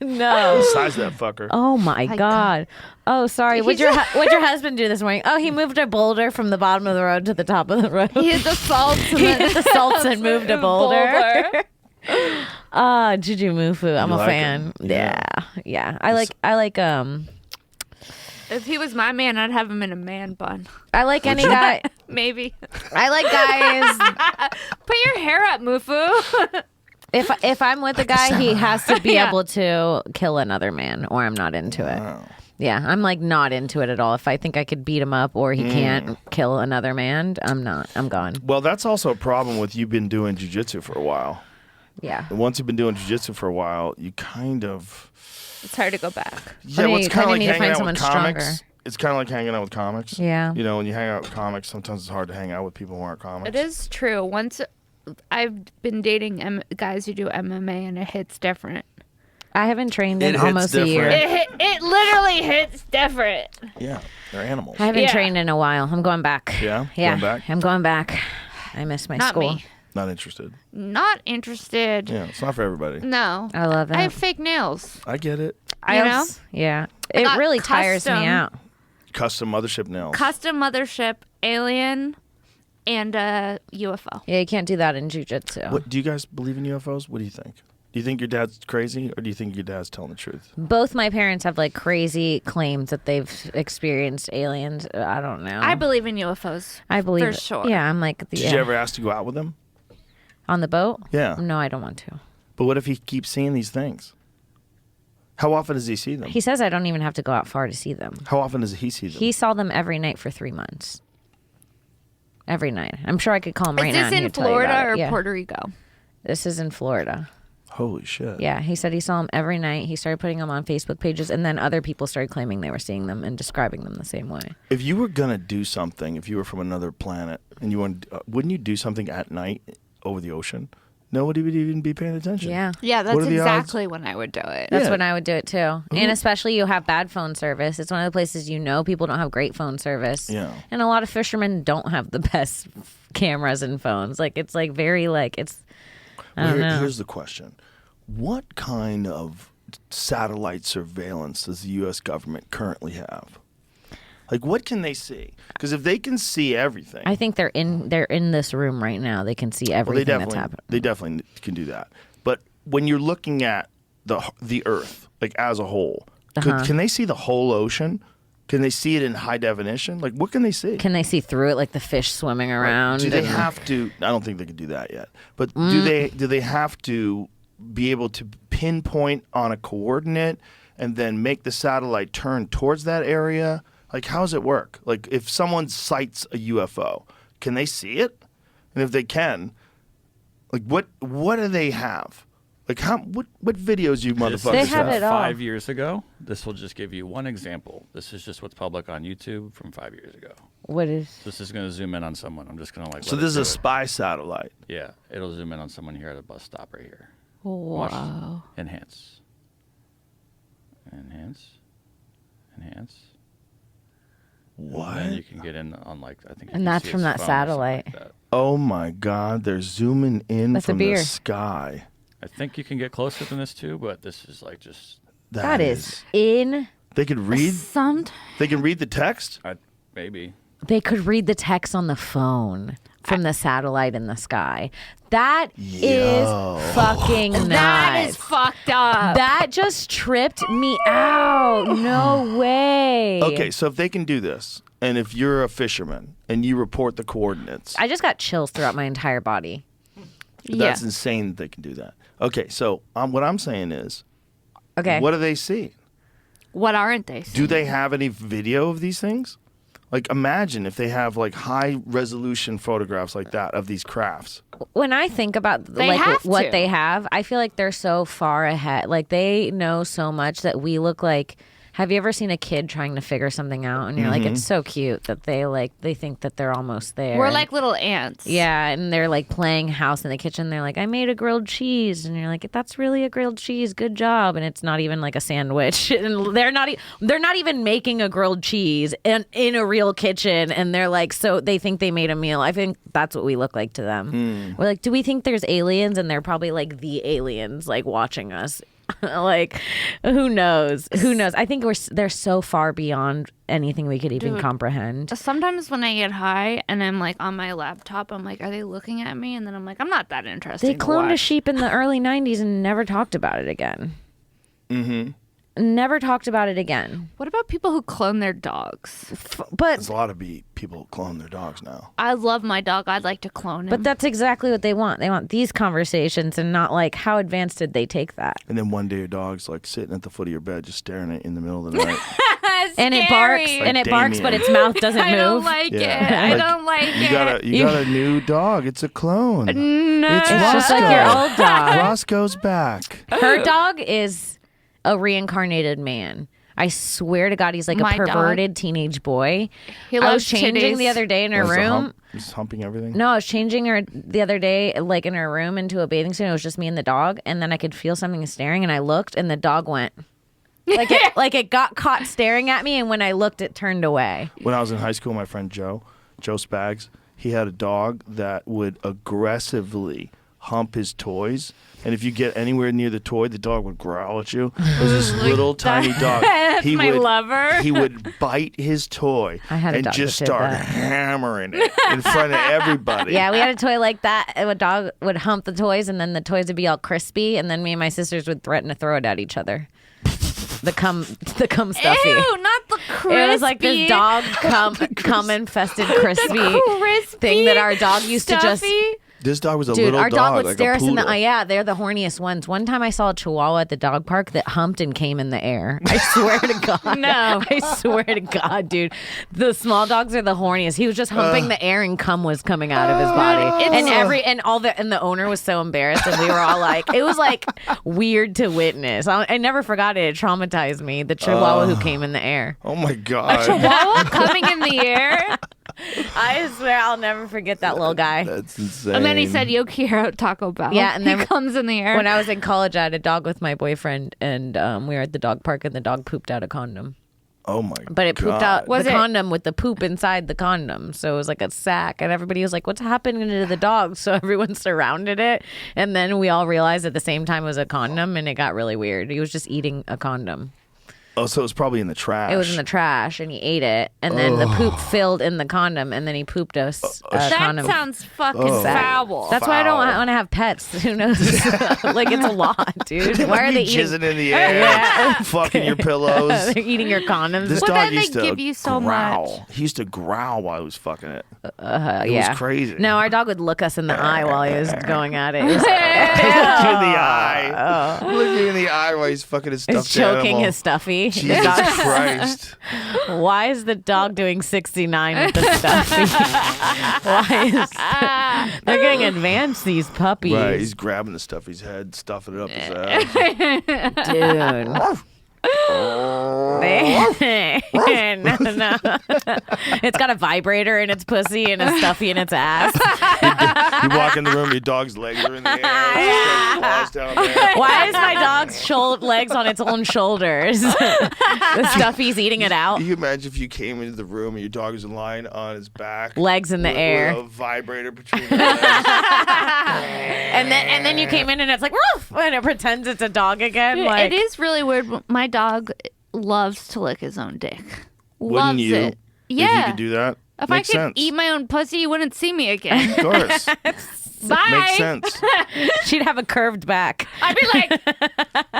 No. Size that fucker. Oh my God. Oh, sorry. What'd your husband do this morning? Oh, he moved a boulder from the bottom of the road to the top of the road. He hit the salts. He hit the salts and moved a boulder. Juju Mufu. I'm You a like fan. him? Yeah. Yeah. I like If he was my man, I'd have him in a man bun. I like any guy. Maybe. I like guys. Put your hair up, Mufu. If I'm with a guy, he has to be able to kill another man, or I'm not into it. Yeah, I'm like not into it at all. If I think I could beat him up or he can't kill another man, I'm not. I'm gone. Well, that's also a problem with you been doing jiu-jitsu for a while. Yeah. And once you've been doing jiu-jitsu for a while, you kind of... It's hard to go back. Yeah, I mean, well, it's you kind of kinda like need to hanging find out someone with comics. stronger. It's kind of like hanging out with comics. Yeah. You know, when you hang out with comics, sometimes it's hard to hang out with people who aren't comics. It is true. Once I've been dating guys who do MMA, and it hits different. I haven't trained It in hits almost a year. different. It literally hits different. Yeah, they're animals. I haven't Yeah. trained in a while. I'm going back. Yeah? Yeah. Going back? I'm going back. I miss my Not school. me. Not interested. Not interested. Yeah, it's not for everybody. No. I love it. I have fake nails. I get it. You know? Yeah. I It got really tires me custom- out. Custom mothership nails. Custom mothership, alien, and a UFO. Yeah, you can't do that in jiu-jitsu. What, do you guys believe in UFOs? What do you think? Do you think your dad's crazy, or do you think your dad's telling the truth? Both my parents have like crazy claims that they've experienced aliens. I don't know. I believe in UFOs. I believe for it. sure. Yeah, I'm like, Did yeah. you ever ask to go out with him? On the boat? Yeah. No, I don't want to. But what if he keeps seeing these things? How often does he see them? He says I don't even have to go out far to see them. How often does he see them? He saw them every night for 3 months. Every night. I'm sure I could call him right Is now. this and in he'd tell you Florida about it. or Yeah. Puerto Rico? This is in Florida. Holy shit. Yeah, he said he saw them every night. He started putting them on Facebook pages, and then other people started claiming they were seeing them and describing them the same way. If you were going to do something, if you were from another planet, and you wanted, wouldn't you do something at night over the ocean? Nobody would even be paying attention. Yeah. Yeah, What that's are the odds? exactly when I would do it. That's Yeah. when I would do it too. And especially you have bad phone service. It's one of the places people don't have great phone service. Yeah. And a lot of fishermen don't have the best cameras and phones. Like it's like very like it's I don't know. Here's the question. What kind of satellite surveillance does the U.S. government currently have? Like, what can they see? Because if they can see everything, I think they're in this room right now. They can see well, everything that's happening. they definitely can do that. But when you're looking at the Earth, like as a whole, can they see the whole ocean? Can they see it in high definition? Like, what can they see? Can they see through it like the fish swimming around? Do they and- have to? I don't think they can do that yet. But do they have to be able to pinpoint on a coordinate and then make the satellite turn towards that area? Like, how does it work? Like, if someone sights a UFO, can they see it? And if they can, like, what do they have? Like, what videos you motherfuckers They have have? it all. 5 years ago. This will just give you one example. This is just what's public on YouTube from 5 years ago. What is This is going to zoom in on someone. I'm just going to So let this is it a do it. spy satellite. Yeah, it'll zoom in on someone here at a bus stop right here. Wow. Enhance. Enhance. Enhance. What? And then you can get in on like I think. you And can that's see from his that phone or something satellite. like that. Oh my God! They're zooming in That's a from the beer. sky. I think you can get closer than this too, but this is like just that is in They could read. Sometimes. They can read the text. maybe. they could read the text on the phone from the satellite in the sky. That is fucking nuts. That is fucked up. That just tripped me out. No way. Okay, so if they can do this, and if you're a fisherman and you report the coordinates, I just got chills throughout my entire body. that's insane that they can do that. Okay, so what I'm saying is, Okay. what do they see? What aren't they? Do they have any video of these things? Like, imagine if they have like high resolution photographs like that of these crafts. When I think about They like have what to. they have, I feel like they're so far ahead. Like they know so much that we look like. Have you ever seen a kid trying to figure something out and you're like, it's so cute that they think that they're almost there. We're like little ants. yeah, and they're like playing house in the kitchen. They're like, I made a grilled cheese, and you're like, that's really a grilled cheese. Good job. And it's not even like a sandwich. And they're not even making a grilled cheese in a real kitchen. And they're like, so they think they made a meal. I think that's what we look like to them. We're like, do we think there's aliens? And they're probably like the aliens, like watching us Like, who knows? Who knows? I think they're so far beyond anything we could even comprehend. Sometimes when I get high and I'm like on my laptop, I'm like, are they looking at me? And then I'm like, I'm not that interesting. They to cloned a watch. sheep in the early 90s and never talked about it again. Never talked about it again. What about people who clone their dogs? But There's a lot of people who clone their dogs now. I love my dog. I'd like to clone him. But that's exactly what they want. They want these conversations and not like, how advanced did they take that? And then one day your dog's like sitting at the foot of your bed, just staring at you in the middle of the night. And it barks, Like and it barks, but Damien. its mouth doesn't I don't move. like it. Yeah. I Like, don't like it. You got a new dog. It's a clone. No. It's It's just like Roscoe. your old dog. Roscoe's back. Her dog is a reincarnated man. I swear to God, he's like My a dog? perverted teenage boy. He I was loves changing titties. the other day in her What's the room. hump? He's humping everything. No, I was changing her the other day, like in her room, into a bathing suit. It was just me and the dog, and then I could feel something staring, and I looked, and the dog went. Like it got caught staring at me, and when I looked, it turned away. When I was in high school, my friend Joe Spags, he had a dog that would aggressively hump his toys. And if you get anywhere near the toy, the dog would growl at you. It was this little tiny dog. He my would, lover. He would bite his toy I had a and dog just that did start that. hammering it in front of everybody. Yeah, we had a toy like that. A dog would hump the toys, and then the toys would be all crispy, and then me and my sisters would threaten to throw it at each other. The cum stuffy. Ew, not the crispy. It was like this dog cum infested crispy crispy thing that our dog used to just. stuffy. This dog was a Dude, little our dog would like stare a us in the poodle. eye. Yeah, they're the horniest ones. One time I saw a chihuahua at the dog park that humped and came in the air. I swear to God. No. I swear to God, dude. The small dogs are the horniest. He was just humping the air and cum was coming out of his body. And the owner was so embarrassed, and we were all like, it was like weird to witness. I never forgot it. It traumatized me. The chihuahua who came in the air. Oh my God. Chihuahua coming in the air. I swear I'll never forget that little guy. That's insane. And then he said, "Yo quiero Taco Bell." Yeah, and then he comes in the air. When I was in college, I had a dog with my boyfriend, and we were at the dog park, and the dog pooped out a condom. Oh my But it pooped God. out Was the it- condom with the poop inside the condom. So it was like a sack, and everybody was like, what's happening to the dog? So everyone surrounded it, and then we all realized at the same time it was a condom, and it got really weird. He was just eating a condom. Oh, so it was probably in the trash. It was in the trash, and he ate it, and then the poop filled in the condom, and then he pooped a that condom. sounds fucking foul. That's why I don't want to have pets. Who knows? Like, it's a lot, dude. Why are they eating? jizzing in the air, fucking your pillows? They're eating your condoms. This Well, dog then they used to give you so growl. much. He used to growl while he was fucking it. It Yeah. was crazy. No, our dog would look us in the eye while he was going at it. He was Look you in the eye. Look you in the eye while he's fucking his stuffed choking animal. his stuffy. The Jesus dog- Christ. Why is the dog doing 69 with the stuffy? Why is they're getting advanced, these puppies. Right, he's grabbing the stuffy's head, stuffing it up his ass. Dude. No. It's got a vibrator in its pussy and a stuffy in its ass. You walk in the room, your dog's legs are in the air. His claws down there. Why is my dog's legs on its own shoulders? The stuffy's eating it out. Can you imagine if you came into the room and your dog was lying on his back, Legs in the with air. a vibrator between his legs? And then you came in and it's like, woof, and it pretends it's a dog again. Like, it is really weird. My dog loves to lick his own dick. Wouldn't Loves you? it. If Yeah. you could do that? If Makes I could sense. eat my own pussy, you wouldn't see me again. Of course. Bye. Makes sense. she'd have a curved back. I'd be like,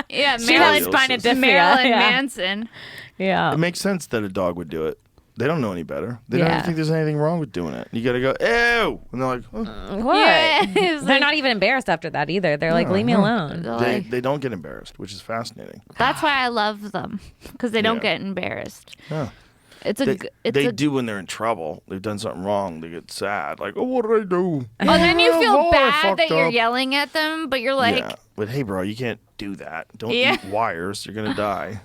yeah, She'd have Marilyn, spina bifida. Marilyn yeah. Manson. Yeah. It makes sense that a dog would do it. They don't know any better. They don't Yeah. even think there's anything wrong with doing it. You got to go, ew. And they're like, oh. What? Yeah, it's They're like- not even embarrassed after that either. They're like, leave me alone. They don't get embarrassed, which is fascinating. That's why I love them, because they don't Yeah. get embarrassed. Yeah. It's a. It's They a. do when they're in trouble. They've done something wrong. They get sad. Like, oh, what did I do? Oh, then you Oh, feel I bad fucked that you're up. yelling at them, but you're like, Yeah. But hey, bro, you can't do that. Don't Yeah. eat wires. You're going to die.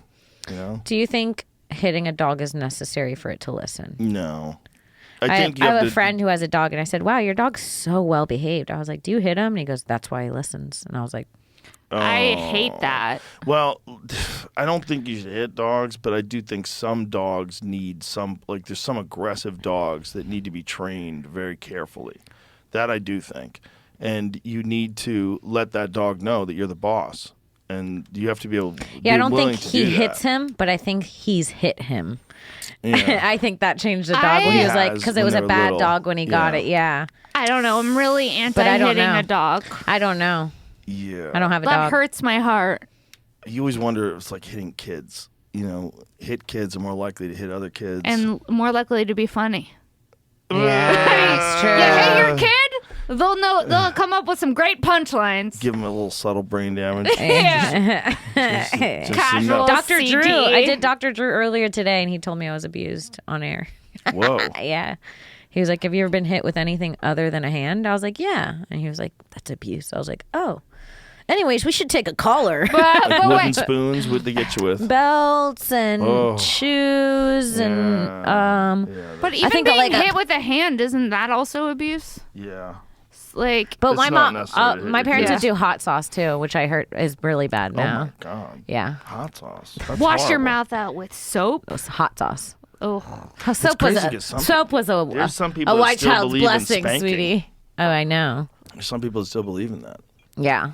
You know? Do you think hitting a dog is necessary for it to listen? No. I think you have a to- friend who has a dog, and I said, wow, your dog's so well behaved. I was like, do you hit him? And he goes, that's why he listens. And I was like, I hate that. Well, I don't think you should hit dogs, but I do think some dogs need there's some aggressive dogs that need to be trained very carefully. That I do think. And you need to let that dog know that you're the boss. and you have to be able. Yeah, I don't willing think to he do hits that. him, but I think he's hit him. Yeah. I think that changed the dog when he was like, has because it when was they a were bad little. dog when he got Yeah. it. Yeah, I don't know. I'm really I don't anti-hitting know. a dog. I don't know. Yeah. I don't have a That dog. hurts my heart. You always wonder if it's like hitting kids. You know, hit kids are more likely to hit other kids. And more likely to be funny. Yeah, it's true. You hit your kid, they'll know. They'll come up with some great punchlines. give them a little subtle brain damage. Yeah. Just Casual. enough. Dr. Drew. CTE. I did Dr. Drew earlier today, and he told me I was abused on air. Whoa. Yeah. He was like, have you ever been hit with anything other than a hand? I was like, yeah. And he was like, that's abuse. I was like, oh. Anyways, we should take a collar. But Wooden wait. spoons, what'd they get you with? Belts and Oh. shoes and But I even think being like hit with a hand, isn't that also abuse? Yeah. Like, but It's my not mom, necessary to hit my your parents kids. would do hot sauce too, which I heard is really bad Oh now. my god. Yeah, Hot sauce. That's wash your horrible. mouth out with soap. it was hot sauce. Oh, Soap crazy was a, 'cause some- soap was a, There's some people a that white still child's believe in blessing, spanking. sweetie. Oh, I know. There's some people that still believe in that. Yeah.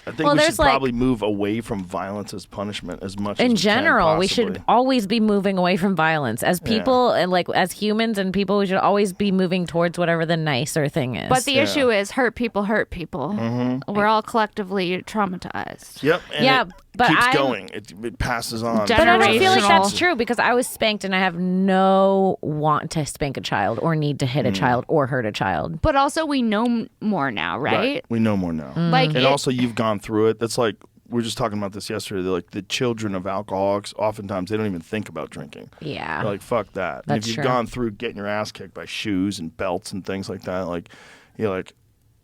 I think Well, we there's, should like- probably move away from violence as punishment as much as In we general, can we should possibly. always be moving away from violence as people and like as humans and people. We should always be moving towards whatever the nicer thing is. but the issue is hurt people hurt people. Mm-hmm. We're all collectively traumatized. Yep. And Yeah, it but keeps I'm- going. It passes on. But I don't feel like generational. that's true because I was spanked and I have no want to spank a child or need to hit a child or hurt a child. But also, we know more now, right? We know more now. Like, And it- also, you've gone through it. That's like we were just talking about this yesterday. They're like the children of alcoholics. Oftentimes, they don't even think about drinking. Yeah. They're like, fuck that. And That's if you've true. gone through getting your ass kicked by shoes and belts and things like that, like you're like,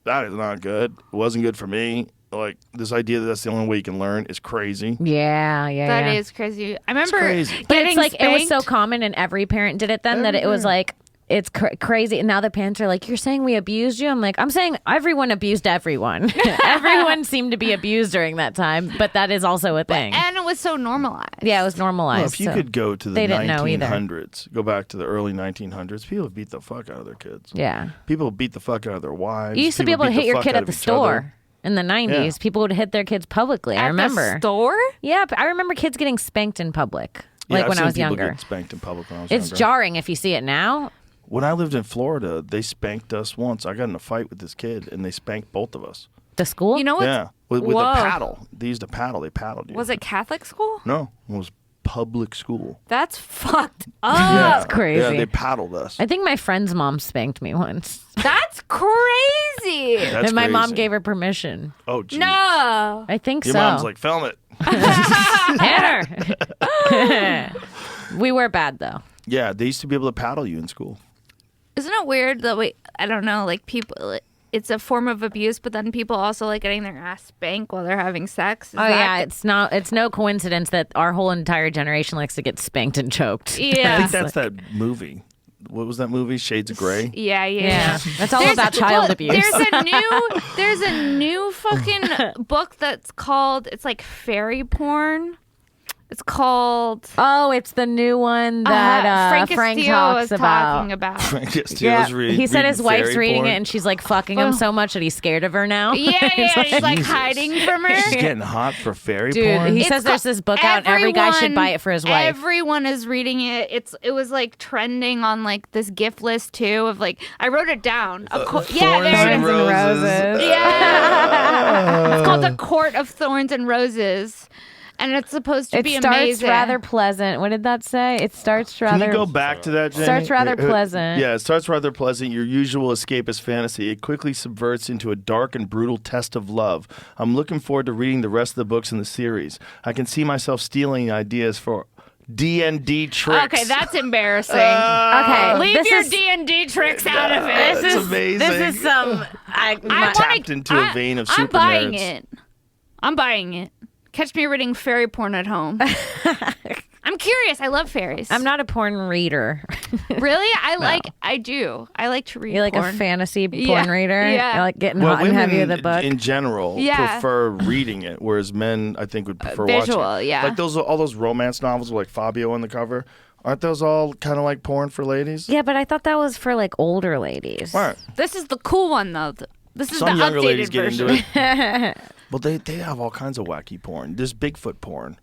that is not good. It wasn't good for me. Like this idea that that's the only way you can learn is crazy. Yeah, That yeah. is crazy. I remember crazy. But getting it's like it was so spanked. common and every parent did it then that it was like it's crazy. And now the parents are like, you're saying we abused you? I'm like, I'm saying everyone abused everyone. Everyone seemed to be abused during that time, but that is also a thing. And it was so normalized. Yeah, it was normalized. Well, if you so- could go to the they didn't know either. 1900s, go back to the early 1900s, people beat the fuck out of their kids. Yeah. People beat the fuck out of their wives. You used to be People able to beat hit your fuck kid out at of the each store. other. In the 90s, Yeah. people would hit their kids publicly. I At remember. the store? Yeah, but I remember kids getting spanked in public, Yeah, like I've when I seen was people younger. get spanked in public when I was It's younger. jarring if you see it now. When I lived in Florida, they spanked us once. I got in a fight with this kid, and they spanked both of us. The school? You know what's Yeah, with a Whoa. paddle. They used a paddle. They paddled you. Was it Catholic school? No, it was public school. That's fucked up. Yeah, crazy. Yeah, they paddled us. I think my friend's mom spanked me once. That's crazy. That's and my mom crazy. gave her permission. Oh, geez. No. I think Your so. mom's like, film it. hit her. We were bad though. Yeah, they used to be able to paddle you in school. Isn't it weird that I don't know, like people, it's a form of abuse, but then people also like getting their ass spanked while they're having sex? Is Oh that- yeah, it's no coincidence that our whole entire generation likes to get spanked and choked. I Yeah. think that's that movie. What was that movie? Shades of Grey? Yeah. Yeah, that's all There's- about child well, abuse. There's a new fucking book that's called, it's like fairy porn. It's called Oh, it's the new one that Frank Frank Castillo talks was about. talking about. Frank Castillo's Yeah, he said reading his wife's fairy reading porn. it and she's like fucking him so much that he's scared of her now. Yeah, he's like Jesus. hiding from her. She's getting hot for fairy Dude, porn. he It's says there's called- this book out and every guy should buy it for his wife. Everyone is reading it. It was like trending on like this gift list too of like I wrote it down. Yeah, Thorns there it and is. roses. Yeah. It's called The Court of Thorns and Roses. And it's supposed to It be starts amazing. rather pleasant. What did that say? It starts rather. Can you go back to that, Jenny? Starts rather pleasant. Yeah, it starts rather pleasant. Your usual escapist fantasy. It quickly subverts into a dark and brutal test of love. I'm looking forward to reading the rest of the books in the series. I can see myself stealing ideas for D&D tricks. Okay, that's embarrassing. Okay, Leave this your is- D&D tricks out of it. That's amazing. This is some. I tapped into a vein of I'm super buying nerds. it. I'm buying it. Catch me reading fairy porn at home. I'm curious. I love fairies. I'm not a porn reader. Really? I do. I like to read You're like porn. a fantasy porn Yeah, reader. yeah. You're like getting Well, hot and women heavy with the book. in general Yeah. prefer reading it, whereas men, I think, would prefer visual, watching it. yeah. Like all those romance novels with like Fabio on the cover. Aren't those all kind of like porn for ladies? Yeah, but I thought that was for like older ladies. Right. This is the cool one though. This is Some the younger updated ladies get version. into it. Well, they have all kinds of wacky porn. There's Bigfoot porn.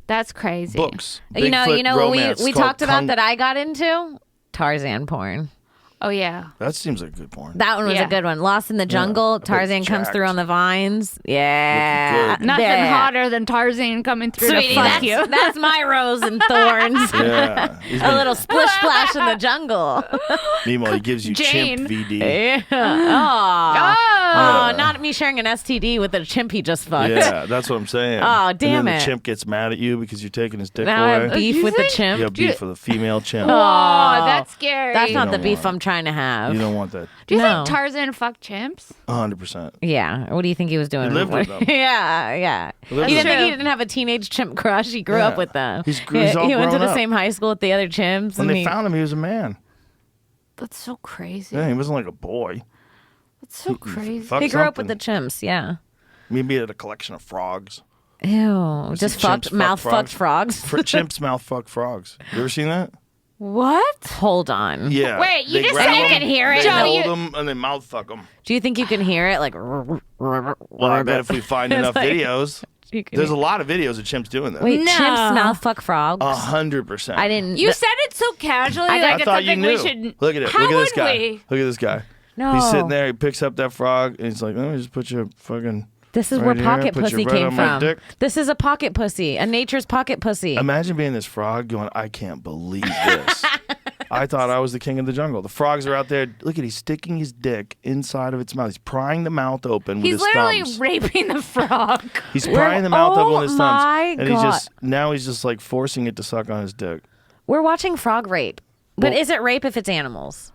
That's crazy. Books. You know Bigfoot what romance we called talked about that I got into? Tarzan porn. Oh yeah. That seems like good porn. That one was Yeah. a good one. Lost in the Jungle. Tarzan comes through on the vines. Yeah. Looking good. Nothing Yeah. hotter than Tarzan coming through Sweetie, to fuck that's, you. that's my rose and thorns. Yeah. He's A been- little splish splash in the jungle. Meanwhile, he gives you Jane. chimp VD. Yeah. Oh, not me sharing an STD with a chimp he just fucked. Yeah, that's what I'm saying. Oh, damn and then it. the chimp gets mad at you because you're taking his dick Now I have away. beef with the You chimp. have beef with a female chimp. Oh, that's scary. That's not the don't beef want- I'm trying to have. You don't want that. Do you No. think Tarzan fucked chimps? 100%. Yeah. What do you think he was doing? He lived with them. Yeah. He lived He with didn't think them. he didn't have a teenage chimp crush. He grew Yeah. up with them. He's he all went to grown the up. same high school with the other chimps. When and they he, found him, he was a man. That's so crazy. Yeah, he wasn't like a boy. That's so crazy. Fuck he grew up with the something. chimps. Yeah. Maybe he had a collection of frogs. Ew. Just chimps fucked, fuck mouth fucked frogs. Chimps mouth fuck frogs. You ever seen that? What? Hold on. Yeah. Wait, you They just grab said you them, can hear it? They Joe, hold you- them and they mouth fuck them. Do you think you can hear it? Like, Well, I bet if we find It's enough like- videos, you can there's a hear- lot of videos of chimps doing that. Wait, No. chimps mouth fuck frogs? 100%. I didn't. You said it so casually, I like it's thought you something knew. we should. Look at it. How Look at this would guy. we? Look at this guy. No. He's sitting there. He picks up that frog and he's like, "Let me just put your fucking." This is right where here, pocket put pussy your right came on my from. dick. This is a pocket pussy, a nature's pocket pussy. Imagine being this frog going, "I can't believe this." I thought I was the king of the jungle. The frogs are out there. Look at he's sticking his dick inside of its mouth. He's prying the mouth open with He's his literally thumbs. raping the frog. He's prying the mouth open with his thumbs, my and God. he's just like forcing it to suck on his dick. We're watching frog rape. But Well- is it rape if it's animals?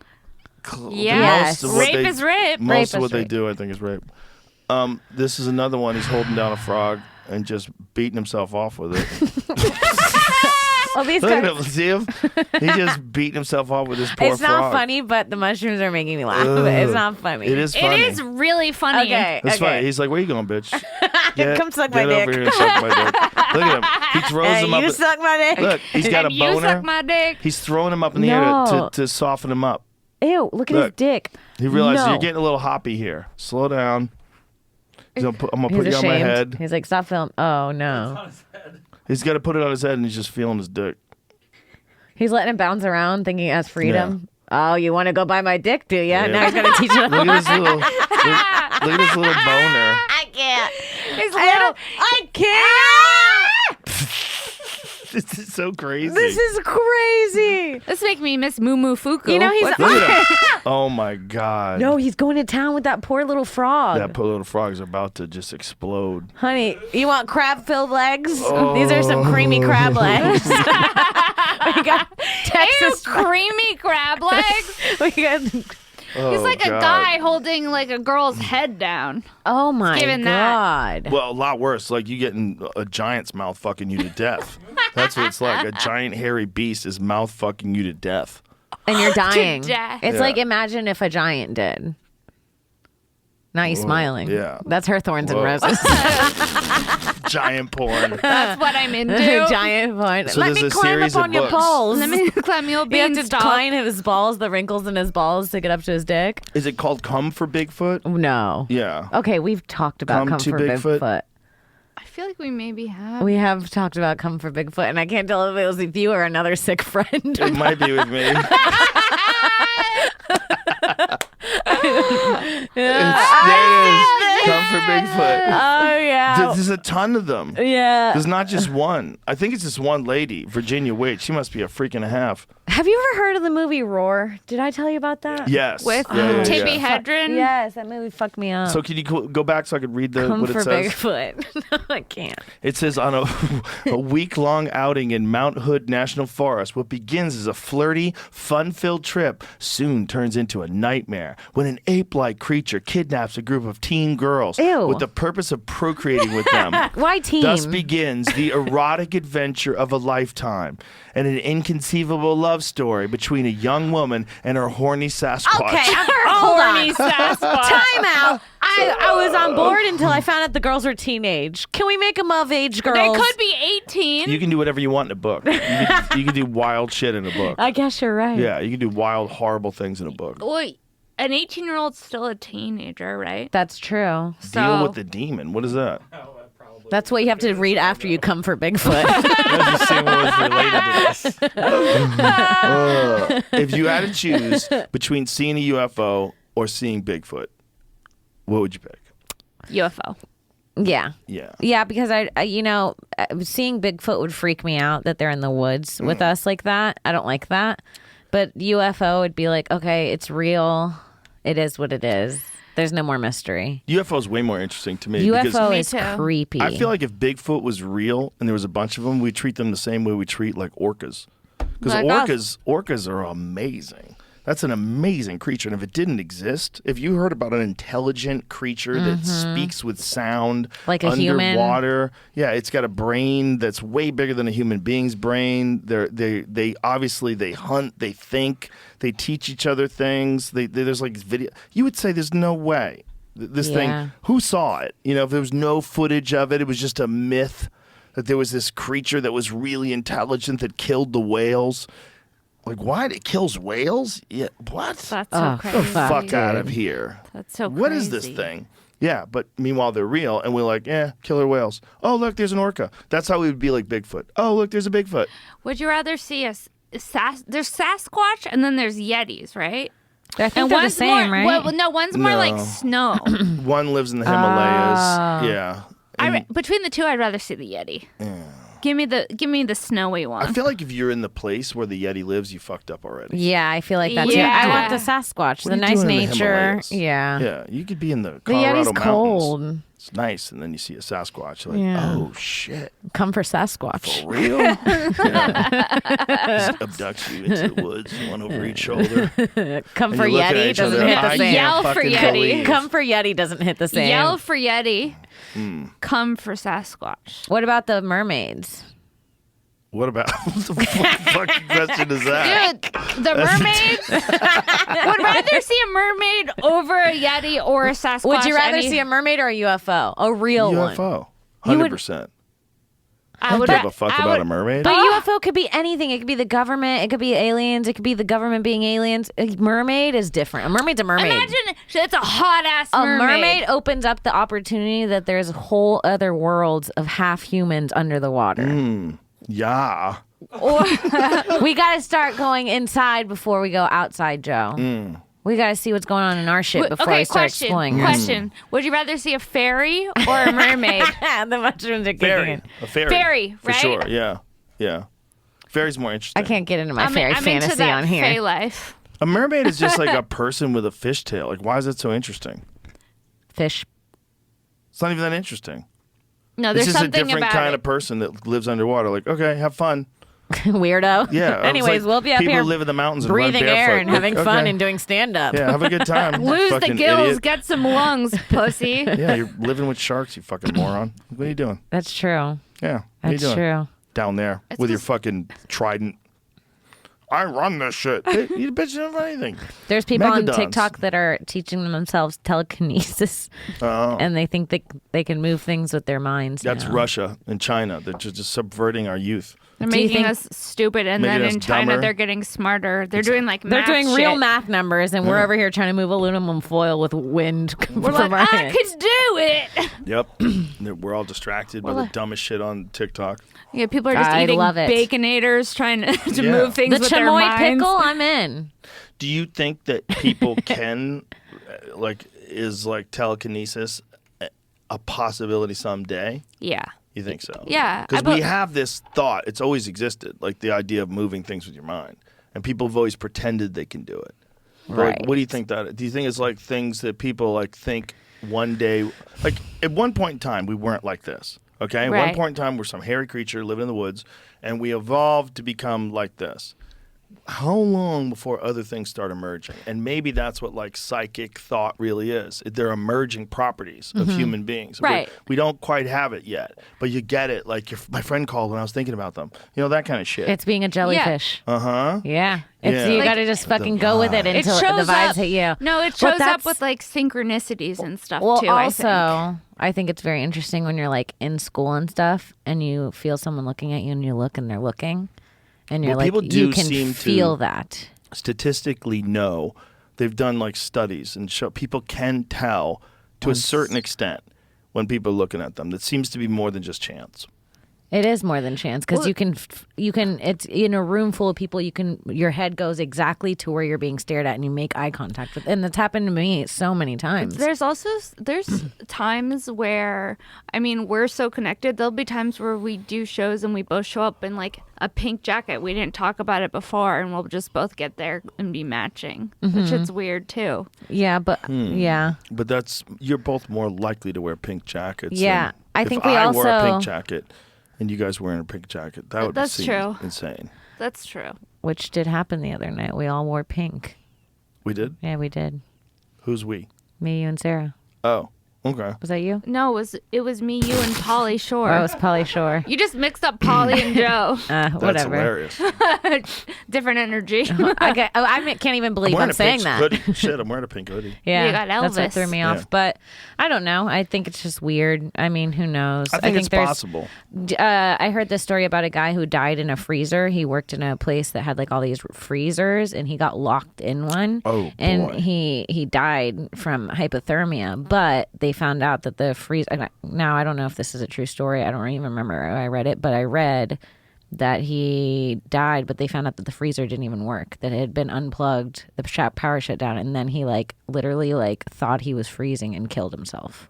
Yes. Most of what Rape they- is rape. Most Rape of what is they rape. do, I think, is rape. This is another one. He's holding down a frog and just beating himself off with it. Well, these Look at guys. him. See him? He just beating himself off with his poor It's not frog. funny, but the mushrooms are making me laugh. Ugh. It's not funny. It is funny. It is really funny. Okay. It's funny. He's like, "Where you going, bitch? Come suck my get over dick." here and suck my dick." Look at him. He throws Hey, him up. you suck my dick. Look, he's got And a you boner. suck my dick. He's throwing him up in the air No. to soften him up. Ew, look at his Look. dick. He realizes No. you're getting a little hoppy here. Slow down. I'm gonna put He's you on my ashamed. head. He's like, stop filming. Oh, no. He's got to put it on his head, and he's just feeling his dick. He's letting him bounce around thinking he has freedom. Oh, you want to go buy my dick, do you? Yeah. Now he's going to teach him. Look at his little, look at his little boner. I can't. His little. I can't. This is so crazy. This is crazy. This make me miss Moo Moo Fuku. You know, he's. What's- Look at him. Oh my God. No, he's going to town with that poor little frog. That poor little frog is about to just explode. Honey, you want crab-filled legs? These are some creamy crab legs. We got Ew, Texas. creamy crab legs. We got. He's like a guy holding like a girl's head down. Oh my Given that. God. Well, a lot worse. Like you getting a giant's mouth fucking you to death. That's what it's like. A giant hairy beast is mouth fucking you to death. And you're dying. death. It's Yeah. like imagine if a giant did. Now you smiling. yeah. That's her thorns Whoa. and roses. Giant porn. That's what I'm into. giant point. So Let there's me a climb series up of on your books. balls. Let me climb your You have to beanstalk. climb his balls, the wrinkles in his balls to get up to his dick. Is it called Come for Bigfoot? No. Yeah. Okay, we've talked about Come Come to for Bigfoot? Bigfoot. I feel like we maybe have. We have talked about Come for Bigfoot, and I can't tell if it was with you or another sick friend. It might be with me. There it is. Come for Bigfoot. Oh yeah. There's a ton of them. Yeah. There's not just one. I think it's just one lady, Virginia Wade. She must be a freak and a half. Have you ever heard of the movie Roar? Did I tell you about that? Yes. With Tippi Hedren. Yes, that movie fucked me up. So can you go back so I could read Come what for it says? Bigfoot. No, I can't. It says on a week-long outing in Mount Hood National Forest, what begins as a flirty, fun-filled trip soon turns into a nightmare when an ape-like creature kidnaps a group of teen girls Ew. with the purpose of procreating with them. Why team? Thus begins the erotic adventure of a lifetime and an inconceivable love story between a young woman and her horny Sasquatch. Okay, hold on. Horny Sasquatch. Time out. I was on board until I found out the girls were teenage. Can we make them of age girls? They could be 18. You can do whatever you want in a book. You can do wild shit in a book. I guess you're right. Yeah, you can do wild, horrible things in a book. Wait, an 18-year-old's still a teenager, right? That's true. Deal with the demon. What is that? That's what you have to read after you come for Bigfoot. I was just seeing what was related to this. If you had to choose between seeing a UFO or seeing Bigfoot, what would you pick? UFO. Yeah. Yeah. Yeah, because seeing Bigfoot would freak me out that they're in the woods with us like that. I don't like that. But UFO would be like, okay, it's real. It is what it is. There's no more mystery. UFO is way more interesting to me. because UFO is Me too. creepy. I feel like if Bigfoot was real and there was a bunch of them, we'd treat them the same way we treat like orcas. Because Like orcas are amazing. That's an amazing creature. And if it didn't exist, if you heard about an intelligent creature that speaks with sound, Like a human. underwater, yeah, it's got a brain that's way bigger than a human being's brain. They obviously they hunt, they think, they teach each other things. There's like video. You would say there's no way this Yeah. thing. Who saw it? If there was no footage of it, it was just a myth that there was this creature that was really intelligent that killed the whales. Like, what? It kills whales? Yeah. What? That's so crazy. Fuck out of here. That's so What is this crazy. thing? Yeah, but meanwhile, they're real, and we're like, killer whales. Oh, look, there's an orca. That's how we would be like Bigfoot. Oh, look, there's a Bigfoot. Would you rather see there's Sasquatch and then there's Yetis, right? I think they're the same, right? No, one's more like No. snow. One lives in the Himalayas. Yeah. And Between the two, I'd rather see the Yeti. Give me the snowy one. I feel like if you're in the place where the Yeti lives, you fucked up already. Yeah, I feel like that's it. Yeah. I want the Sasquatch, What the are you nice doing in the nature. Himalayas? Yeah. Yeah, you could be in the The Colorado Yeti's mountains. cold. It's nice, and then you see a Sasquatch. You're like, Yeah. oh, shit. Come for Sasquatch. For real? Yeah. Just abducts you into the woods, one over each shoulder. Come And for you're looking at Yeti each doesn't other, hit the I same. Yell can't for fucking Yeti. believe. Come for Yeti doesn't hit the same. Yell for Yeti. Hmm. Come for Sasquatch. What about the mermaids? What about what the fucking question is that? Dude, the mermaids would rather see a mermaid over a Yeti or a Sasquatch. Would you rather see a mermaid or a UFO? A real one. UFO. You would- 100%. I would Give a fuck about a mermaid? But UFO could be anything. It could be the government. It could be aliens. It could be the government being aliens. A mermaid is different. A mermaid's a mermaid. Imagine it's a hot ass a mermaid. mermaid opens up the opportunity that there's whole other worlds of half humans under the water. Yeah. We got to start going inside before we go outside, Joe. We got to see what's going on in our shit before we start exploring. Question. Would you rather see a fairy or a mermaid? The mushrooms are kicking Fairy. in. A fairy. Fairy, For right? sure. Yeah. Yeah. Fairy's more interesting. I can't get into my I'm fairy into fantasy that on here. Fae life. A mermaid is just like a person with a fishtail. Like, why is that so interesting? Fish. It's not even that interesting. No, It's there's just a something different about kind it. of person that lives underwater. Like, okay, have fun. Weirdo. Yeah. I was Anyways, like, we'll be up people here live in the mountains and breathing run barefoot. air and having Like, fun okay. and doing stand up. Yeah, have a good time. Lose the fucking gills, idiot. get some lungs, pussy. Yeah, you're living with sharks, you fucking moron. What are you doing? That's true. Yeah. What are you That's doing? true. Down there It's with your just- fucking trident. I run this shit. Hey, you bitch don't run anything. There's people on Megalodons. TikTok that are teaching themselves telekinesis, and they think they can move things with their minds. That's now. Russia and China. They're just subverting our youth. They're Do you making think- us stupid, and Making then us in China dumber. they're getting smarter. They're doing like They're math doing real shit. math numbers, and we're over here trying to move aluminum foil with wind We're from like, our I hands. could do it. Yep. We're all distracted by the dumbest shit on TikTok. Yeah, people are just I eating love it. baconators, trying to Yeah. move things The with their chamoy minds. pickle, I'm in. Do you think that people can, is telekinesis a possibility someday? Yeah. You think so? Yeah, Because I we be- have this thought. It's always existed, like the idea of moving things with your mind. And people have always pretended they can do it. But, Right. what do you think that? Do you think it's like things that people think one day, like at one point in time, we weren't like this. Okay? At one Right. point in time, we're some hairy creature living in the woods, and we evolved to become like this. How long before other things start emerging? And maybe that's what psychic thought really is. They're emerging properties of human beings. Right. We don't quite have it yet, but you get it. Like my friend called when I was thinking about them. That kind of shit. It's being a jellyfish. Uh-huh. Yeah. It's Yeah. you Like, got to just fucking go with it It until shows the vibes up. hit you. No, it Well, shows up that's- with synchronicities and stuff Well, too. also, I think it's very interesting when you're in school and stuff, and you feel someone looking at you, and you look, and they're looking, and you're Well, people do you can seem to- feel that. Statistically know They've done like studies and show people can tell to a certain extent when people are looking at them. That seems to be more than just chance. It is more than chance because you can. It's in a room full of people. Your head goes exactly to where you're being stared at, and you make eye contact with. And that's happened to me so many times. There's times where, I mean, we're so connected. There'll be times where we do shows and we both show up in like a pink jacket. We didn't talk about it before, and we'll just both get there and be matching, which is weird too. Yeah, but But you're both more likely to wear pink jackets. Yeah, than I if think we I also wore a pink jacket. And you guys wearing a pink jacket. That would That's seem true. insane. That's true. which did happen the other night. We all wore pink. We did? Yeah, we did. Who's we? Me, you, and Sarah. Oh, okay. Was that you? No, it was me, you, and Polly Shore. Oh, it was Polly Shore. You just mixed up Polly and Joe. That's Whatever. hilarious. Different energy. I can't even believe I'm saying that. Hoodie. Shit, I'm wearing a pink hoodie. Yeah, You got that's what Elvis. threw me off. Yeah. But I don't know. I think it's just weird. I mean, who knows? I think it's there's- possible. I heard this story about a guy who died in a freezer. He worked in a place that had like all these freezers, and he got locked in one. Oh, and boy. he died from hypothermia. But they found out that the freezer. Now I don't know if this is a true story. I don't even remember where I read it, but I read that he died, but they found out that the freezer didn't even work, that it had been unplugged, the power shut down, and then he like literally like thought he was freezing and killed himself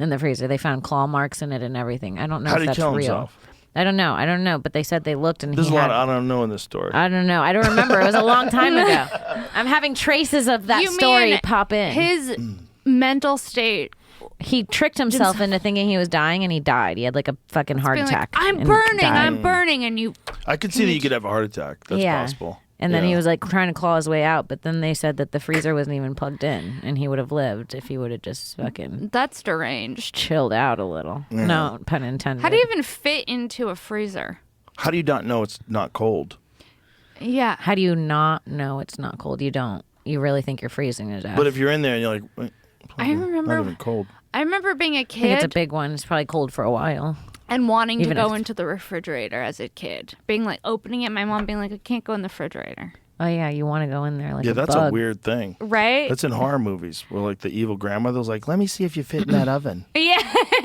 in the freezer. They found claw marks in it and everything. I don't know How if did he that's kill real. himself? I don't know, but they said they looked and There's he a lot had, I don't know in this story. I don't know. I don't remember. It was a long time ago. I'm having traces of that You story mean pop in. His mental state. He tricked himself into thinking he was dying, and he died. He had like a fucking heart Being like, attack. I'm and burning, died. I'm burning, and you. I could see that you could have a heart attack. That's possible. And then Yeah. he was like trying to claw his way out, but then they said that the freezer wasn't even plugged in, and he would have lived if he would have just fucking That's deranged. chilled out a little. No pun intended. How do you even fit into a freezer? How do you not know it's not cold? Yeah. How do you not know it's not cold? You don't. You really think you're freezing to death. But if you're in there and you're like, wait, I remember. not even cold. I remember being a I think it's a kid big one. It's probably cold for a while. and wanting Even to go if- into the refrigerator as a kid, being like opening it. My mom being like, "I can't go in the refrigerator." Oh yeah, you want to go in there like Yeah, a that's bug. a weird thing. Right? That's in horror movies where like the evil grandmother's like, let me see if you fit in that oven. Yeah,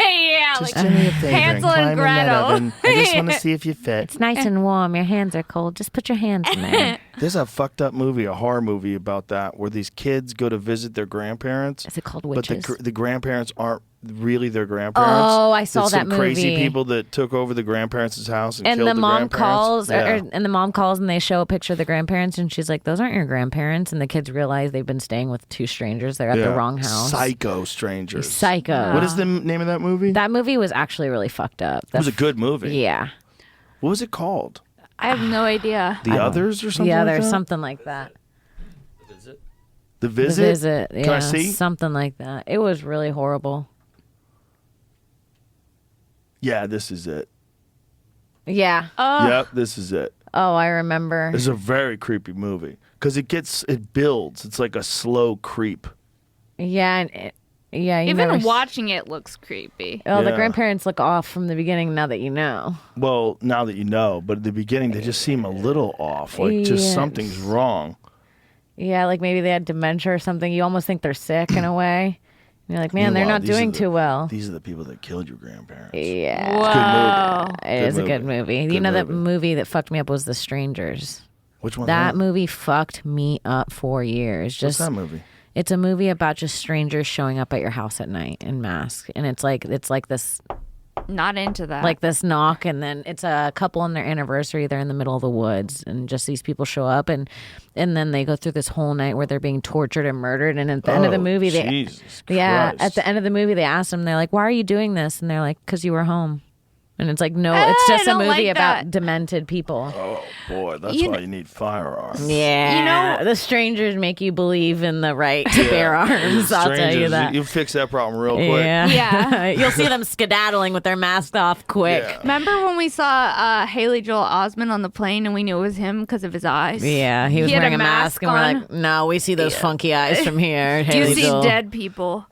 yeah. Just Like do me a favor Hansel and and climb in that Gretel. oven. I just want to see if you fit. It's nice and warm. Your hands are cold. Just put your hands in there. There's a fucked up movie, a horror movie about that, where these kids go to visit their grandparents. Is it called But Witches? the grandparents aren't really their grandparents. Oh, I saw It's that some crazy movie. people that took over the grandparents' house and And killed the mom grandparents. calls, Yeah. and the mom calls, and they show a picture of the grandparents, and she's like, "Those aren't your grandparents." And the kids realize they've been staying with two strangers. They're at the Yeah. wrong house. Psycho strangers. Psycho. What is the name of that movie? That movie was actually really fucked up. It was a good movie. Yeah. What was it called? I have no idea. The Others or something? Yeah, like there's that? something like that. The The Visit. Visit. Yeah, Can I see? something like that. It was really horrible. Yeah, this is it. Yeah. Yep, this is it. Oh, I remember. It's a very creepy movie because it builds. It's like a slow creep. Yeah, and you Even never watching it looks creepy. Oh, the Yeah. grandparents look off from the beginning. Now that you know. Well, now that you know, but at the beginning they just seem a little off. Like just Yeah. something's wrong. Yeah, like maybe they had dementia or something. You almost think they're sick in a way. And you're like, man, they're Meanwhile, not these are doing the- too well. These are the people that killed your grandparents. Yeah. Whoa. It is a good movie. You Good know, that movie. movie that fucked me up was The Strangers. Which one? That movie fucked me up for years. What's Just that movie? It's a movie about just strangers showing up at your house at night in masks, and it's like this Not into that. like this knock, and then it's a couple on their anniversary. They're in the middle of the woods, and just these people show up, and then they go through this whole night where they're being tortured and murdered. And at the end of the movie, Jesus yeah, Christ. at the end of the movie, they ask them, they're like, "Why are you doing this?" And they're like, "Because you were home." And it's like, no, it's just a don't movie like about that. demented people. Oh boy, that's You why kn- you need firearms. Yeah, the strangers make you believe in the right to bear arms. I'll tell you Strangers, that. You fix that problem real quick. Yeah, Yeah. You'll see them skedaddling with their masks off quick. Yeah. Remember when we saw Haley Joel Osment on the plane and we knew it was him because of his eyes? Yeah, he was He had wearing a a mask, and we're mask like, no, we see those funky eyes from here. Do you Haley see Joel. dead people?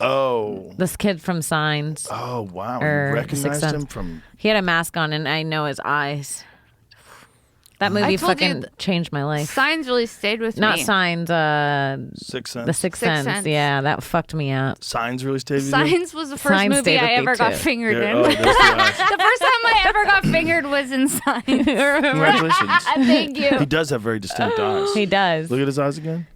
Oh. This kid from Signs. Oh wow. Or You Sixth recognized Sense. him from He had a mask on, and I know his eyes. That movie I told you fucking changed my life. Signs really stayed with Not me. Signs, Sixth Sense. The Sixth Sixth Sense. Sense. Yeah, that fucked me up. Signs really stayed with you? Signs was the first Signs movie stayed I with me ever got too. fingered Yeah, in. oh, there's the eyes. The first time I ever got fingered was in Signs. Congratulations. Thank you. He does have very distinct eyes. He does. Look at his eyes again.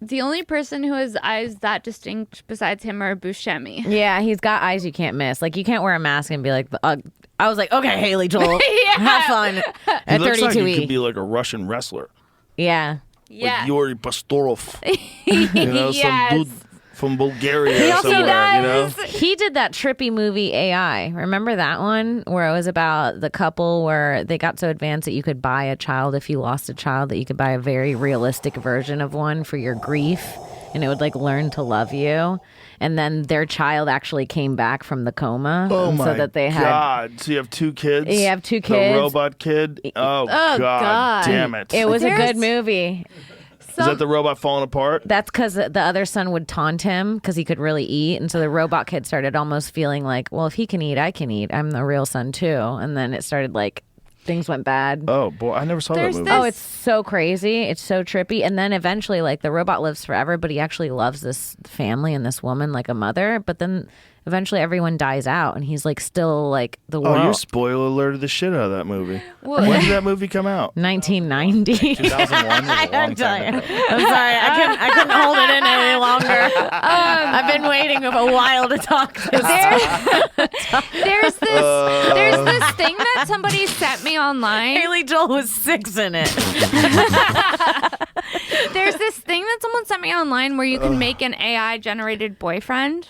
The only person who has eyes that distinct besides him are Buscemi. Yeah, he's got eyes you can't miss. Like, you can't wear a mask and be like, I was like, okay, Haley Joel, have fun He at looks like 32E. he could be like a Russian wrestler. Yeah. Yeah. Like Yuri Pastorov. You know, Yes. some dude from Bulgaria He or also somewhere, you know? He did that trippy movie AI. Remember that one where it was about the couple where they got so advanced that you could buy a child if you lost a child, that you could buy a very realistic version of one for your grief, and it would like learn to love you. And then their child actually came back from the coma. Oh and my so that they had God. So you have two kids? You have two The kids. robot kid? Oh, God. Damn it. It was a There's- good movie. Is that the robot falling apart? That's because the other son would taunt him because he could really eat. And so the robot kid started almost feeling like, well, if he can eat, I can eat. I'm the real son, too. And then it started like things went bad. Oh, boy. I never saw that movie. Oh, it's so crazy. It's so trippy. And then eventually, like, the robot lives forever, but he actually loves this family and this woman like a mother. But then eventually everyone dies out and he's like still like the world. Oh, you spoiler alerted the shit out of that movie. What? When did that movie come out? 1990. 2001 was a long time ago. I'm sorry, I couldn't hold it in any longer. I've been waiting a while to talk this. There's this thing that somebody sent me online. Haley Joel was 6 in it. There's this thing that someone sent me online where you can make an AI generated boyfriend.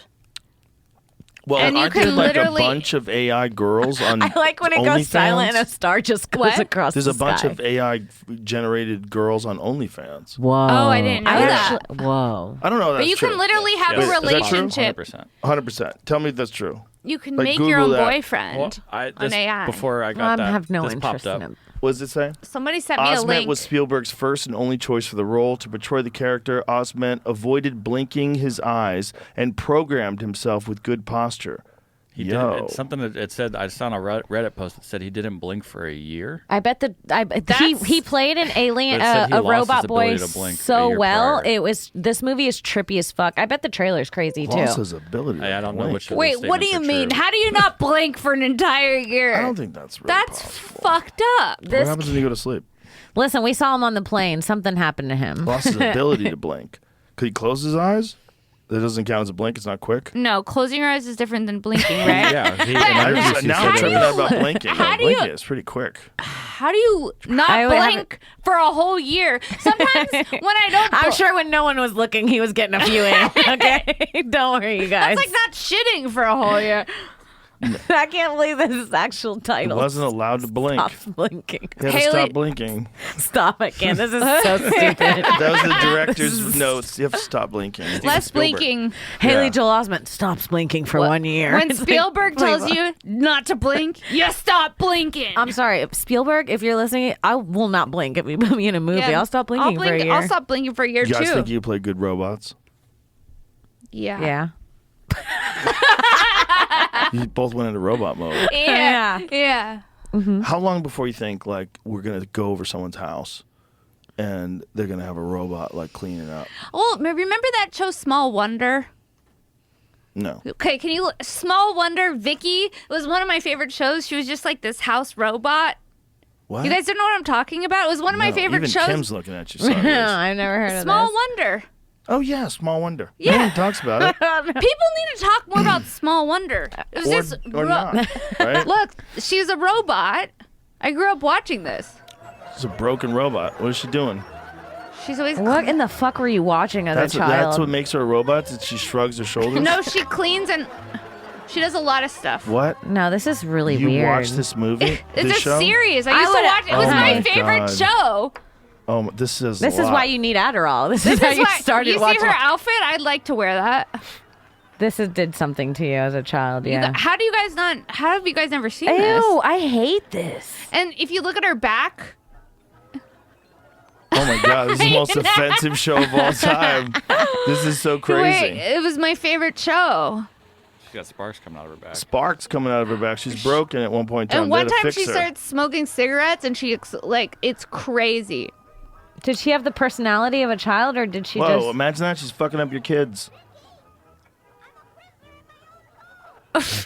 Well, And you aren't can there like literally- a bunch of AI girls on I like when it goes OnlyFans? silent and a star just goes What? across There's the a bunch sky. of AI generated girls on OnlyFans. Whoa. Oh, I didn't know that. Whoa. I don't know if But that's you true. can literally have Wait, a is that true? relationship. 100%. 100%. Tell me if that's true. You can Like, make your own Google that. boyfriend Well, on AI. before I got I that, have no this interest popped up. in him. What does it say? Somebody sent me a Osment link. was Spielberg's first and only choice for the role. To portray the character, Osment avoided blinking his eyes and programmed himself with good posture. He Yo. did it's something that it said. I saw on a Reddit post that said he didn't blink for a year. I bet he played an alien, But it said he a lost robot his boy ability to blink a so year well. prior. This movie is trippy as fuck. I bet the trailer's crazy Lost too. his ability. I don't know blink. which. Of Wait, those what do you statements are mean? true. How do you not blink for an entire year? I don't think that's really That's possible. fucked up. What happens when you go to sleep? Listen, we saw him on the plane. Something happened to him. Lost his ability to blink. Could he close his eyes? That doesn't count as a blink. It's not quick. No, closing your eyes is different than blinking, right? Yeah, Now I'm tripping out about blinking. how do Blinking you- is pretty quick. How do you not I would have blink for a whole year? Sometimes when I don't, I'm sure when no one was looking, he was getting a few in. Okay, don't worry, you guys. that's like not shitting for a whole year. I can't believe this is actual He title. wasn't allowed to blink. Stop blinking. He had to Haley- stop blinking. Stop! I can't. This is so stupid. That was the director's notes. You have to stop blinking. Less Spielberg. blinking. Haley Yeah. Joel Osment stops blinking for 1 year. When It's like, Spielberg please. tells you not to blink, you stop blinking. I'm sorry, Spielberg, if you're listening, I will not blink if you put me in a movie. Yeah. I'll stop blinking for a year. I'll stop blinking for a year You guys too. think you play good robots? Yeah. Yeah. You both went into robot mode. Yeah. Yeah. How long before you think like we're gonna go over someone's house and they're gonna have a robot like cleaning up? Well, remember that show Small Wonder? No. Okay, can you Small Wonder? Vicky was one of my favorite shows. She was just like this house robot. What? You guys don't know what I'm talking about? It was one of my No, favorite even shows. Kim's looking at you. Sideways. I've never heard of Small this. Wonder. Oh yeah, Small Wonder. Yeah. No one talks about it. People need to talk more about Small Wonder. It was this or not. Right? Look, she's a robot. I grew up watching this. It's a broken robot. What is she doing? She's always What in the fuck were you watching as That's a child? what makes her a robot. That she shrugs her shoulders. No, she cleans and she does a lot of stuff. What? No, this is really You weird. watched this movie? It's this a show? series. I used to would- watch it. It was Oh my my favorite God. show. Oh, this is. This a is lot. why you need Adderall. This is how you started you see watching. her outfit? I'd like to wear that. Did something to you as a child. Yeah. How do you guys not? How have you guys never seen this? Ew! I hate this. And if you look at her back, Oh my God! This is the most I know. offensive show of all time. This is so crazy. wait, it was my favorite show. She got sparks coming out of her back. Sparks coming out of her back. She's broken at one point in time. And They one had to time fix she her. started smoking cigarettes, and it's crazy. Did she have the personality of a child, or did she Whoa, just? imagine that. She's fucking up your kids.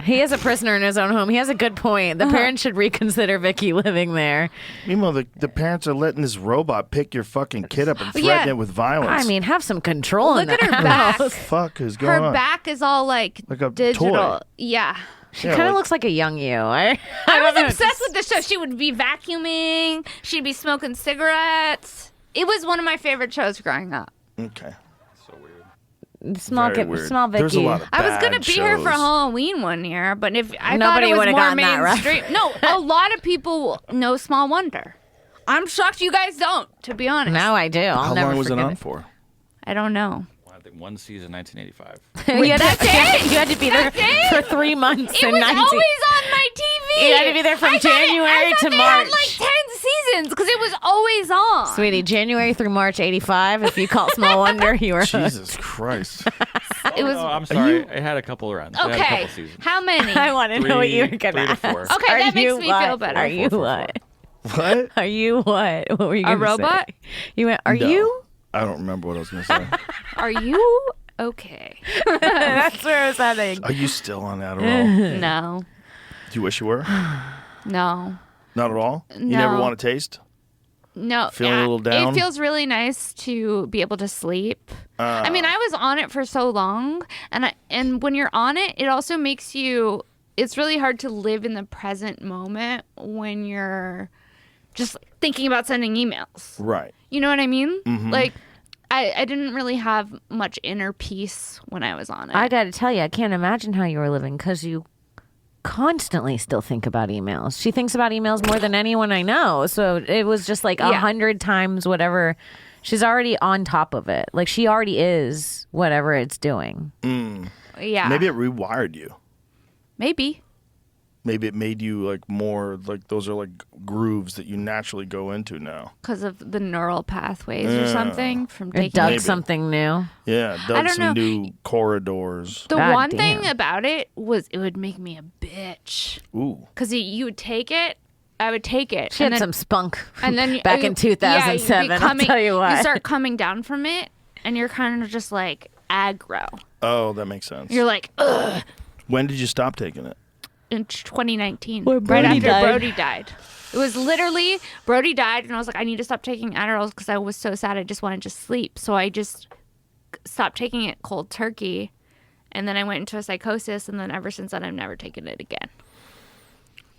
He is a prisoner in his own home. He has a good point. The parents should reconsider Vicky living there. Meanwhile, the parents are letting this robot pick your fucking kid up and threaten Yeah. it with violence. I mean, have some control in Look that at her back. house. fuck is going Her on? back is all like Like a digital. toy. Yeah. She Yeah, kind of like- looks like a young you. I I don't know. was obsessed with the show. She would be vacuuming. She'd be smoking cigarettes. It was one of my favorite shows growing up. Okay. So weird. Small, Very weird. small Vicky. There's a lot of I was gonna bad be here for shows. Halloween one year, but if I Nobody thought it was would've more gotten that mainstream. No, a lot of people know Small Wonder. I'm shocked you guys don't, to be honest. Now I do. I'll How never long was it forget on for? I don't know. I think one season, 1985. you, had That's it? you had to be there That's it? for 3 months It in was 19. always on my TV. You had to be there from I thought January I thought to they March. Had like 10 seasons because it was always on. Sweetie, January through March 85. If you call Small Wonder, you were Jesus Christ. It was Oh, I'm sorry. It had a couple runs. It had a okay. couple seasons. How many? I want to know what you were Three going to to four. ask. Okay, Are that makes you me what? feel better. Are you Four. what? What? Are you what? What were you A going to robot? say? You went, are No. you? I don't remember what I was going to say. Are you okay? That's where I was heading. Are you still on Adderall? No. Do you wish you were? No. Not at all? You never No. want to taste? No. Feeling a little down? It feels really nice to be able to sleep. I mean, I was on it for so long, and when you're on it, it also makes you. It's really hard to live in the present moment when you're just thinking about sending emails. Right. You know what I mean? Mm-hmm. Like, I didn't really have much inner peace when I was on it. I got to tell you, I can't imagine how you were living because you constantly still think about emails. She thinks about emails more than anyone I know. So it was just like 100 times whatever. She's already on top of it. Like she already is whatever it's doing. yeah. Maybe it rewired you. Maybe. Maybe it made you like more like those are like grooves that you naturally go into now. Because of the neural pathways or something from Or taking dug Maybe. something new. Yeah, I dug don't some know. new corridors. The God one damn. thing about it was it would make me a bitch. Ooh. Because you would take it, I would take it. She had some spunk and then back you- in 2007. Yeah, I'll tell you what. You start coming down from it, and you're kind of just like aggro. Oh, that makes sense. You're like, ugh. When did you stop taking it? In 2019, When right Brody after died. Brody died. It was literally Brody died, and I was like, I need to stop taking Adderall because I was so sad. I just wanted to sleep, so I just stopped taking it cold turkey, and then I went into a psychosis, and then ever since then, I've never taken it again.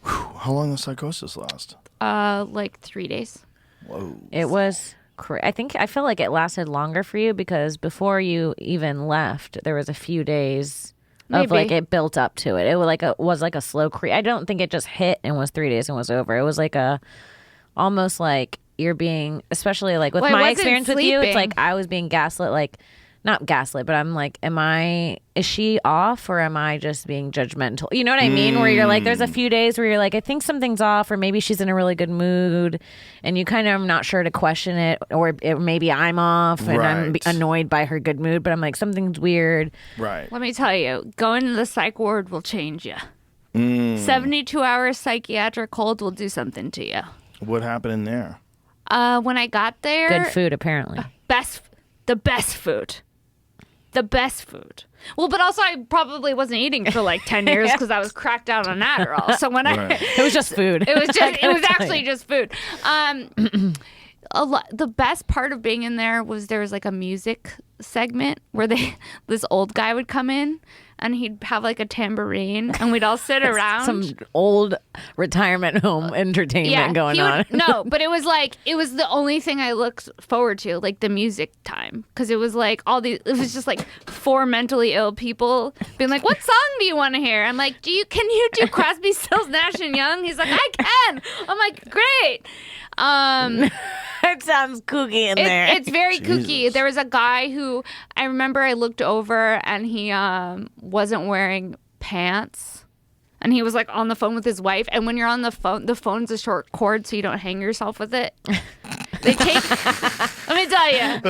How long does psychosis last? Like 3 days. Whoa. It was. I feel like it lasted longer for you because before you even left, there was a few days of Maybe. like it built up to it. It was like a slow creep. I don't think it just hit and was 3 days and was over. It was like almost like you're being, especially like with Well, I my wasn't experience with you, it's sleeping. like I was being gaslit. Like not gaslit, but I'm like, is she off or am I just being judgmental? You know what I mean? Where you're like, there's a few days where you're like, I think something's off, or maybe she's in a really good mood, and you kind of are not sure to question it, or maybe I'm off and I'm Right. annoyed by her good mood, but I'm like, something's weird. Right. Let me tell you, going to the psych ward will change you. 72 hours psychiatric hold will do something to you. What happened in there? When I got there, Good food, apparently. the best food. The best food. Well, but also I probably wasn't eating for like 10 years because I was cracked out on Adderall. So when Right. It was just food. it was actually just food. The best part of being in there was like a music segment where this old guy would come in and he'd have like a tambourine and we'd all sit around. Some old retirement home entertainment going he would- on. No, but it was the only thing I looked forward to, like the music time, because it was like it was just like four mentally ill people being like, "What song do you want to hear?" I'm like, can you do Crosby, Stills, Nash and Young?" He's like, "I can." I'm like, "Great." It sounds kooky in there. It's very kooky. Jesus. There was a guy who I remember I looked over and he wasn't wearing pants. And he was like on the phone with his wife. And when you're on the phone's a short cord so you don't hang yourself with it. They take. Let me tell you.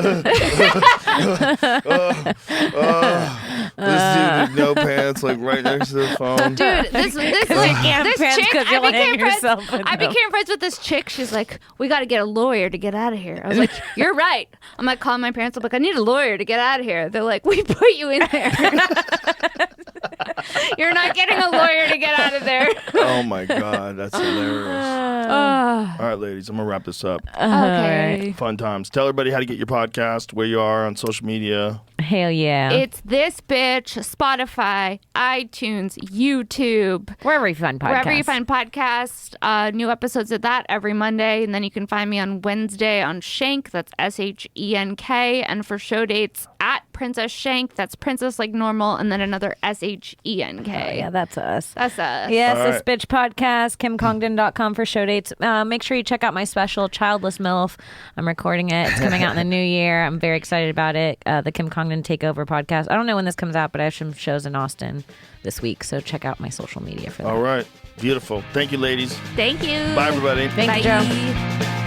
This dude with no pants, like right next to the phone. Dude, this can't this pants chick, 'cause you'll hang yourself with I them. became friends with this chick. She's like, we got to get a lawyer to get out of here. I was like, you're right. I'm like, calling my parents. I'm like, I need a lawyer to get out of here. They're like, we put you in there. You're not getting a lawyer to get out of there. Oh my God, that's hilarious. All right, ladies, I'm gonna wrap this up. Okay. Fun times. Tell everybody how to get your podcast, where you are on social media. Hell yeah. It's This Bitch, Spotify, iTunes, YouTube. Wherever you find podcasts. Wherever you find podcasts, new episodes of that every Monday. And then you can find me on Wednesday on Shenk, that's SHENK. And for show dates at Princess Shank, that's Princess like normal, and then another SHENK. Yeah, that's us. That's us. Yes, All This right. Bitch Podcast, KimCongdon.com for show dates. Make sure you check out my special, Childless MILF. I'm recording it. It's coming out in the new year. I'm very excited about it. The Kim Congdon Takeover podcast. I don't know when this comes out, but I have some shows in Austin this week, so check out my social media for that. All right, beautiful. Thank you, ladies. Thank you. Bye, everybody. Thank you, Joe. Bye.